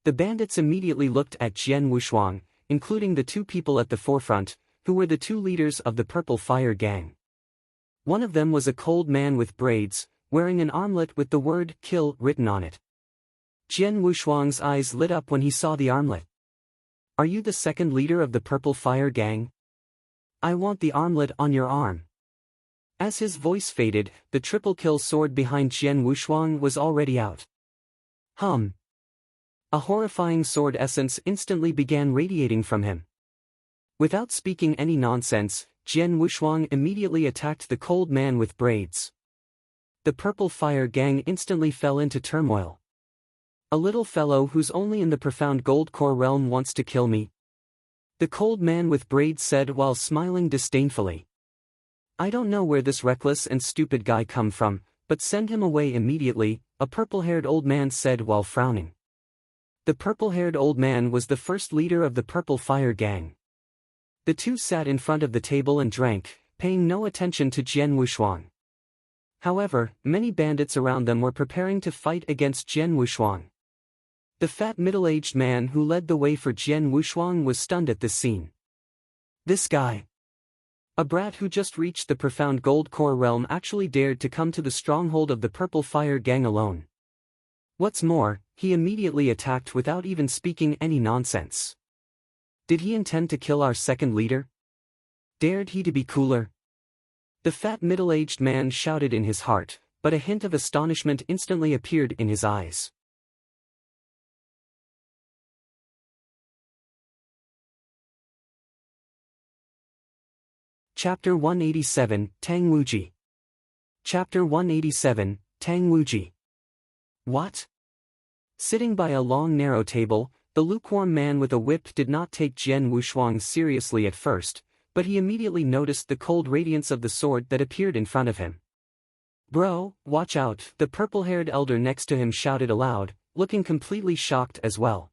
The bandits immediately looked at Jian Wushuang, including the 2 people at the forefront, who were the 2 leaders of the Purple Fire Gang. One of them was a cold man with braids, wearing an armlet with the word "kill" written on it. Jian Wushuang's eyes lit up when he saw the armlet. "Are you the second leader of the Purple Fire Gang? I want the armlet on your arm." As his voice faded, the triple kill sword behind Jian Wushuang was already out. Hum. A horrifying sword essence instantly began radiating from him. Without speaking any nonsense, Jian Wushuang immediately attacked the cold man with braids. The Purple Fire Gang instantly fell into turmoil. "A little fellow who's only in the profound Gold Core realm wants to kill me?" the cold man with braids said while smiling disdainfully. "I don't know where this reckless and stupid guy come from, but send him away immediately," a purple-haired old man said while frowning. The purple-haired old man was the first leader of the Purple Fire Gang. The 2 sat in front of the table and drank, paying no attention to Jian Wushuang. However, many bandits around them were preparing to fight against Jian Wushuang. The fat middle-aged man who led the way for Jian Wushuang was stunned at this scene. This guy, a brat who just reached the profound gold core realm, actually dared to come to the stronghold of the Purple Fire Gang alone. What's more, he immediately attacked without even speaking any nonsense. Did he intend to kill our second leader? Dared he to be cooler? The fat middle-aged man shouted in his heart, but a hint of astonishment instantly appeared in his eyes. Chapter 187, Tang Wuji. Chapter 187, Tang Wuji. What? Sitting by a long narrow table, the lukewarm man with a whip did not take Jian Wushuang seriously at first, but he immediately noticed the cold radiance of the sword that appeared in front of him. Bro, watch out, the purple-haired elder next to him shouted aloud, looking completely shocked as well.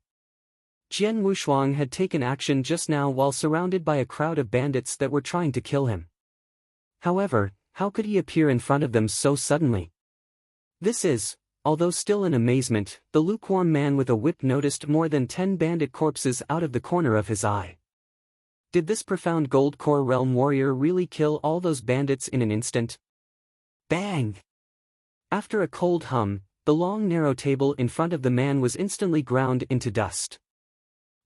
Jian Wushuang had taken action just now while surrounded by a crowd of bandits that were trying to kill him. However, how could he appear in front of them so suddenly? Although still in amazement, the lukewarm man with a whip noticed more than 10 bandit corpses out of the corner of his eye. Did this profound gold core realm warrior really kill all those bandits in an instant? Bang! After a cold hum, the long narrow table in front of the man was instantly ground into dust.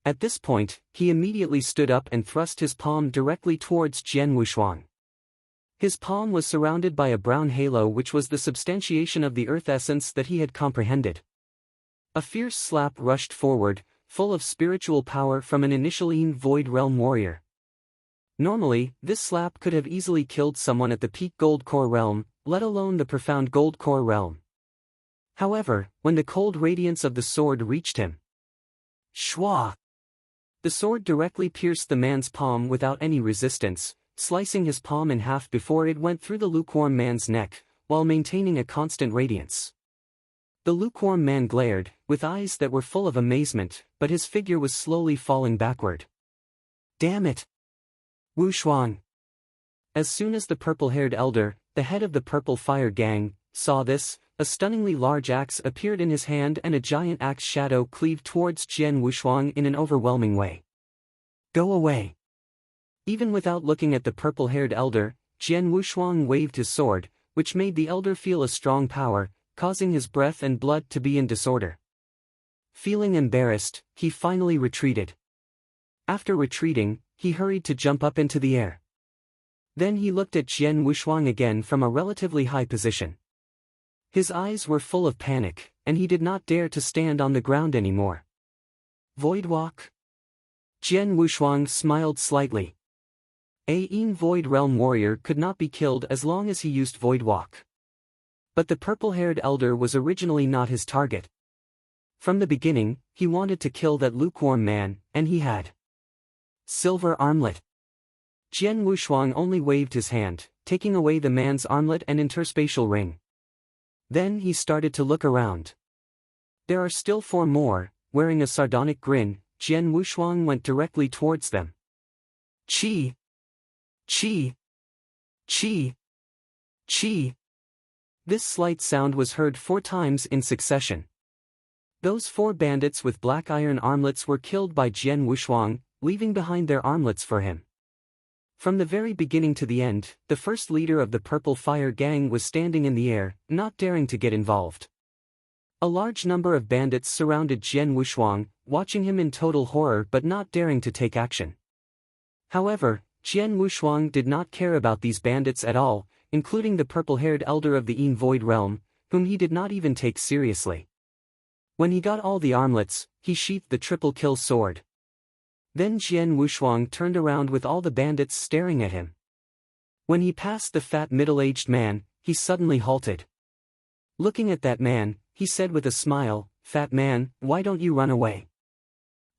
At this point, he immediately stood up and thrust his palm directly towards Jian Wushuang. His palm was surrounded by a brown halo which was the substantiation of the earth essence that he had comprehended. A fierce slap rushed forward, full of spiritual power from an initially void realm warrior. Normally, this slap could have easily killed someone at the peak gold core realm, let alone the profound gold core realm. However, when the cold radiance of the sword reached him, Shwa! The sword directly pierced the man's palm without any resistance, slicing his palm in half before it went through the lukewarm man's neck, while maintaining a constant radiance. The lukewarm man glared, with eyes that were full of amazement, but his figure was slowly falling backward. Damn it! Wushuang! As soon as the purple-haired elder, the head of the Purple Fire Gang, saw this, a stunningly large axe appeared in his hand and a giant axe shadow cleaved towards Jian Wushuang in an overwhelming way. Go away! Even without looking at the purple-haired elder, Jian Wushuang waved his sword, which made the elder feel a strong power, causing his breath and blood to be in disorder. Feeling embarrassed, he finally retreated. After retreating, he hurried to jump up into the air. Then he looked at Jian Wushuang again from a relatively high position. His eyes were full of panic, and he did not dare to stand on the ground anymore. Void walk? Jian Wushuang smiled slightly. A void realm warrior could not be killed as long as he used void walk. But the purple-haired elder was originally not his target. From the beginning, he wanted to kill that lukewarm man, and he had. Silver armlet. Jian Wushuang only waved his hand, taking away the man's armlet and interspatial ring. Then he started to look around. There are still 4 more. Wearing a sardonic grin, Jian Wushuang went directly towards them. Chi! Chi! Chi! Chi! This slight sound was heard 4 times in succession. Those 4 bandits with black iron armlets were killed by Jian Wushuang, leaving behind their armlets for him. From the very beginning to the end, the first leader of the Purple Fire Gang was standing in the air, not daring to get involved. A large number of bandits surrounded Jian Wushuang, watching him in total horror but not daring to take action. However, Jian Wushuang did not care about these bandits at all, including the purple-haired elder of the Void Realm, whom he did not even take seriously. When he got all the armlets, he sheathed the triple-kill sword. Then Jian Wushuang turned around with all the bandits staring at him. When he passed the fat middle-aged man, he suddenly halted. Looking at that man, he said with a smile, "Fat man, why don't you run away?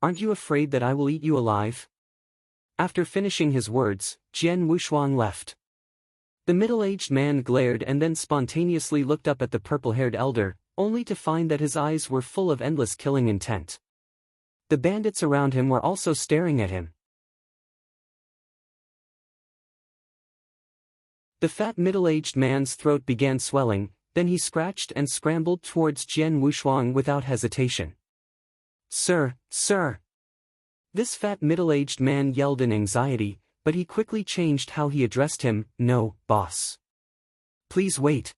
Aren't you afraid that I will eat you alive?" After finishing his words, Jian Wushuang left. The middle-aged man glared and then spontaneously looked up at the purple-haired elder, only to find that his eyes were full of endless killing intent. The bandits around him were also staring at him. The fat middle-aged man's throat began swelling, then he scratched and scrambled towards Jian Wushuang without hesitation. Sir, sir! This fat middle-aged man yelled in anxiety, but he quickly changed how he addressed him. No, boss. Please wait.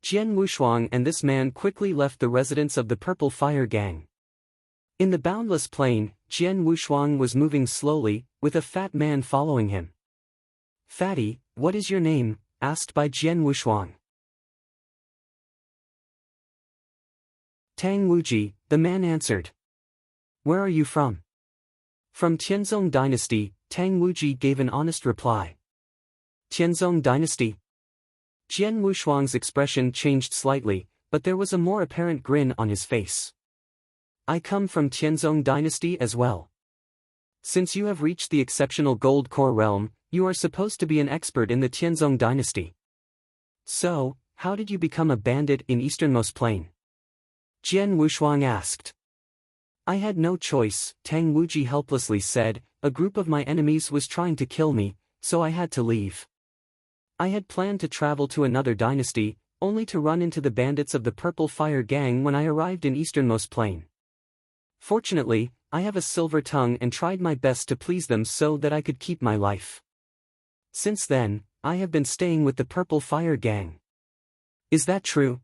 Jian Wushuang and this man quickly left the residence of the Purple Fire Gang. In the boundless plain, Jian Wushuang was moving slowly, with a fat man following him. Fatty, what is your name? Asked by Jian Wushuang. Tang Wuji, the man answered. Where are you from? From Tianzong Dynasty, Tang Wuji gave an honest reply. Tianzong Dynasty? Jian Wushuang's expression changed slightly, but there was a more apparent grin on his face. I come from Tianzong Dynasty as well. Since you have reached the exceptional Gold Core realm, you are supposed to be an expert in the Tianzong Dynasty. So, how did you become a bandit in Easternmost Plain? Jian Wushuang asked. I had no choice, Tang Wuji helplessly said. A group of my enemies was trying to kill me, so I had to leave. I had planned to travel to another dynasty, only to run into the bandits of the Purple Fire Gang when I arrived in Easternmost Plain. Fortunately, I have a silver tongue and tried my best to please them so that I could keep my life. Since then, I have been staying with the Purple Fire Gang. Is that true?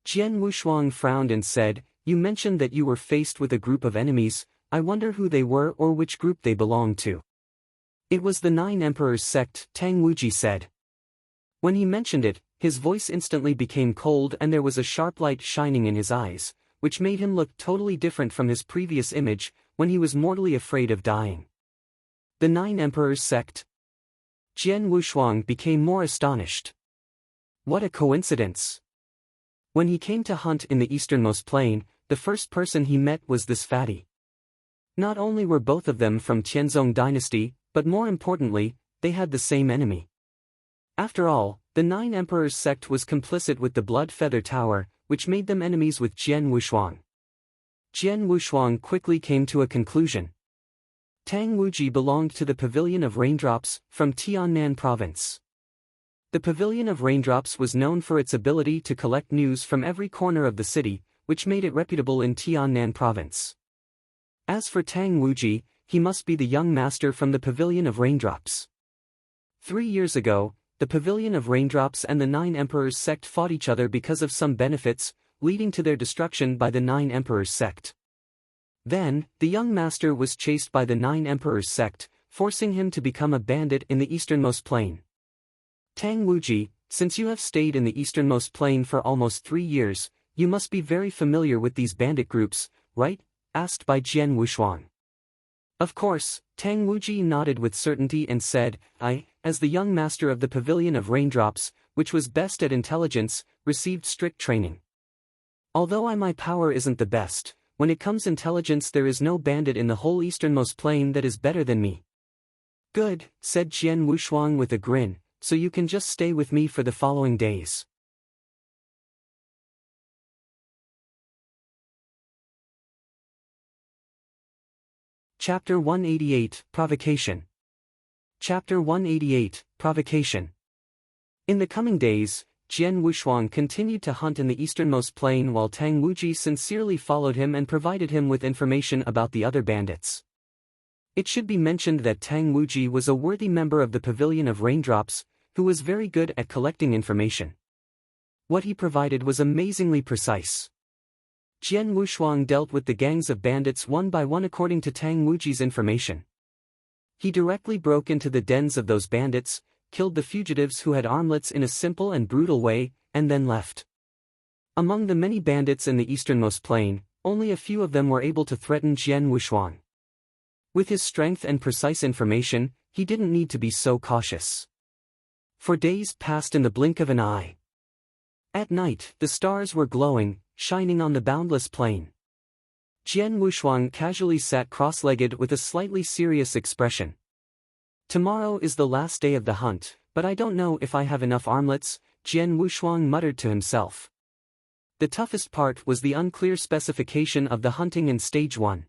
Jian Wushuang frowned and said, You mentioned that you were faced with a group of enemies. I wonder who they were or which group they belonged to. It was the Nine Emperors sect, Tang Wuji said. When he mentioned it, his voice instantly became cold and there was a sharp light shining in his eyes, which made him look totally different from his previous image, when he was mortally afraid of dying. The Nine Emperors sect? Jian Wushuang became more astonished. What a coincidence! When he came to hunt in the Easternmost Plain, the first person he met was this fatty. Not only were both of them from Tianzong Dynasty, but more importantly, they had the same enemy. After all, the Nine Emperors sect was complicit with the Blood Feather Tower, which made them enemies with Jian Wushuang. Jian Wushuang quickly came to a conclusion. Tang Wuji belonged to the Pavilion of Raindrops, from Tiannan Province. The Pavilion of Raindrops was known for its ability to collect news from every corner of the city, which made it reputable in Tiannan Province. As for Tang Wuji, he must be the young master from the Pavilion of Raindrops. 3 years ago, the Pavilion of Raindrops and the Nine Emperors sect fought each other because of some benefits, leading to their destruction by the Nine Emperors sect. Then, the young master was chased by the Nine Emperors sect, forcing him to become a bandit in the Easternmost Plain. Tang Wuji, since you have stayed in the Easternmost Plain for almost 3 years, you must be very familiar with these bandit groups, right? Asked by Jian Wushuang. Of course, Tang Wuji nodded with certainty and said, I, as the young master of the Pavilion of Raindrops, which was best at intelligence, received strict training. Although my power isn't the best, when it comes intelligence there is no bandit in the whole Easternmost Plain that is better than me. Good, said Jian Wushuang with a grin, so you can just stay with me for the following days. Chapter 188, Provocation. Chapter 188, Provocation. In the coming days, Jian Wushuang continued to hunt in the Easternmost Plain while Tang Wuji sincerely followed him and provided him with information about the other bandits. It should be mentioned that Tang Wuji was a worthy member of the Pavilion of Raindrops, who was very good at collecting information. What he provided was amazingly precise. Jian Wushuang dealt with the gangs of bandits one by one according to Tang Wuji's information. He directly broke into the dens of those bandits, killed the fugitives who had armlets in a simple and brutal way, and then left. Among the many bandits in the Easternmost Plain, only a few of them were able to threaten Jian Wushuang. With his strength and precise information, he didn't need to be so cautious. For days passed in the blink of an eye. At night, the stars were glowing, shining on the boundless plain. Jian Wushuang casually sat cross-legged with a slightly serious expression. Tomorrow is the last day of the hunt, but I don't know if I have enough armlets, Jian Wushuang muttered to himself. The toughest part was the unclear specification of the hunting in Stage 1.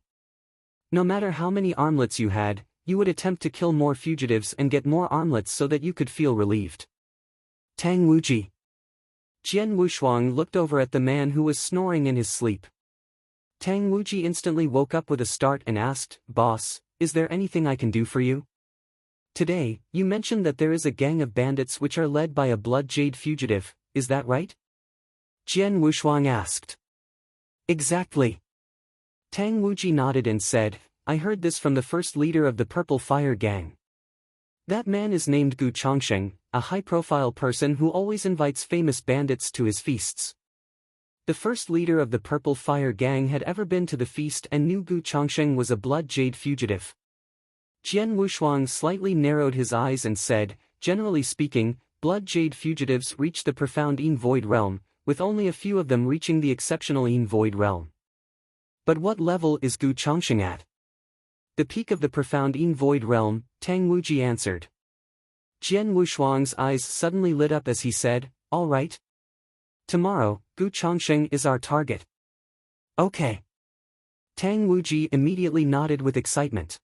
No matter how many armlets you had, you would attempt to kill more fugitives and get more armlets so that you could feel relieved. Tang Wuji. Jian Wushuang looked over at the man who was snoring in his sleep. Tang Wuji instantly woke up with a start and asked, "Boss, is there anything I can do for you? Today, you mentioned that there is a gang of bandits which are led by a blood jade fugitive, is that right?" Jian Wushuang asked. "Exactly." Tang Wuji nodded and said, "I heard this from the first leader of the Purple Fire Gang. That man is named Gu Chongsheng, a high-profile person who always invites famous bandits to his feasts. The first leader of the Purple Fire Gang had ever been to the feast and knew Gu Chongsheng was a blood jade fugitive." Jian Wushuang slightly narrowed his eyes and said, "Generally speaking, blood jade fugitives reach the profound Yin Void Realm, with only a few of them reaching the exceptional Yin Void Realm. But what level is Gu Chongsheng at?" "The peak of the profound Yin Void Realm," Tang Wuji answered. Jian Wushuang's eyes suddenly lit up as he said, "All right. Tomorrow, Gu Chongsheng is our target." "Okay." Tang Wuji immediately nodded with excitement.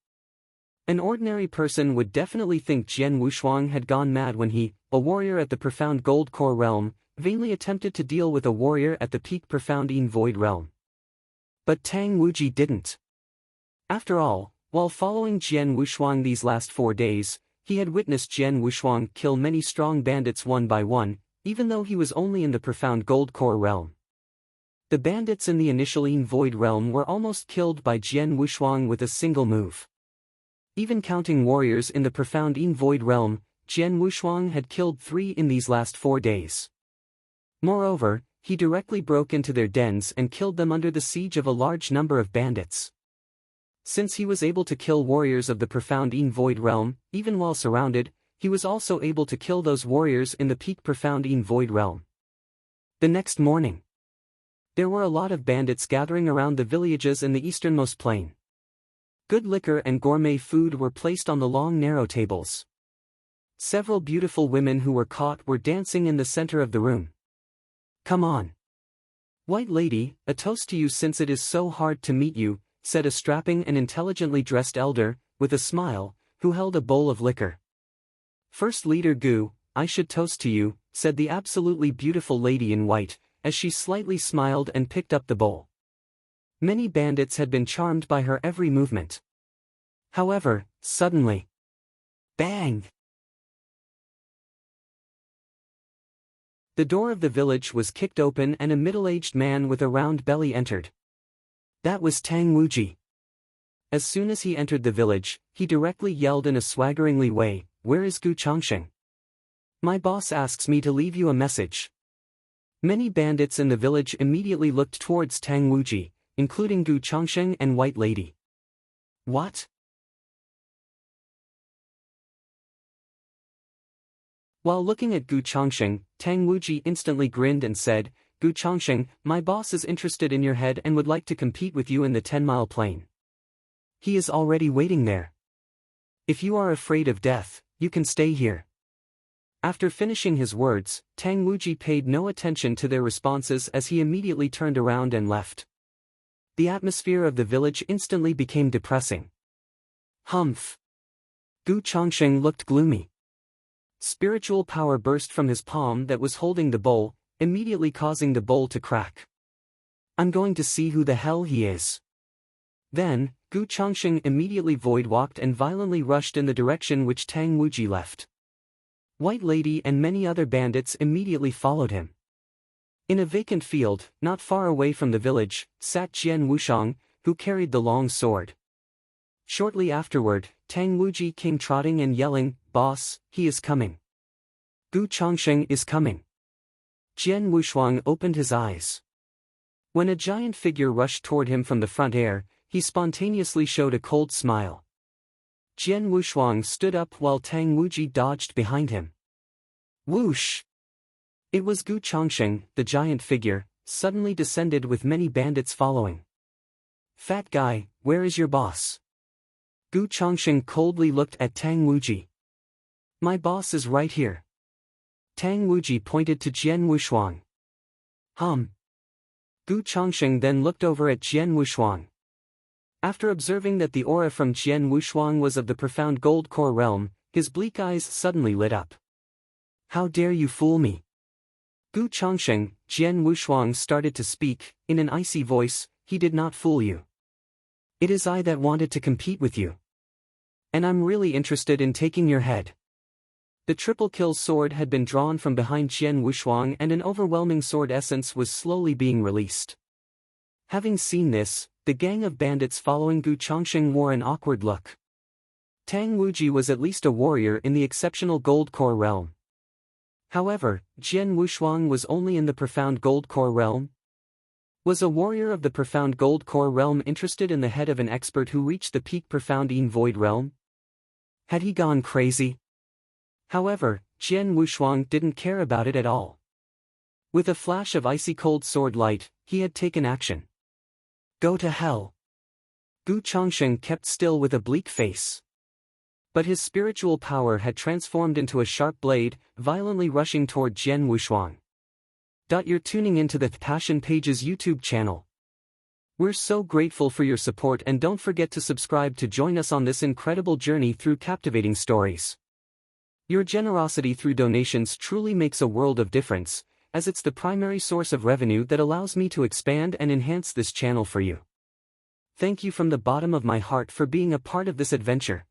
An ordinary person would definitely think Jian Wushuang had gone mad when he, a warrior at the profound Gold Core Realm, vainly attempted to deal with a warrior at the peak profound Yin Void Realm. But Tang Wuji didn't. After all, while following Jian Wushuang these last 4 days, he had witnessed Jian Wushuang kill many strong bandits one by one, even though he was only in the profound Gold Core Realm. The bandits in the initial Yin Void Realm were almost killed by Jian Wushuang with a single move. Even counting warriors in the profound Yin Void Realm, Jian Wushuang had killed 3 in these last 4 days. Moreover, he directly broke into their dens and killed them under the siege of a large number of bandits. Since he was able to kill warriors of the profound Yin Void Realm, even while surrounded, he was also able to kill those warriors in the peak profound Yin Void Realm. The next morning, there were a lot of bandits gathering around the villages in the easternmost plain. Good liquor and gourmet food were placed on the long narrow tables. Several beautiful women who were caught were dancing in the center of the room. "Come on. White lady, a toast to you since it is so hard to meet you," said a strapping and intelligently dressed elder, with a smile, who held a bowl of liquor. "First leader Gu, I should toast to you," said the absolutely beautiful lady in white, as she slightly smiled and picked up the bowl. Many bandits had been charmed by her every movement. However, suddenly, bang! The door of the village was kicked open and a middle-aged man with a round belly entered. That was Tang Wuji. As soon as he entered the village, he directly yelled in a swaggeringly way, "Where is Gu Chongsheng? My boss asks me to leave you a message." Many bandits in the village immediately looked towards Tang Wuji, including Gu Chongsheng and White Lady. "What?" While looking at Gu Chongsheng, Tang Wuji instantly grinned and said, "Gu Chongsheng, my boss is interested in your head and would like to compete with you in the 10-mile plain. He is already waiting there. If you are afraid of death, you can stay here." After finishing his words, Tang Wuji paid no attention to their responses as he immediately turned around and left. The atmosphere of the village instantly became depressing. Humph. Gu Chongsheng looked gloomy. Spiritual power burst from his palm that was holding the bowl, immediately causing the bowl to crack. "I'm going to see who the hell he is." Then, Gu Chongsheng immediately void-walked and violently rushed in the direction which Tang Wuji left. White Lady and many other bandits immediately followed him. In a vacant field, not far away from the village, sat Jian Wushuang, who carried the long sword. Shortly afterward, Tang Wuji came trotting and yelling, "Boss, he is coming. Gu Chongsheng is coming." Jian Wushuang opened his eyes. When a giant figure rushed toward him from the front air, he spontaneously showed a cold smile. Jian Wushuang stood up while Tang Wuji dodged behind him. Whoosh! It was Gu Chongsheng, the giant figure, suddenly descended with many bandits following. "Fat guy, where is your boss?" Gu Chongsheng coldly looked at Tang Wuji. "My boss is right here." Tang Wuji pointed to Jian Wushuang. Gu Chongsheng then looked over at Jian Wushuang. After observing that the aura from Jian Wushuang was of the profound Gold Core realm, his bleak eyes suddenly lit up. "How dare you fool me?" Gu Chongsheng, Jian Wushuang started to speak. In an icy voice, he did not fool you. It is I that wanted to compete with you. And I'm really interested in taking your head. The triple kill sword had been drawn from behind Qian Wushuang and an overwhelming sword essence was slowly being released. Having seen this, the gang of bandits following Gu Chongsheng wore an awkward look. Tang Wuji was at least a warrior in the exceptional Gold Core realm. However, Qian Wushuang was only in the profound Gold Core realm. Was a warrior of the profound Gold Core realm interested in the head of an expert who reached the peak profound Yin Void realm? Had he gone crazy? However, Qian Wushuang didn't care about it at all. With a flash of icy cold sword light, he had taken action. Go to hell. Gu Chongsheng kept still with a bleak face. But his spiritual power had transformed into a sharp blade, violently rushing toward Qian Wushuang. You're tuning into the Passion Pages YouTube channel. We're so grateful for your support and don't forget to subscribe to join us on this incredible journey through captivating stories. Your generosity through donations truly makes a world of difference, as it's the primary source of revenue that allows me to expand and enhance this channel for you. Thank you from the bottom of my heart for being a part of this adventure.